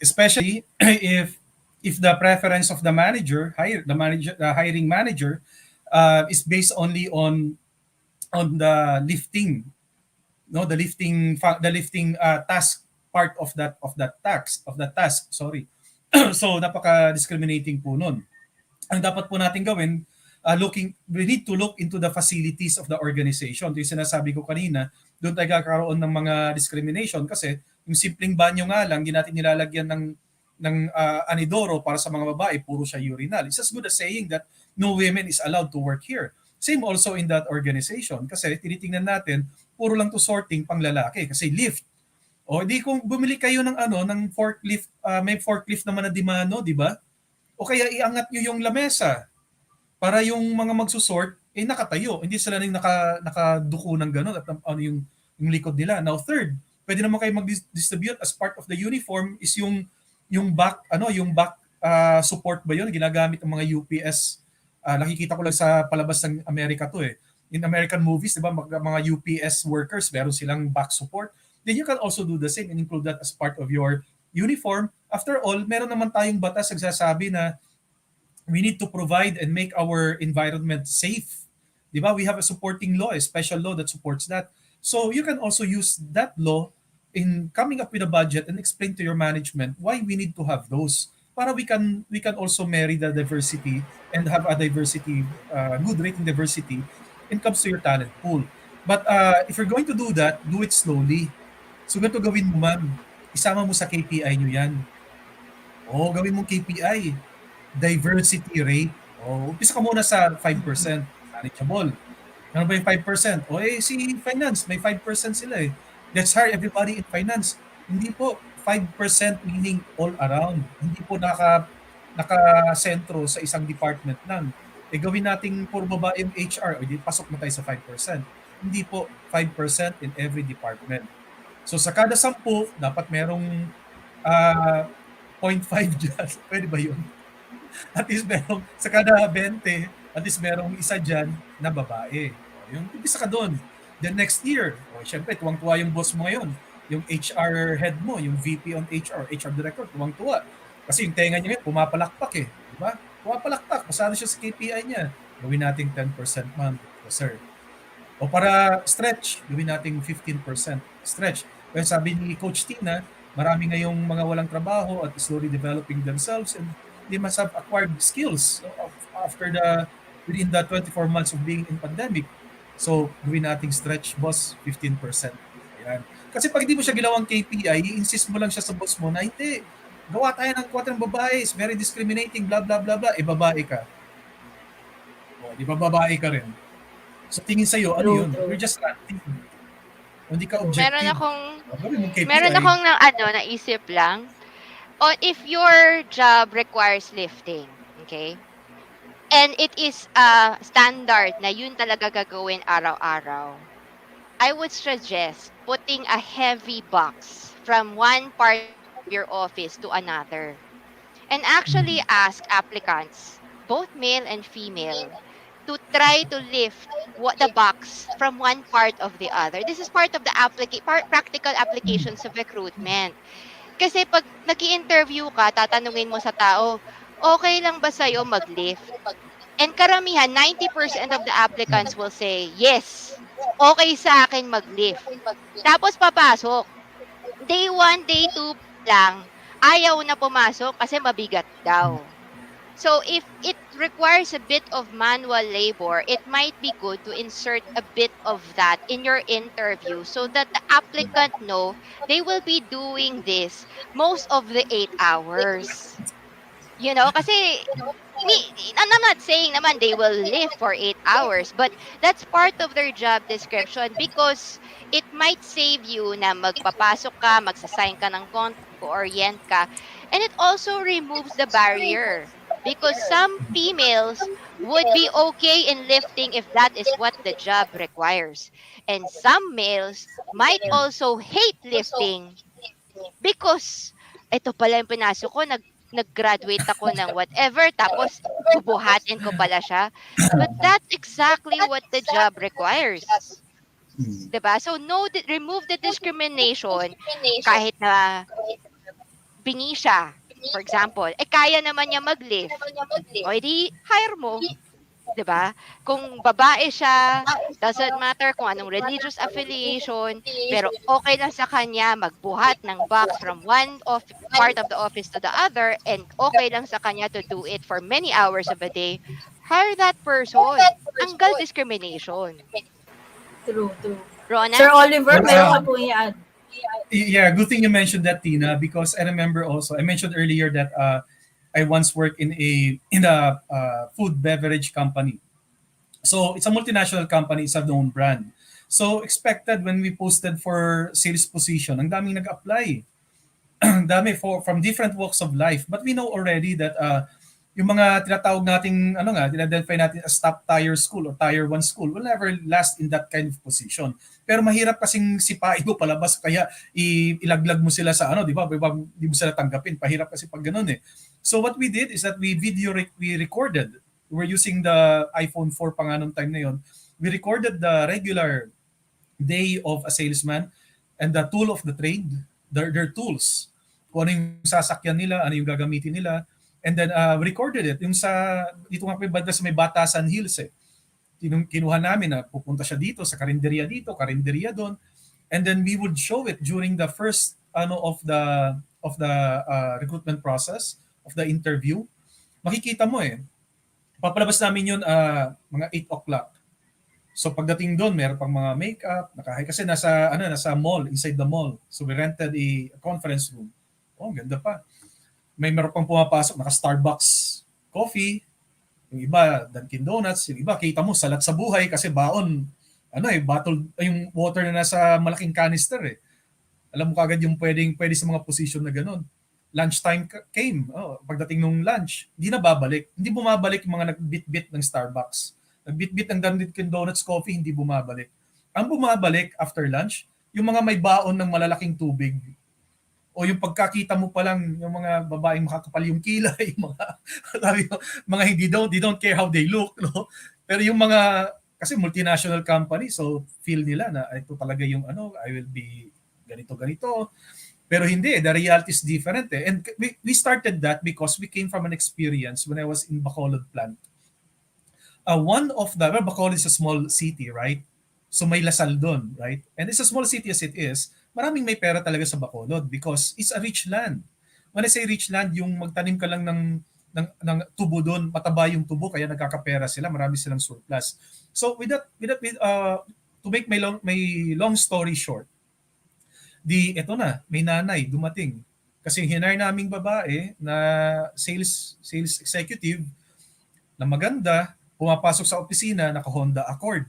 Especially if the preference of the hiring manager, is based only on the lifting, no, the lifting task part of that task. Sorry. So napaka discriminating po nun. Ang dapat po natin gawin, we need to look into the facilities of the organization. Ito yung sinasabi ko kanina, doon tayo kakaroon ng mga discrimination kasi yung simpleng banyo nga lang, hindi natin nilalagyan ng anidoro para sa mga babae, puro siya urinal. It's as good as saying that no women is allowed to work here. Same also in that organization kasi tinitingnan natin, puro lang to sorting pang lalaki kasi lift. O di kung bumili kayo ng ng forklift, may forklift naman na dimano, di ba? O kaya iangat nyo yung lamesa para yung mga magsusort nakatayo, hindi sila nang nakaduko ng gano'n at yung likod nila. Now third, pwede naman kayo mag-distribute as part of the uniform is yung back support ba yun ginagamit ng mga UPS. Nakikita ko lang sa palabas ng Amerika to eh. In American movies, di ba, mga UPS workers, meron silang back support. Then you can also do the same and include that as part of your uniform. After all, meron naman tayong batas nagsasabi na we need to provide and make our environment safe. Di ba? We have a supporting law, a special law that supports that. So you can also use that law in coming up with a budget and explain to your management why we need to have those para we can also marry the diversity and have a diversity, good rating diversity when it comes to your talent pool. But if you're going to do that, do it slowly. So ganito gawin mo, ma'am. Isama mo sa KPI nyo yan. Oo, gawin mong KPI. Diversity rate. O, umpisa ka muna sa 5%. Manageable. Ano ba yung 5%? O si finance, may 5% sila eh. Let's hire everybody in finance. Hindi po 5% meaning all around. Hindi po naka-sentro sa isang department lang. Gawin nating puro babae yung HR, o di pasok na tayo sa 5%. Hindi po 5% in every department. So sa kada 10, dapat merong uh, 0.5 dyan. Pwede ba yun? At least merong, sa kada 20, at least merong isa dyan na babae. O, yung umpisa ka doon. Then next year, syempre, tuwang-tuwa yung boss mo ngayon. Yung HR head mo, yung VP on HR director, tuwang-tuwa. Kasi yung tenga niya ngayon, pumapalakpak eh. Di ba? Pumapalakpak. Pasado siya sa KPI niya. Gawin natin 10%, ma'am. Yes, sir. O para stretch, gawin natin 15% stretch. Kaya sabi ni Coach Tina, marami ngayong mga walang trabaho at slowly developing themselves and they must have acquired skills after within the 24 months of being in pandemic. So, gawin nating stretch, boss, 15%. Ayan. Kasi pag hindi mo siya ginawang KPI, i-insist mo lang siya sa boss mo na hindi, gawa tayo ng kwata ng babae, it's very discriminating, blah, blah, blah, blah. Babae ka. O, di ba babae ka rin? So, tingin sa'yo, ano yun? You're just ranting. Hindi ka objective. Meron akong naisip lang. O if your job requires lifting, okay? And it is standard na yun talaga gagawin araw-araw. I would suggest putting a heavy box from one part of your office to another. And actually ask applicants, both male and female, to try to lift the box from one part of the other. This is part of the practical applications of recruitment. Kasi pag nag-i-interview ka, tatanungin mo sa tao, okay lang ba sa'yo mag-lift? And karamihan, 90% of the applicants will say, yes, okay sa akin mag-lift. Tapos papasok. Day 1, day 2 lang, ayaw na pumasok kasi mabigat daw. So if it requires a bit of manual labor, it might be good to insert a bit of that in your interview so that the applicant know they will be doing this most of the 8 hours. Kasi I'm not saying naman they will live for 8 hours, but that's part of their job description because it might save you na magpapasok ka, magsasign ka ng orient ka, and it also removes the barrier. Because some females would be okay in lifting if that is what the job requires. And some males might also hate lifting because ito pala yung pinasok ko, nag-graduate ako ng whatever, tapos bubuhatin ko pala siya. But that's exactly what the job requires. Mm. 'Di ba? So remove the discrimination kahit na bingi siya. For example, kaya naman niya mag-lift. O edi hire mo, 'di ba? Kung babae siya, doesn't matter kung anong religious affiliation, pero okay lang sa kanya magbuhat ng box from part of the office to the other, and okay lang sa kanya to do it for many hours of a day, hire that person. Tanggal discrimination. True, true. Rona? Sir Oliver, Well, meron ka po i-add. Yeah, good thing you mentioned that, Tina, because I remember also I mentioned earlier that I once worked in a food beverage company. So it's a multinational company, it's a known brand. So expected when we posted for sales position, ang daming nag-apply. Ang dami from different walks of life. But we know already that yung mga tinatawag nating identify natin as top tier school or tier 1 school will never last in that kind of position. Pero mahirap kasing sipain mo palabas kaya ilaglag mo sila sa di ba? Di mo sila tanggapin. Pahirap kasi pag ganun eh. So what we did is that we recorded. We were using the iPhone 4 pa nga nung time na yon. We recorded the regular day of a salesman and the tool of the trade, their tools. Kung ano yung sasakyan nila, ano yung gagamitin nila. And then we recorded it. Yung dito nga po banda sa may Batasan Hills eh. Kinuha namin na pupunta siya dito, sa karinderya doon. And then we would show it during the first of the recruitment process, of the interview. Makikita mo eh. Papalabas namin yun mga 8 o'clock. So pagdating doon, meron pang mga makeup, kasi nasa mall, inside the mall. So we rented a conference room. Oh, ganda pa. Meron pang pumapasok, naka-Starbucks coffee, yung iba Dunkin Donuts, yung iba kita mo salat sa Buhay kasi baon bottled yung water na nasa malaking canister eh. Alam mo kagad yung pwede sa mga position na ganun. Lunchtime came. Pagdating nung lunch, hindi na babalik. Hindi bumabalik yung mga nagbitbit ng Starbucks. Nagbitbit ng Dunkin Donuts coffee, hindi bumabalik. Ang bumabalik after lunch, yung mga may baon ng malalaking tubig. O yung pagkakita mo pa lang yung mga babaeng makakapal yung kilay, mga they don't care how they look, no? Pero yung mga kasi multinational company, so feel nila na ito talaga yung I will be ganito. Pero hindi, the reality is different eh. And we started that because we came from an experience when I was in Bacolod plant. Bacolod is a small city, right? So may Lasal doon, right? And it's a small city as it is, maraming may pera talaga sa Bacolod because it's a rich land. When I say rich land, yung magtanim ka lang ng tubo doon, mataba yung tubo kaya nagkakapera sila, marami silang surplus. So to make my long story short, may nanay dumating. Kasi hinire naming babae na sales executive na maganda, pumapasok sa opisina, naka-Honda Accord.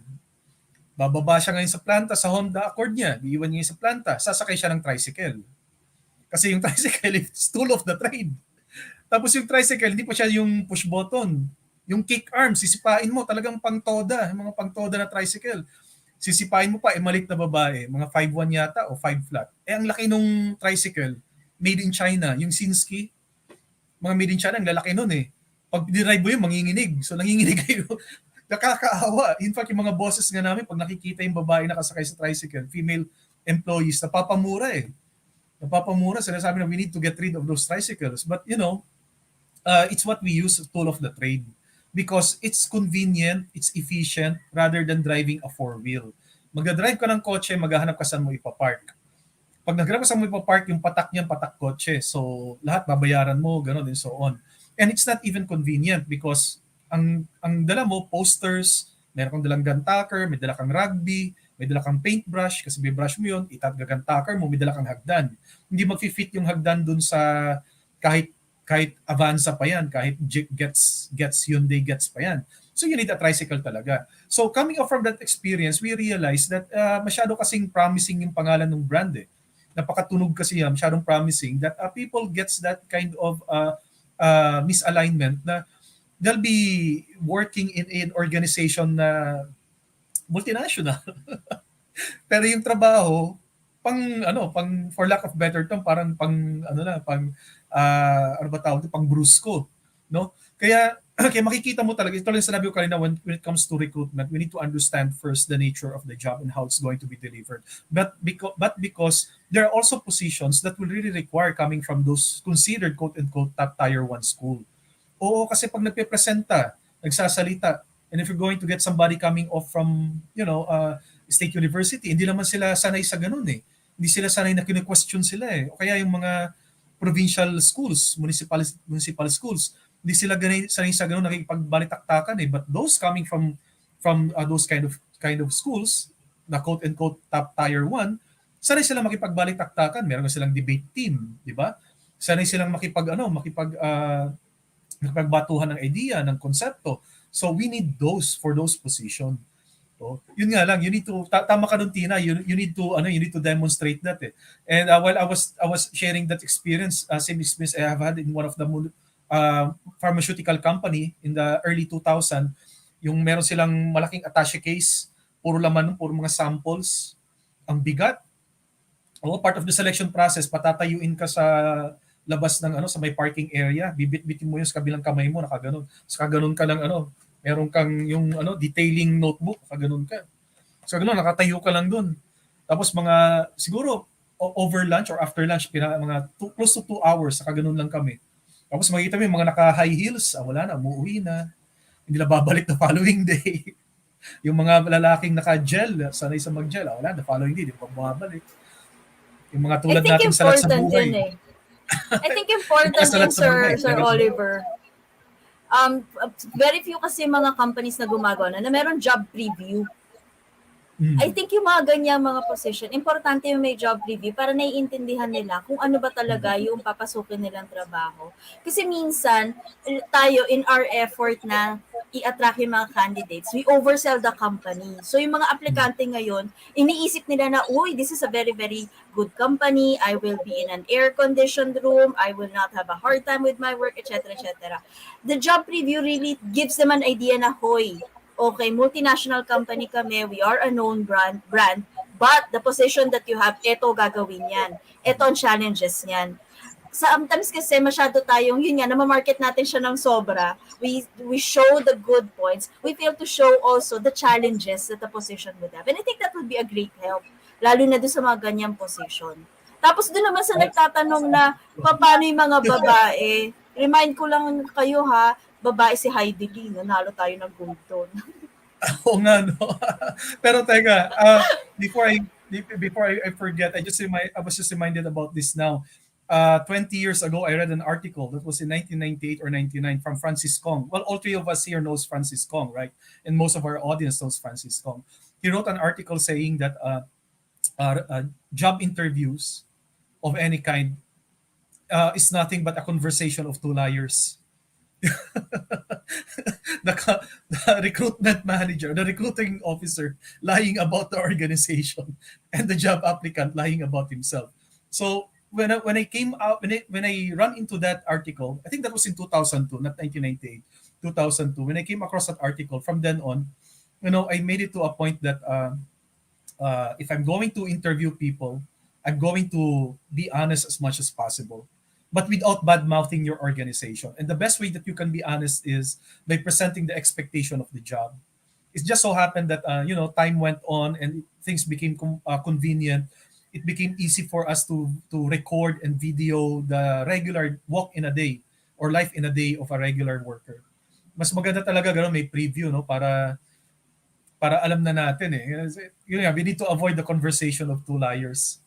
Bababa siya ngayon sa planta sa Honda Accord niya. Iiwan niya sa planta. Sasakay siya ng tricycle. Kasi yung tricycle is tool of the trade. Tapos yung tricycle, hindi pa siya yung push button. Yung kick arm, sisipain mo. Talagang pangtoda. Mga pangtoda na tricycle. Sisipain mo pa, maliit na babae. Mga 5'1 yata o 5 flat. Ang laki nung tricycle. Made in China. Yung Sinski. Mga made in China, ang lalaki nun eh. Pag dinrive mo yun, manginginig. So nanginginig kayo. Nakakaawa. In fact, yung mga bosses nga namin, pag nakikita yung babae nakasakay sa tricycle, female employees, napapamura eh. Napapamura. Sinasabi na we need to get rid of those tricycles. But it's what we use as tool of the trade. Because it's convenient, it's efficient, rather than driving a four-wheel. Magdadrive ka ng kotse, maghahanap ka saan mo ipapark. Pag naghanap ka saan mo ipapark, yung patak niyan, patak kotse. So, lahat babayaran mo, gano'n and so on. And it's not even convenient because ang dala mo, posters, meron kang dalang gun tucker, may dala kang rugby, may dala kang paintbrush, kasi may brush mo yun, gun tucker mo, may dala kang hagdan. Hindi mag-fit yung hagdan dun sa kahit Avanza pa yan, kahit Hyundai gets pa yan. So you need a tricycle talaga. So coming off from that experience, we realized that masyado kasing promising yung pangalan ng brand eh. Napakatunog kasi yan, masyadong promising that people gets that kind of misalignment na they'll be working in an organization na multinational. Pero yung trabaho, pang ano, pang for lack of better term, parang pang ano na, pang ano ba tawag, pang brusco, no? Kaya kaya makikita mo talaga, ito lang yung sinabi ko kanina, when it comes to recruitment, we need to understand first the nature of the job and how it's going to be delivered. But because there are also positions that will really require coming from those considered quote-unquote top tier 1 school. Oo, kasi pag nagpe-presenta, nagsasalita, and if you're going to get somebody coming off from, state university, hindi naman sila sanay sa ganun eh. Hindi sila sanay na kine-question sila eh. O kaya yung mga provincial schools, municipal schools, hindi sila sanay sa ganun nakikipagbalitaktakan eh. But those coming from those kind of schools, na quote-unquote top tier 1, sanay silang makipagbalitaktakan. Meron silang debate team, di ba? Sanay silang makipagbatuhan ng idea, ng konsepto. So we need those for those position. So, yun nga lang, you need to tama ka dun, Tina, you need to demonstrate that eh. And while I was sharing that experience, same experience I have had in one of the pharmaceutical company in the early 2000, yung meron silang malaking attache case, puro laman, puro mga samples, ang bigat. Part of the selection process, patatayuin ka sa labas ng sa may parking area, bibit-bitin mo yung sa kabilang kamay mo, nakaganon. Sa kaganon ka lang meron kang yung detailing notebook, nakaganon ka. So ganoon, nakatayo ka lang doon. Tapos mga siguro over lunch or after lunch, mga close to 2 hours, saka ganun lang kami. Tapos makikita mo yung mga naka-high heels, wala na, umuwi na. Hindi na babalik the following day. Yung mga lalaking naka-gel, sanay sa mag-gel, wala, the following day, di pa bumabalik. Yung mga tulad natin salat sa buhay. Yun eh. I think important yun, Sir Oliver. Very few kasi mga companies na gumagawa na meron job preview. I think yung mga ganyang mga position, importante yung may job preview para naiintindihan nila kung ano ba talaga yung papasukin nilang trabaho. Kasi minsan, tayo in our effort na i-attract yung mga candidates, we oversell the company. So yung mga aplikante ngayon, iniisip nila na, uy, this is a very, very good company. I will be in an air-conditioned room. I will not have a hard time with my work, etc., etc. The job preview really gives them an idea na, hoy, okay, multinational company kami, we are a known brand, but the position that you have, eto gagawin yan. Eto ang challenges niyan. Sometimes kasi masyado tayong, yun nga, namamarket natin siya ng sobra. We show the good points. We fail to show also the challenges that the position would have. And I think that would be a great help, lalo na doon sa mga ganyang position. Tapos doon naman sa nagtatanong na, paano yung mga babae, remind ko lang kayo ha, babae si Heidi Lee, nanalo tayo ng gold doon. Oo nga, no? Pero teka, before I forget, I was just reminded about this now. 20 years ago, I read an article that was in 1998 or 99 from Francis Kong. Well, all three of us here knows Francis Kong, right? And most of our audience knows Francis Kong. He wrote an article saying that job interviews of any kind is nothing but a conversation of two liars. the recruitment manager, the recruiting officer lying about the organization, and the job applicant lying about himself. So when I came out, when I run into that article, I think that was in 2002, not 1998, 2002. When I came across that article, from then on, I made it to a point that if I'm going to interview people, I'm going to be honest as much as possible, but without bad mouthing your organization. And the best way that you can be honest is by presenting the expectation of the job. It just so happened that time went on and things became convenient. It became easy for us to record and video the regular walk in a day or life in a day of a regular worker. Mas maganda talaga gano'n, may preview, no, para alam na natin eh. We need to avoid the conversation of two liars.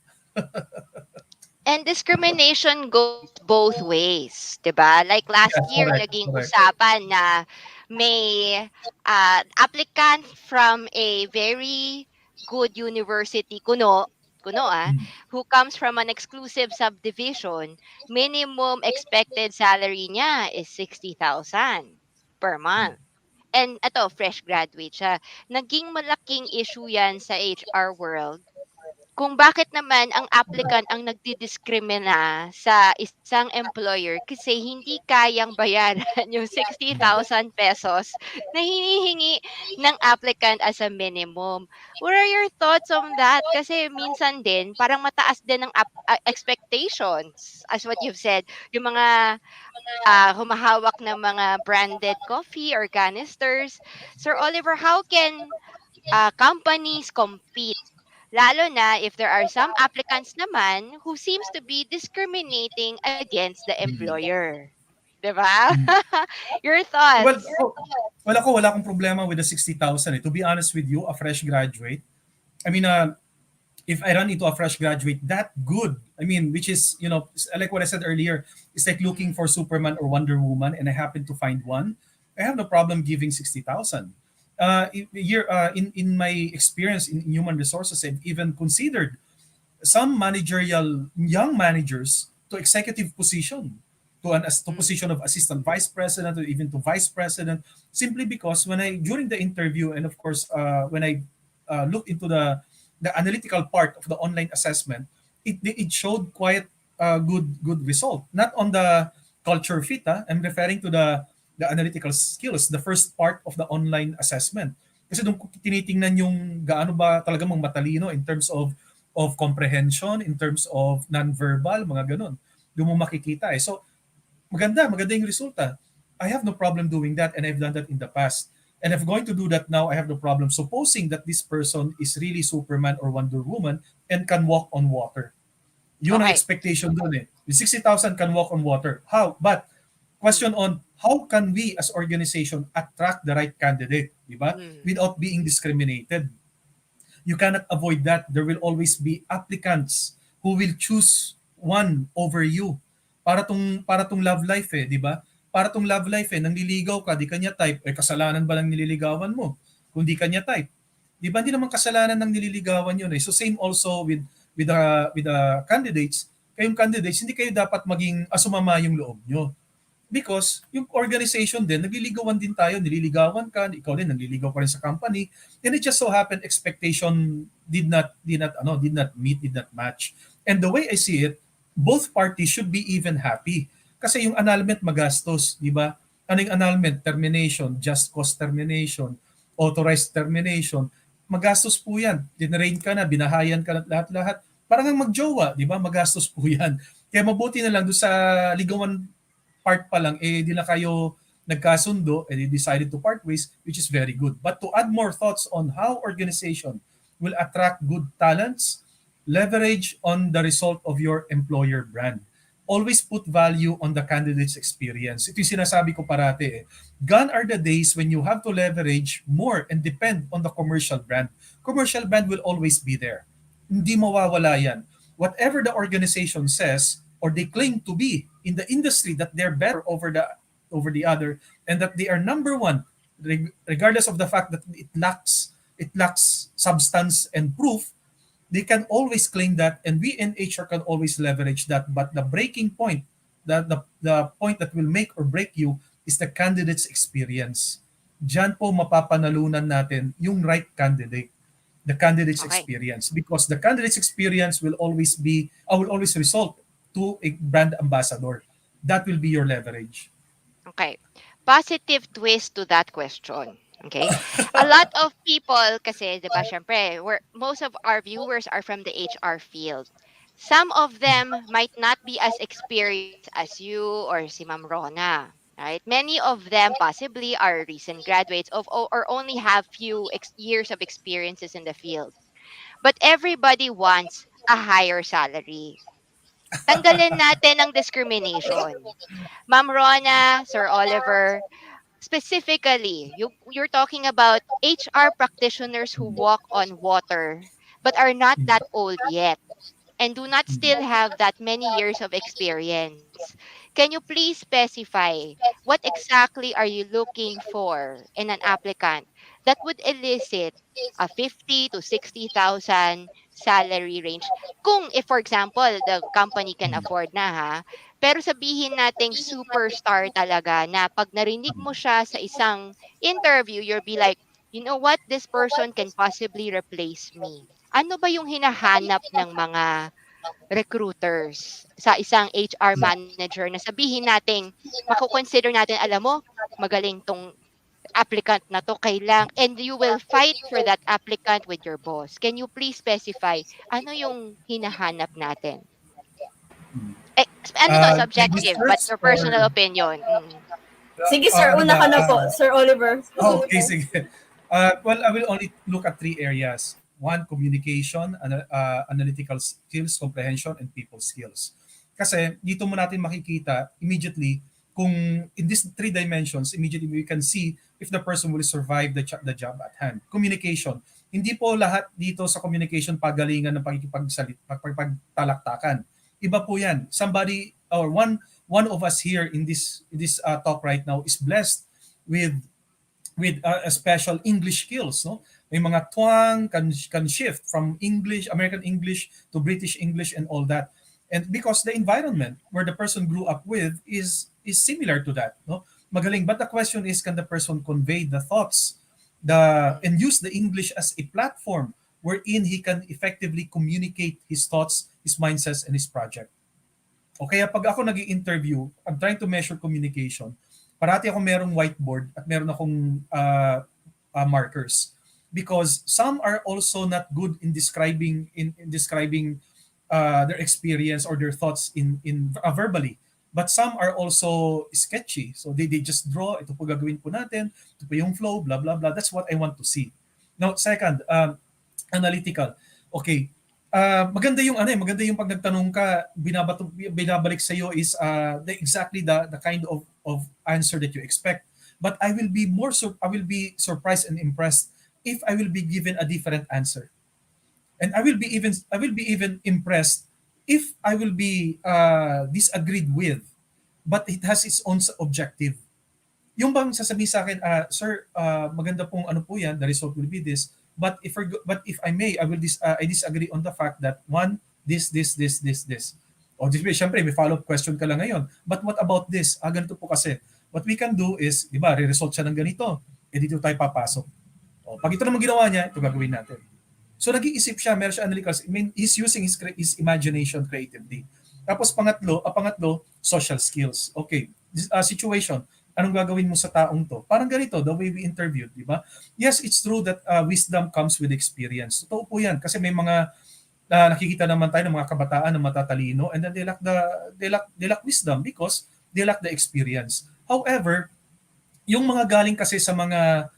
And discrimination goes both ways, 'di ba? Like last year, naging usapan na may applicant from a very good university, who comes from an exclusive subdivision. Minimum expected salary niya is 60,000 per month. and ato, fresh graduate siya. Naging malaking issue yan sa HR world kung bakit naman ang applicant ang nagdidiskrimina sa isang employer kasi hindi kayang bayaran yung 60,000 pesos na hinihingi ng applicant as a minimum. What are your thoughts on that? Kasi minsan din, parang mataas din ang expectations as what you've said. Yung mga humahawak ng mga branded coffee or canisters. Sir Oliver, how can companies compete? Lalo na if there are some applicants naman who seems to be discriminating against the employer. 'Di ba? Mm. Your Well, thoughts? wala akong problema with the 60,000. To be honest with you, a fresh graduate, I mean, if I run into a fresh graduate that good, I mean, which is, like what I said earlier, it's like looking Mm, for Superman or Wonder Woman, and I happen to find one, I have no problem giving 60,000. In my experience in human resources, I've even considered some managerial young managers to executive position, to mm, position of assistant vice president or even to vice president, simply because when I during the interview, and of course when I look into the analytical part of the online assessment, it showed quite good result, not on the culture fit. I'm referring to the analytical skills, the first part of the online assessment, kasi doon ko tinitingnan yung gaano ba talaga mang matalino in terms of comprehension, in terms of non-verbal, mga ganun. Doon mo makikita eh. So, maganda yung resulta. I have no problem doing that, and I've done that in the past. And if I'm going to do that now, I have no problem supposing that this person is really Superman or Wonder Woman and can walk on water. Yun ang okay. expectation doon eh. Yung 60,000 can walk on water. How? But Mm, question on how can we as organization attract the right candidate, di ba? mm, Without being discriminated. You cannot avoid that. There will always be applicants who will choose one over you. Para tong love life eh, di ba? Para tong love life eh, nangliligaw ka, di kanya type, eh kasalanan ba lang nililigawan mo? Kung di kanya type. Di ba hindi naman kasalanan ng nililigawan yun eh. So same also with the candidates. Kayong candidates, hindi kayo dapat maging asumama yung loob nyo. Because yung organization din, nagliligawan din tayo, nililigawan ka, ikaw din nanliligaw ka rin sa company, and it just so happened expectation did not meet, did not match. And the way I see it, both parties should be even happy. Kasi yung annulment magastos, di ba? Ano yung annulment? Termination, just cause termination, authorized termination. Magastos po yan. Dinrain ka na, binahayan ka na lahat-lahat. Parang ang magjowa, di ba? Magastos po yan. Kaya mabuti na lang doon sa ligawan part pa lang, eh di na kayo nagkasundo and they decided to part ways, which is very good. But to add more thoughts on how organization will attract good talents, leverage on the result of your employer brand. Always put value on the candidate's experience. Ito yung sinasabi ko parate eh. Gone are the days when you have to leverage more and depend on the commercial brand. Commercial brand will always be there. Hindi mawawala yan. Whatever the organization says or they claim to be in the industry, that they're better over the other, and that they are number one, regardless of the fact that it lacks substance and proof, they can always claim that, and we in HR can always leverage that. But the breaking point, the point that will make or break you is the candidate's experience. Diyan po mapapanalunan natin yung right candidate, the candidate's okay. experience, because the candidate's experience will always result to a brand ambassador. That will be your leverage. Okay. Positive twist to that question. Okay. A lot of people kasi, 'di ba, syempre, most of our viewers are from the HR field. Some of them might not be as experienced as you or si Ma'am Rona, right? Many of them possibly are recent graduates or only have few years of experiences in the field. But everybody wants a higher salary. Tanggalin natin ang discrimination. Ma'am Rona, Sir Oliver, specifically, you're talking about HR practitioners who walk on water but are not that old yet and do not still have that many years of experience. Can you please specify what exactly are you looking for in an applicant that would elicit a 50 to 60,000 salary range. Kung if for example, the company can afford na ha, pero sabihin nating superstar talaga na pag narinig mo siya sa isang interview, you'll be like, you know what, this person can possibly replace me. Ano ba yung hinahanap ng mga recruiters sa isang HR manager na sabihin nating mako-consider natin, alam mo, magaling tong applicant na to, and you will fight for that applicant with your boss. Can you please specify ano yung hinahanap natin? Eh, ano to, Ladies subjective, but first your personal or opinion. Sige sir, ano una ba? ka na po. Sir Oliver. Okay, sige. Well, I will only look at three areas. One, communication, analytical skills, comprehension, and people skills. Kasi dito mo natin makikita immediately kung in these three dimensions, immediately we can see if the person will survive the job at hand. Communication. Hindi po lahat dito sa communication pagalingan ng pagtalaktakan. Iba po yan. Somebody or one of us here in this talk right now is blessed with a special English skills, no? May mga twang can shift from American English to British English and all that. And because the environment where the person grew up with is similar to that, no? Magaling, but the question is, can the person convey the thoughts and use the English as a platform wherein he can effectively communicate his thoughts, his mindsets, and his project. O kaya pag ako nag-i-interview, I'm trying to measure communication, parati ako merong whiteboard at meron akong markers. Because some are also not good in describing their experience or their thoughts in verbally. But some are also sketchy. So they just draw, ito po gagawin po natin, ito po yung flow, blah, blah, blah. That's what I want to see. Now, second, analytical. Okay, maganda yung maganda yung pag nagtanong ka, binabalik sa iyo is exactly the kind of answer that you expect. But I will be surprised and impressed if I will be given a different answer. And I will be even impressed if I will be disagreed with, but it has its own objective. Yung bang sasabihin sa akin, sir, maganda pong ano po yan, the result will be this. But if I may, I disagree on the fact that one, this. O syempre, may follow-up question ka lang ngayon. But what about this? Ganito po kasi. What we can do is, di ba, re-result siya ng ganito. Dito tayo papasok. O, pag ito naman ginawa niya, ito gagawin natin. So nag-iisip siya, meron siya analytical. I mean, he's using his imagination creatively. Tapos pangatlo, social skills. Okay, situation. Anong gagawin mo sa taong to? Parang ganito, the way we interviewed, di ba? Yes, it's true that wisdom comes with experience. Totoo po yan kasi may mga nakikita naman tayo ng mga kabataan na matatalino and then they lack wisdom because they lack the experience. However, yung mga galing kasi sa mga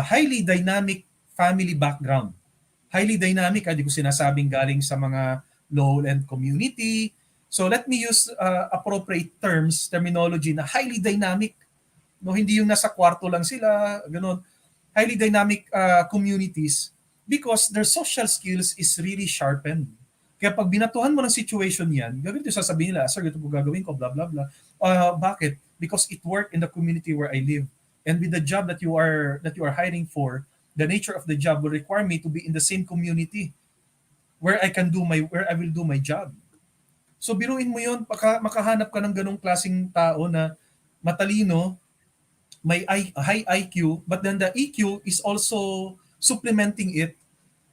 highly dynamic family background, highly dynamic, hindi ko sinasabing galing sa mga low-end community. So let me use appropriate terminology na highly dynamic. No, hindi yung nasa kwarto lang sila, ganun. Highly dynamic communities because their social skills is really sharpened. Kaya pag binatuhan mo ng situation yan, gagawin ito sasabihin nila, sir, ito po gagawin ko, blah, blah, blah. Bakit? Because it worked in the community where I live. And with the job that you are hiring for, the nature of the job will require me to be in the same community where I will do my job. So biruin mo yun, makahanap ka ng ganong klaseng tao na matalino, may high IQ, but then the EQ is also supplementing it.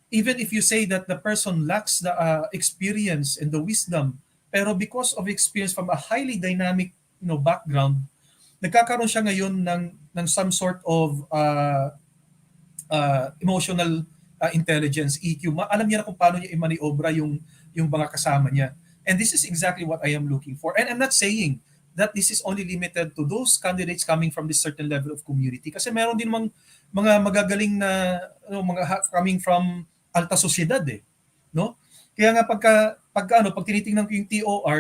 Even if you say that the person lacks the experience and the wisdom, pero because of experience from a highly dynamic background, nagkakaroon siya ngayon ng some sort of emotional intelligence, EQ. Alam niya na kung paano niya i-maniobra yung mga kasama niya. And this is exactly what I am looking for. And I'm not saying that this is only limited to those candidates coming from this certain level of community. Kasi meron din mga magagaling na mga coming from alta sociedad no? Kaya nga pag tinitingnan ko yung TOR,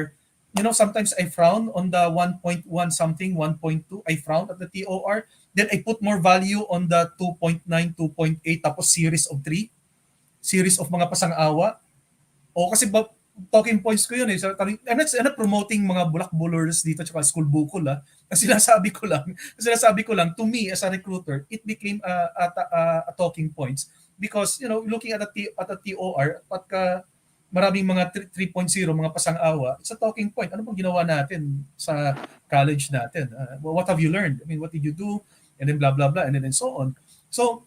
sometimes I frown on the 1.1 something, 1.2. I frown at the TOR. Then I put more value on the 2.9, 2.8, tapos series of 3. Series of mga pasang-awa. O kasi talking points ko yun So, I'm not promoting mga bulak-bulers dito tsaka school bukol Sinasabi ko lang, to me as a recruiter, it became a talking points because looking at the TOR, pagka maraming mga 3.0, mga pasang-awa, it's a talking point. Ano bang ginawa natin sa college natin? What have you learned? I mean, what did you do? And then blah blah blah, and then and so on. So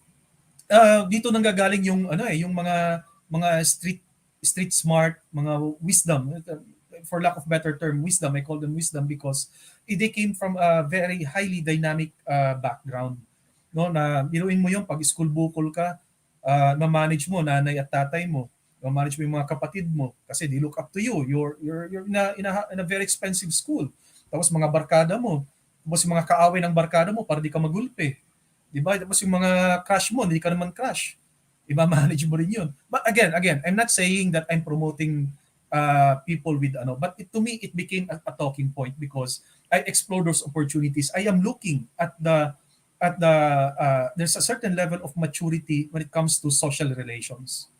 dito nanggagaling yung yung mga street smart, mga wisdom, for lack of better term, wisdom. I call them wisdom because they came from a very highly dynamic background, no, na biruin mo yung pag school bukol ka, ma-manage mo nanay at tatay mo, ma-manage mo yung mga kapatid mo kasi they look up to you. You're in a very expensive school. Tapos mga barkada mo, tapos yung mga kaaway ng barkada mo para di ka magulpe. Di ba? Tapos yung mga crush mo, hindi ka naman crush. Iba-manage mo rin yun. But again, I'm not saying that I'm promoting people with but to me, it became a talking point because I explore those opportunities. I am looking at the there's a certain level of maturity when it comes to social relations.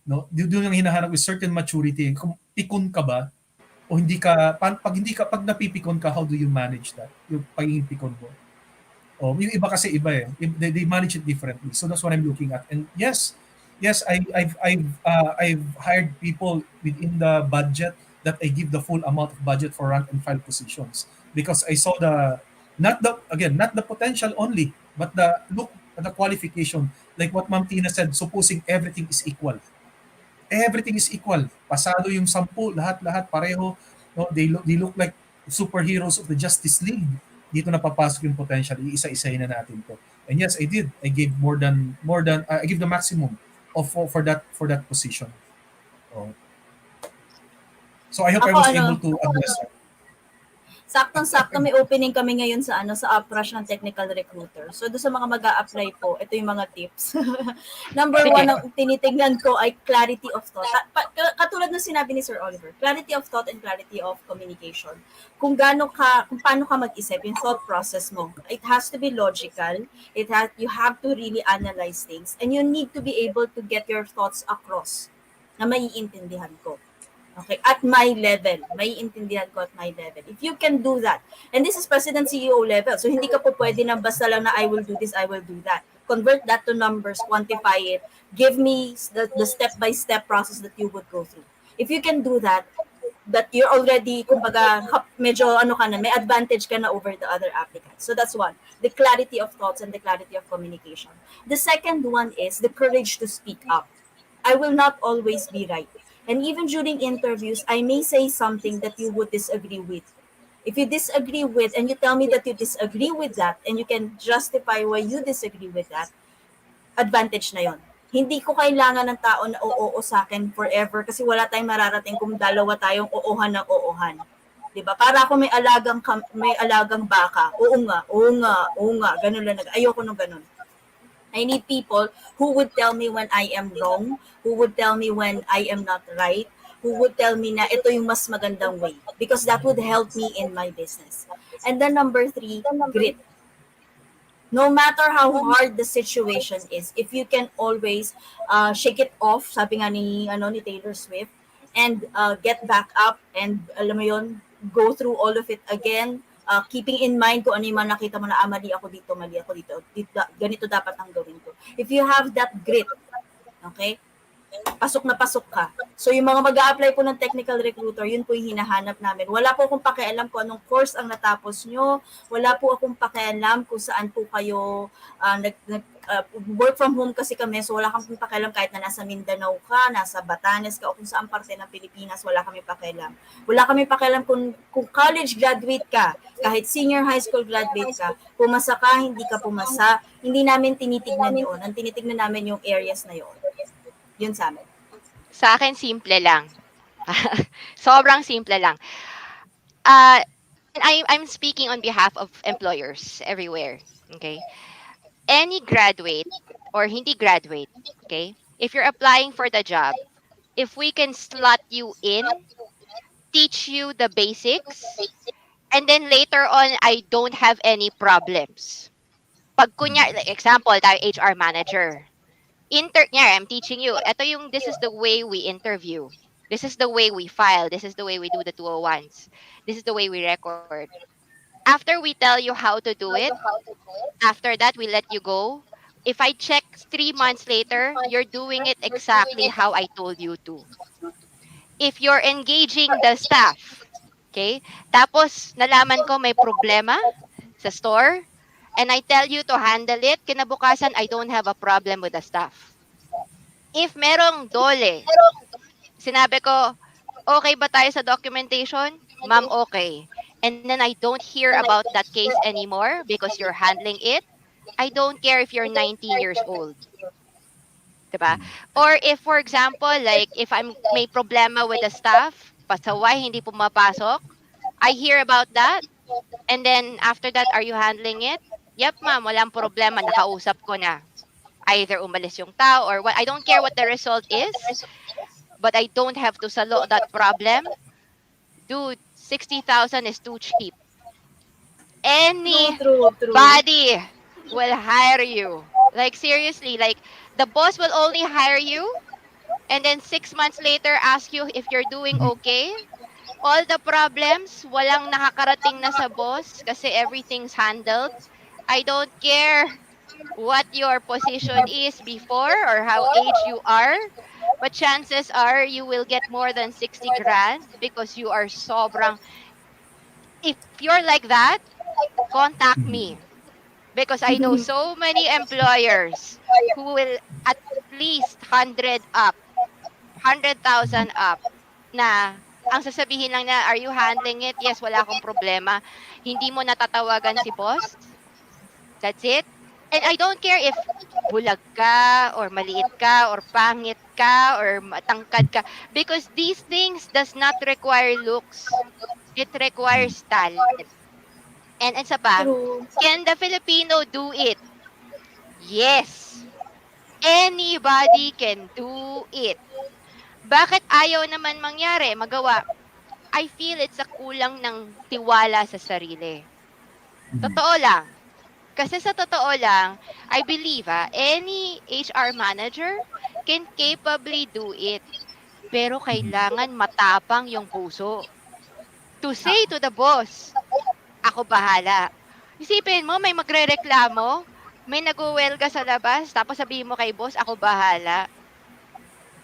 No? Doon yung hinahanap with certain maturity. Kung pikon ka ba o hindi ka, pag napipikon ka, how do you manage that? Yung pagiging pikon mo. Oh, yung iba kasi iba eh. They manage it differently. So that's what I'm looking at. And yes, I've hired people within the budget that I give the full amount of budget for rank and file positions because I saw not the potential only, but the look at the qualification. Like what Ma'am Tina said, supposing everything is equal. Pasado yung 10, lahat pareho. No, they look like superheroes of the Justice League. Dito na papasok yung potential. Iisa-isahin na natin to. And yes, I did. I gave more than I give the maximum of for that position. Oh. So I hope I Ako was able to address that. saktong-sakto may opening kami ngayon sa Uprush ng technical recruiter. So do sa mga mag-a-apply po, ito yung mga tips. Number one, Sige. ang tinitingnan ko ay clarity of thought. Katulad ng sinabi ni Sir Oliver, clarity of thought and clarity of communication. Kung paano ka mag-isip, yung thought process mo. It has to be logical. You have to really analyze things, and you need to be able to get your thoughts across na maiintindihan ko. Okay, at my level. Maiintindihan ko at my level. If you can do that, and this is President CEO level, so hindi ka po pwede na basta lang na I will do this, I will do that. Convert that to numbers, quantify it, give me the step-by-step process that you would go through. If you can do that, you're already, kumbaga, medyo may advantage ka na over the other applicants. So that's one, the clarity of thoughts and the clarity of communication. The second one is the courage to speak up. I will not always be right. And even during interviews, I may say something that you would disagree with. If you disagree with, and you tell me that you disagree with that, and you can justify why you disagree with that, advantage na yon. Hindi ko kailangan ng tao na oo sa akin forever kasi wala tayong mararating kung dalawa tayong oohan ng oohan. 'Di ba? Para ako may alagang baka. Oo nga, ganun lang. Ayoko nung ganun. I need people who would tell me when I am wrong, who would tell me when I am not right, who would tell me na ito yung mas magandang way because that would help me in my business. And then number 3, grit. No matter how hard the situation is, if you can always shake it off, sabi nga ni Taylor Swift, and get back up and alam mo yun, go through all of it again, keeping in mind kung ano yung mga nakita mo na mali ako dito, ganito dapat ang gawin ko. If you have that grit, okay, pasok na pasok ka. So yung mga mag-a-apply po ng technical recruiter, yun po yung hinahanap namin. Wala po akong pakialam kung anong course ang natapos nyo. Wala po akong pakialam kung saan po kayo work from home kasi kami. So wala kang pakialam kahit na nasa Mindanao ka, nasa Batanes ka, o kung saan parte ng Pilipinas, wala kami pakialam. Wala kami pakialam kung college graduate ka, kahit senior high school graduate ka, pumasa ka, hindi ka pumasa, hindi namin tinitignan yun. Ang tinitignan namin yung areas na yun. Yun sa amin. Sa akin, simple lang. Sobrang simple lang. And I'm speaking on behalf of employers everywhere. Okay? Any graduate or hindi graduate, okay? If you're applying for the job, if we can slot you in, teach you the basics, and then later on, I don't have any problems. Pag like example, tayo HR manager. I'm teaching you. This is the way we interview. This is the way we file. This is the way we do the 201s. This is the way we record. After we tell you how to do it, after that we let you go. If I check 3 months later, you're doing it exactly how I told you to. If you're engaging the staff, okay? Tapos nalaman ko may problema sa store, and I tell you to handle it, kinabukasan I don't have a problem with the staff. If merong dole, sinabi ko, okay ba tayo sa documentation? Ma'am, okay. And then I don't hear about that case anymore because you're handling it. I don't care if you're 19 years old. Diba? Or if, for example, like, if may problema with the staff, pasaway, hindi pumapasok, I hear about that. And then, after that, are you handling it? Yep, ma'am, walang problema. Nakausap ko na. Either umalis yung tao or what. I don't care what the result is, but I don't have to salo that problem. Dude, 60,000 is too cheap. True, true, true. Anybody will hire you. Like, seriously, like, the boss will only hire you and then 6 months later ask you if you're doing okay. All the problems, walang nakakarating na sa boss kasi everything's handled. I don't care what your position is before or how age you are, but chances are you will get more than 60 grand because you are sobrang. If you're like that, contact me because I know so many employers who will at least 100 up, 100,000 up na ang sasabihin lang na, are you handling it? Yes, wala akong problema. Hindi mo natatawagan si boss. That's it. And I don't care if bulag ka or maliit ka or pangit ka or matangkad ka because these things does not require looks. It requires talent. And isa pa, True. can the Filipino do it? Yes. Anybody can do it. Bakit ayaw naman mangyari, magawa? I feel it's a kulang ng tiwala sa sarili. Totoo lang. Kasi sa totoo lang, I believe any HR manager can capably do it. Pero kailangan matapang yung puso. To say to the boss, ako bahala. Isipin mo, may magrereklamo, may nag-uwelga sa labas, tapos sabihin mo kay boss, ako bahala.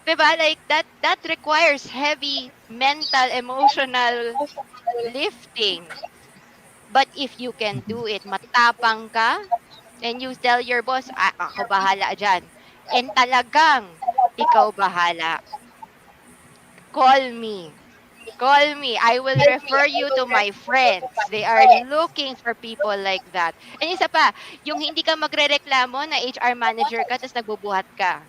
Diba? Like, that requires heavy mental, emotional lifting. But if you can do it, matapang ka, and you tell your boss, ako bahala dyan. And talagang, ikaw bahala. Call me. Call me. I will refer you to my friends. They are looking for people like that. And isa pa, yung hindi ka magrereklamo na HR manager ka tapos nagbubuhat ka.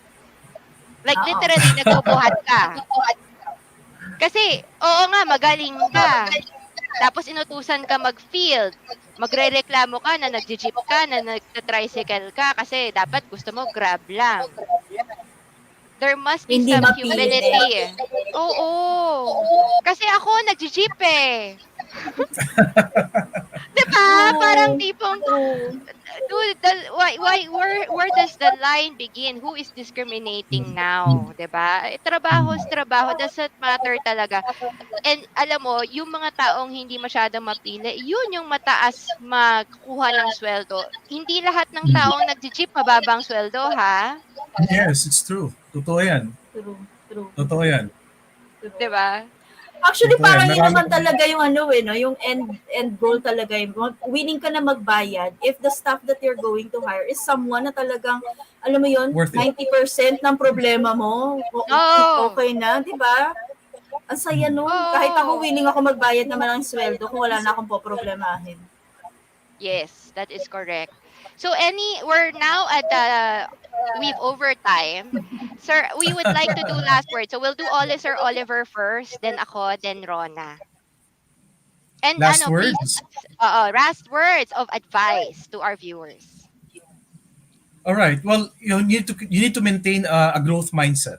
Like Oo. literally, nagbubuhat ka. Kasi, oo nga, magaling ka. Tapos inutusan ka mag-field. Magrereklamo ka na nag-jeep ka, na nag-tricycle ka kasi dapat gusto mo grab lang. There must be Hindi some mapilit. humility. Oo. Kasi ako nag-jeep eh. Diba? Parang tipong, True. dude, where does the line begin? Who is discriminating now? Diba? Trabaho is trabaho. Doesn't matter talaga. And alam mo, yung mga taong hindi masyadong mapili, yun yung mataas magkuha ng sweldo. Hindi lahat ng taong nag-jeep mababang sweldo, ha? Yes, it's true. Totoo yan. True. True. Totoo yan. True. Diba? Actually, Totoo yan. parang yun Marami. naman talaga yung ano no, yung end goal talaga yung willing ka na magbayad if the staff that you're going to hire is someone na talagang alam mo yun, Worth it. 90% ng problema mo Oo. okay na, 'di ba? Ang saya nun. Kahit ako willing ako magbayad naman ng sweldo kung wala na akong poproblemahin. Yes, that is correct. So we're now at we've over time. Sir, we would like to do last word. So we'll do Sir Oliver first, then ako, then Rona. And Last please, words. last words of advice to our viewers. All right. Well, you need to maintain a growth mindset.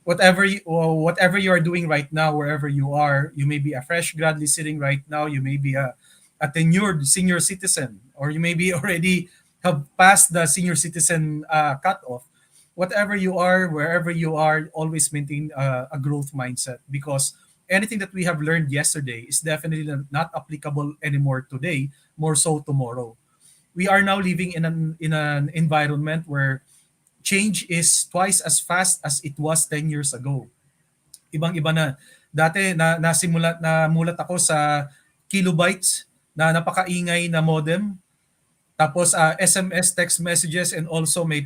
Whatever you are doing right now, wherever you are, you may be a fresh grad listening right now. You may be a tenured senior citizen, or you may be already have passed the senior citizen cutoff. Whatever you are, wherever you are, always maintain a growth mindset because anything that we have learned yesterday is definitely not applicable anymore today, more so tomorrow. We are now living in an environment where change is twice as fast as it was 10 years ago. Ibang-iba na. Dati namulat ako sa kilobytes na napakaingay na modem. Tapos SMS text messages, and also may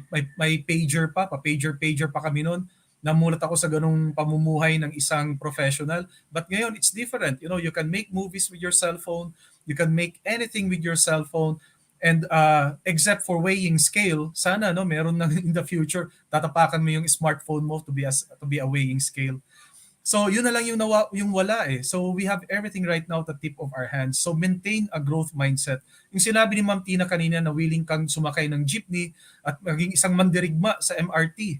pager pager pa kami noon. Namulat ako sa ganung pamumuhay ng isang professional. But ngayon it's different. You know, you can make movies with your cell phone, you can make anything with your cell phone, and except for weighing scale, sana no meron na in the future tatapakan mo yung smartphone mo to be a weighing scale. So yun na lang yung wala eh. So we have everything right now at the tip of our hands. So maintain a growth mindset. Yung sinabi ni Ma'am Tina kanina na willing kang sumakay ng jeepney at maging isang mandirigma sa MRT.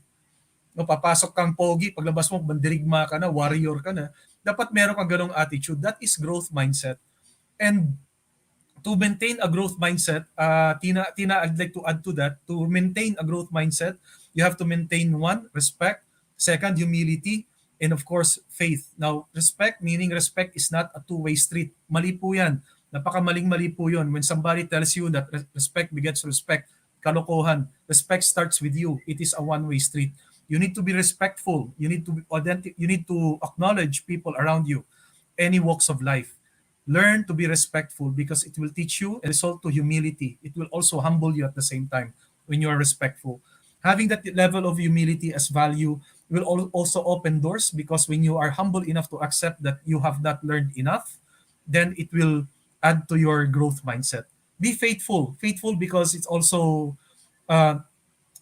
No, papasok kang pogi, paglabas mo mandirigma ka na, warrior ka na. Dapat meron kang ganong attitude. That is growth mindset. And to maintain a growth mindset, Tina, I'd like to add to that. To maintain a growth mindset, you have to maintain one, respect. Second, humility. And of course, faith. Now, respect is not a two-way street. Mali po yan. Napakamaling-mali po yun. When somebody tells you that respect begets respect, kalokohan. Respect starts with you. It is a one-way street. You need to be respectful. You need to be you need to acknowledge people around you, any walks of life. Learn to be respectful because it will teach you and result to humility. It will also humble you at the same time when you are respectful. Having that level of humility as value will also open doors, because when you are humble enough to accept that you have not learned enough, then it will add to your growth mindset. Be faithful. Faithful because it's also uh,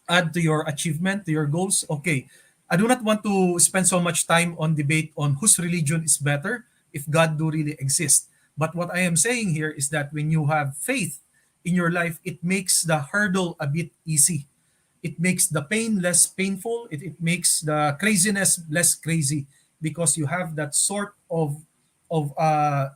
add to your achievement, to your goals. Okay, I do not want to spend so much time on debate on whose religion is better if God do really exist. But what I am saying here is that when you have faith in your life, it makes the hurdle a bit easy. It makes the pain less painful. It makes the craziness less crazy, because you have that sort of that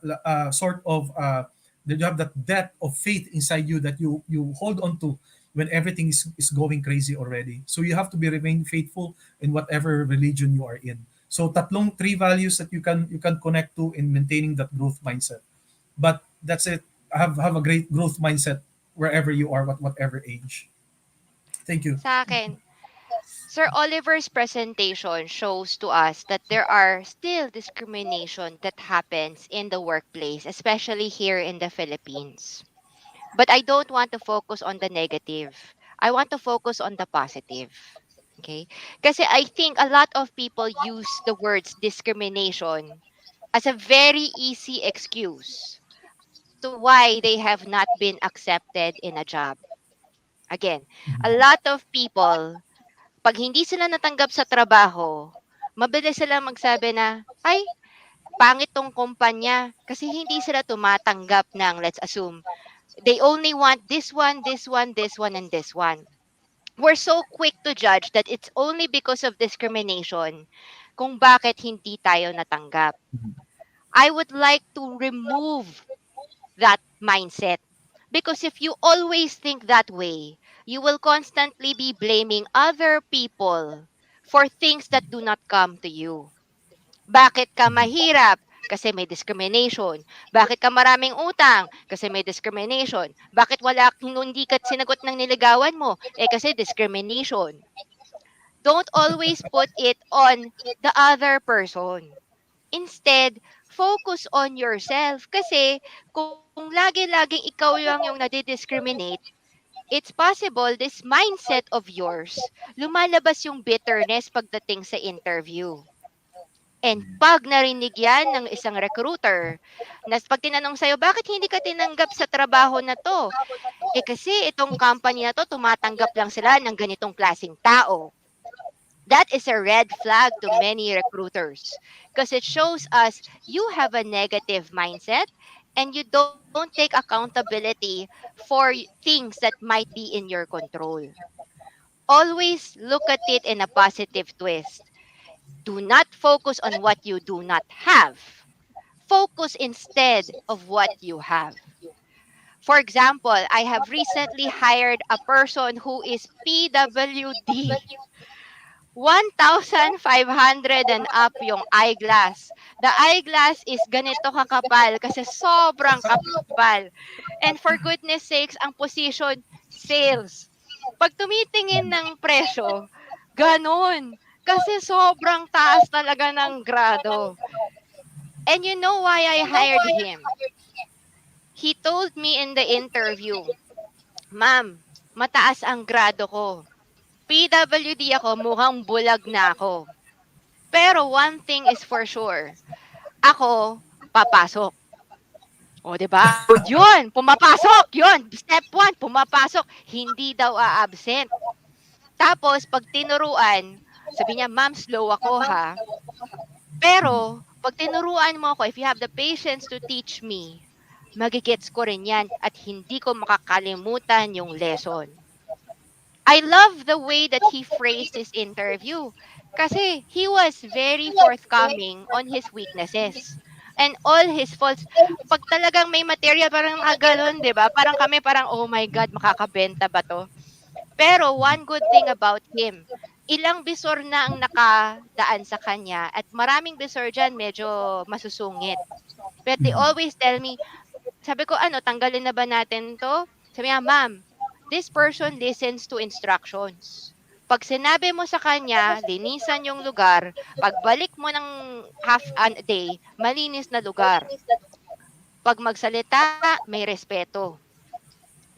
you have that depth of faith inside you that you hold on to when everything is going crazy already. So you have to be remain faithful in whatever religion you are in. So three values that you can connect to in maintaining that growth mindset. But that's it. Have a great growth mindset wherever you are, whatever age. Thank you. Sa akin, Sir Oliver's presentation shows to us that there are still discrimination that happens in the workplace, especially here in the Philippines. But I don't want to focus on the negative. I want to focus on the positive. Okay? Kasi I think a lot of people use the words discrimination as a very easy excuse as to why they have not been accepted in a job. Again, a lot of people, pag hindi sila natanggap sa trabaho, mabilis sila magsabi na, ay, pangit tong kumpanya kasi hindi sila tumatanggap ng, let's assume, they only want this one, this one, this one, and this one. We're so quick to judge that it's only because of discrimination kung bakit hindi tayo natanggap. I would like to remove that mindset. Because if you always think that way, you will constantly be blaming other people for things that do not come to you. Bakit ka mahirap? Kasi may discrimination. Bakit ka maraming utang? Kasi may discrimination. Bakit hindi ka sinagot ng niligawan mo? Kasi discrimination. Don't always put it on the other person. Instead, focus on yourself. Kasi kung lagi-laging ikaw lang yung nadidiscriminate, it's possible this mindset of yours, lumalabas yung bitterness pagdating sa interview. And pag narinig yan ng isang recruiter, na pag tinanong sa'yo, bakit hindi ka tinanggap sa trabaho na to? Kasi itong company na to, tumatanggap lang sila ng ganitong klaseng tao. That is a red flag to many recruiters because it shows us you have a negative mindset and you don't take accountability for things that might be in your control. Always look at it in a positive twist. Do not focus on what you do not have. Focus instead of what you have. For example, I have recently hired a person who is PWD. 1,500 and up yung eyeglass. The eyeglass is ganito kakapal kasi sobrang kapal. And for goodness sakes, ang position, sales. Pag tumitingin ng presyo, ganon. Kasi sobrang taas talaga ng grado. And you know why I hired him? He told me in the interview, Ma'am, mataas ang grado ko. PWD ako, mukhang bulag na ako. Pero one thing is for sure, ako, papasok. O, di ba? Yun, pumapasok. Yun, step one, pumapasok. Hindi daw a-absent. Tapos, pag tinuruan, sabi niya, Ma'am, slow ako ha. Pero, pag tinuruan mo ako, if you have the patience to teach me, magigets ko rin yan at hindi ko makakalimutan yung lesson. I love the way that he phrased his interview kasi he was very forthcoming on his weaknesses and all his faults. Pag talagang may material, parang nakaganon, di ba? Parang kami, parang, oh my God, makakabenta ba to? Pero one good thing about him, ilang bisor na ang nakadaan sa kanya at maraming bisor dyan medyo masusungit. But they always tell me, sabi ko, ano, tanggalin na ba natin to? Sabi niya, ma'am, this person listens to instructions. Pag sinabi mo sa kanya, linisan yung lugar, pagbalik mo ng half a day, malinis na lugar. Pag magsalita, may respeto.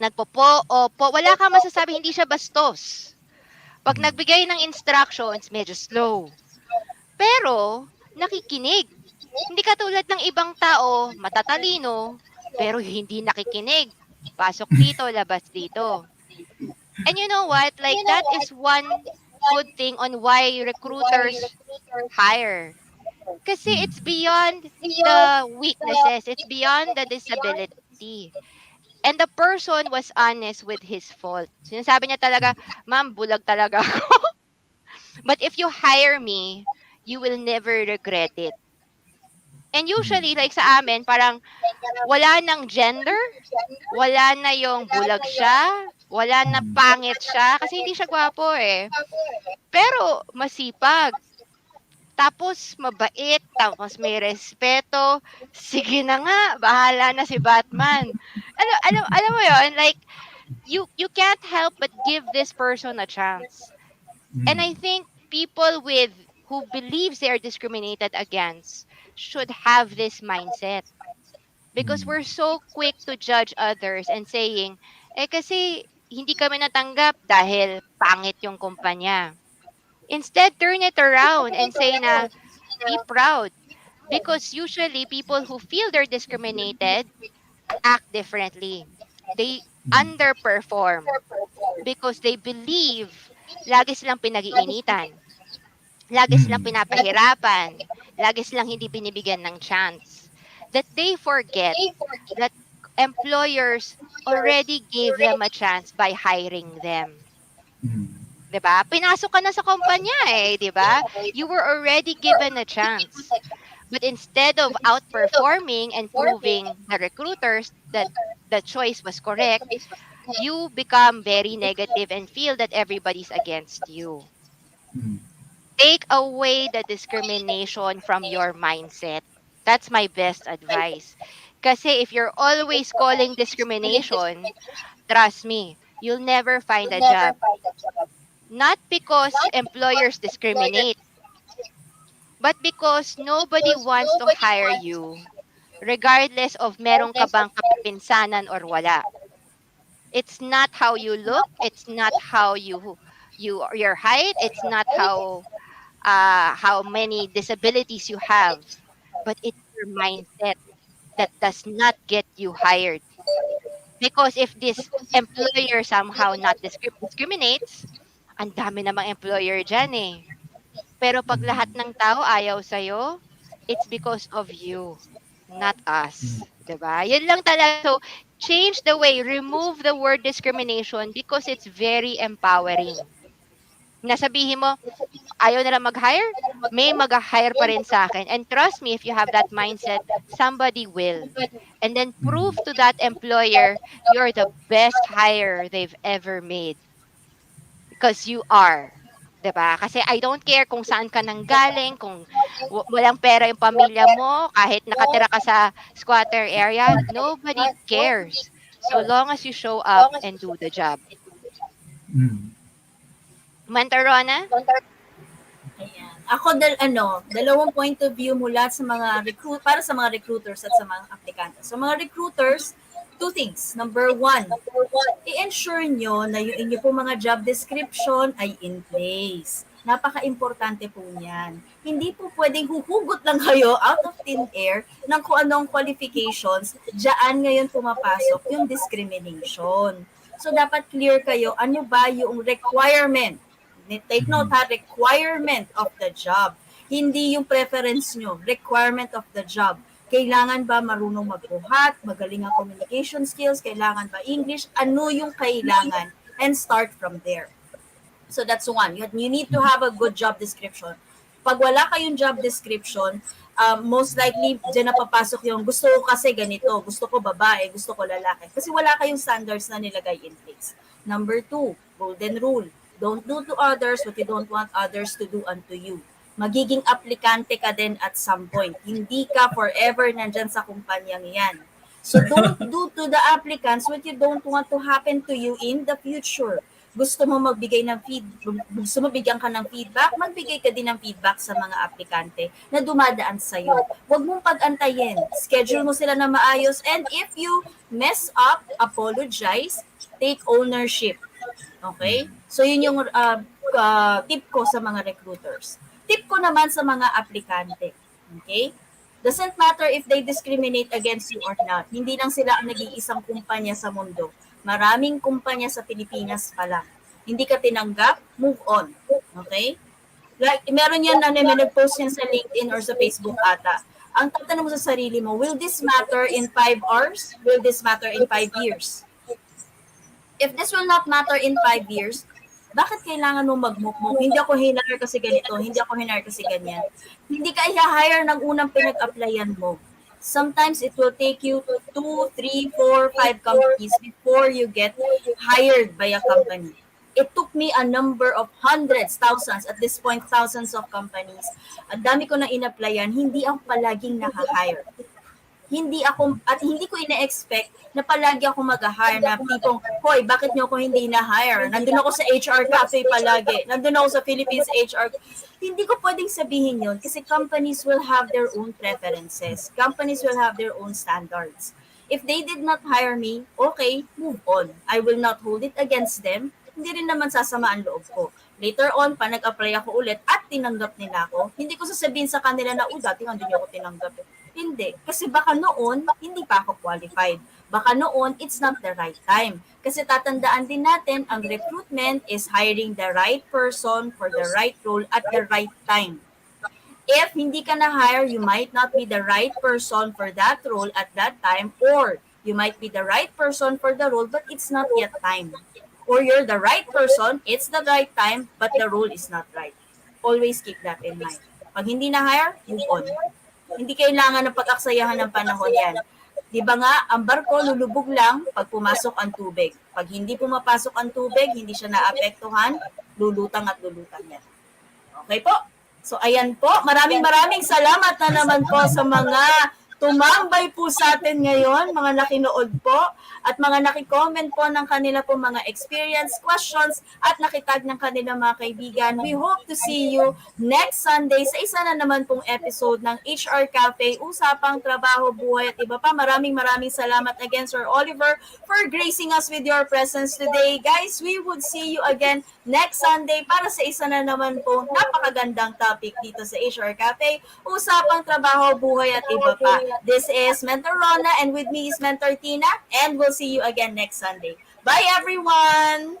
Nagpopo, opo, wala kang masasabi, hindi siya bastos. Pag nagbigay ng instructions, medyo slow. Pero, nakikinig. Hindi katulad ng ibang tao, matatalino, pero hindi nakikinig. Pasok dito, labas dito. And you know what? Like, that is one good thing on why recruiters hire. Kasi it's beyond the weaknesses. It's beyond the disability. And the person was honest with his fault. Sinasabi niya talaga, ma'am, bulag talaga ako. But if you hire me, you will never regret it. And usually, like sa amin, parang wala nang gender, wala na yung bulag siya, wala na pangit siya, kasi hindi siya gwapo eh. Pero masipag, tapos mabait, tapos may respeto, sige na nga, bahala na si Batman. Alam mo yon, like, you can't help but give this person a chance. And I think people with who believes they are discriminated against should have this mindset. Because we're so quick to judge others and saying, eh kasi hindi kami natanggap dahil pangit yung kumpanya. Instead, turn it around and say na, be proud. Because usually, people who feel they're discriminated act differently. They underperform because they believe lagi silang pinag-iinitan, lagi silang pinapahirapan, lagi silang hindi binibigyan ng chance. That they forget that employers already gave them a chance by hiring them. 'Di ba? Pinasok ka na sa kumpanya eh, 'di ba? You were already given a chance. But instead of outperforming and proving the recruiters that the choice was correct, you become very negative and feel that everybody's against you. Take away the discrimination from your mindset. That's my best advice. Kasi if you're always calling discrimination, trust me, you'll never find a job. Not because employers discriminate, but because nobody wants to hire you regardless of meron ka bang kapinsanan or wala. It's not how you look, it's not how your height, it's not how many disabilities you have, but it's your mindset that does not get you hired. Because if this employer somehow not discriminates, ang dami namang employer dyan eh. Pero pag lahat ng tao ayaw sa'yo, it's because of you, not us. 'Di ba? Yun lang talaga. So, change the way, remove the word discrimination because it's very empowering. Nasabihin mo, ayaw nila mag-hire, may mag-hire pa rin sa akin. And trust me, if you have that mindset, somebody will. And then prove to that employer you're the best hire they've ever made. Because you are. 'Di ba? Kasi I don't care kung saan ka nanggaling, kung walang pera yung pamilya mo, kahit nakatira ka sa squatter area, nobody cares. So long as you show up and do the job. Mm. Mentor Rona? Ayan. Ako dalawang point of view mula sa mga para sa mga recruiters at sa mga aplikante. So mga recruiters, two things. Number one, i-ensure nyo na yung inyo po mga job description ay in place. Napaka-importante po niyan. Hindi po pwedeng huhugot lang kayo out of thin air ng kung anong qualifications, diyan ngayon pumapasok yung discrimination. So dapat clear kayo, ano ba yung requirement? Take note ha, requirement of the job. Hindi yung preference nyo, requirement of the job. Kailangan ba marunong magbuhat, magaling ang communication skills, kailangan ba English, ano yung kailangan, and start from there. So that's one. You need to have a good job description. Pag wala kayong job description, most likely dyan napapasok yung gusto ko kasi ganito, gusto ko babae, gusto ko lalaki. Kasi wala kayong standards na nilagay in place. Number two, golden rule. Don't do to others what you don't want others to do unto you. Magiging aplikante ka din at some point. Hindi ka forever nandyan sa kumpanyang yan. So don't do to the applicants what you don't want to happen to you in the future. Gusto mo magbigay ng gusto mo bigyan ka ng feedback, magbigay ka din ng feedback sa mga aplikante na dumadaan sa'yo. Huwag mong pag-antayin. Schedule mo sila na maayos, and if you mess up, apologize, take ownership. Okay? So yun yung tip ko sa mga recruiters. Tip ko naman sa mga aplikante. Okay? Doesn't matter if they discriminate against you or not. Hindi lang sila ang nag-iisang kumpanya sa mundo. Maraming kumpanya sa Pilipinas pa lang. Hindi ka tinanggap, move on. Okay? Like, meron yan na may nag-post yan sa LinkedIn or sa Facebook ata. Ang tatanong mo sa sarili mo, will this matter in 5 hours? Will this matter in 5 years? If this will not matter in 5 years, bakit kailangan mo mag-move? Hindi ako hinire kasi ganito, hindi ako hinire kasi ganyan. Hindi ka i-hire ng unang pinag-applyan mo. Sometimes it will take you 2, 3, 4, 5 companies before you get hired by a company. It took me a number of hundreds, thousands, at this point, thousands of companies. Ang dami ko na in-applyan, hindi ako palaging naka-hire. Hindi ko ina-expect na palagi ako mag-hire na tipong, hoy, bakit nyo ako hindi na-hire? Nandun ako sa HR Cafe palagi. Nandun ako sa Philippines HR. Hindi ko pwedeng sabihin yun kasi companies will have their own preferences. Companies will have their own standards. If they did not hire me, okay, move on. I will not hold it against them. Hindi rin naman sasama ang loob ko. Later on, pa nag-apply ako ulit at tinanggap nila ako, hindi ko sasabihin sa kanila na, dati nga hindi niyo ako tinanggap. Hindi. Kasi baka noon, hindi pa ako qualified. Baka noon, it's not the right time. Kasi tatandaan din natin, ang recruitment is hiring the right person for the right role at the right time. If hindi ka na-hire, you might not be the right person for that role at that time, or you might be the right person for the role, but it's not yet time. Or you're the right person, it's the right time, but the role is not right. Always keep that in mind. Pag hindi na-hire, move on. Hindi kailangan ng pag-aksayahan ng panahon yan. Di ba nga, ang barko lulubog lang pag pumasok ang tubig. Pag hindi pumapasok ang tubig, hindi siya naapektuhan, lulutang at lulutang yan. Okay po? So ayan po, maraming salamat na naman po sa mga tumambay po sa atin ngayon, mga nakinood po, at mga nakicomment po ng kanila po mga experience, questions, at nakitag ng kanilang mga kaibigan. We hope to see you next Sunday sa isa na naman pong episode ng HR Cafe, Usapang Trabaho, Buhay at Iba Pa. Maraming salamat again, Sir Oliver, for gracing us with your presence today. Guys, we would see you again next Sunday para sa isa na naman po napakagandang topic dito sa HR Cafe, Usapang Trabaho, Buhay at Iba Pa. This is Mentor Rona and with me is Mentor Tina, and we'll see you again next Sunday. Bye everyone!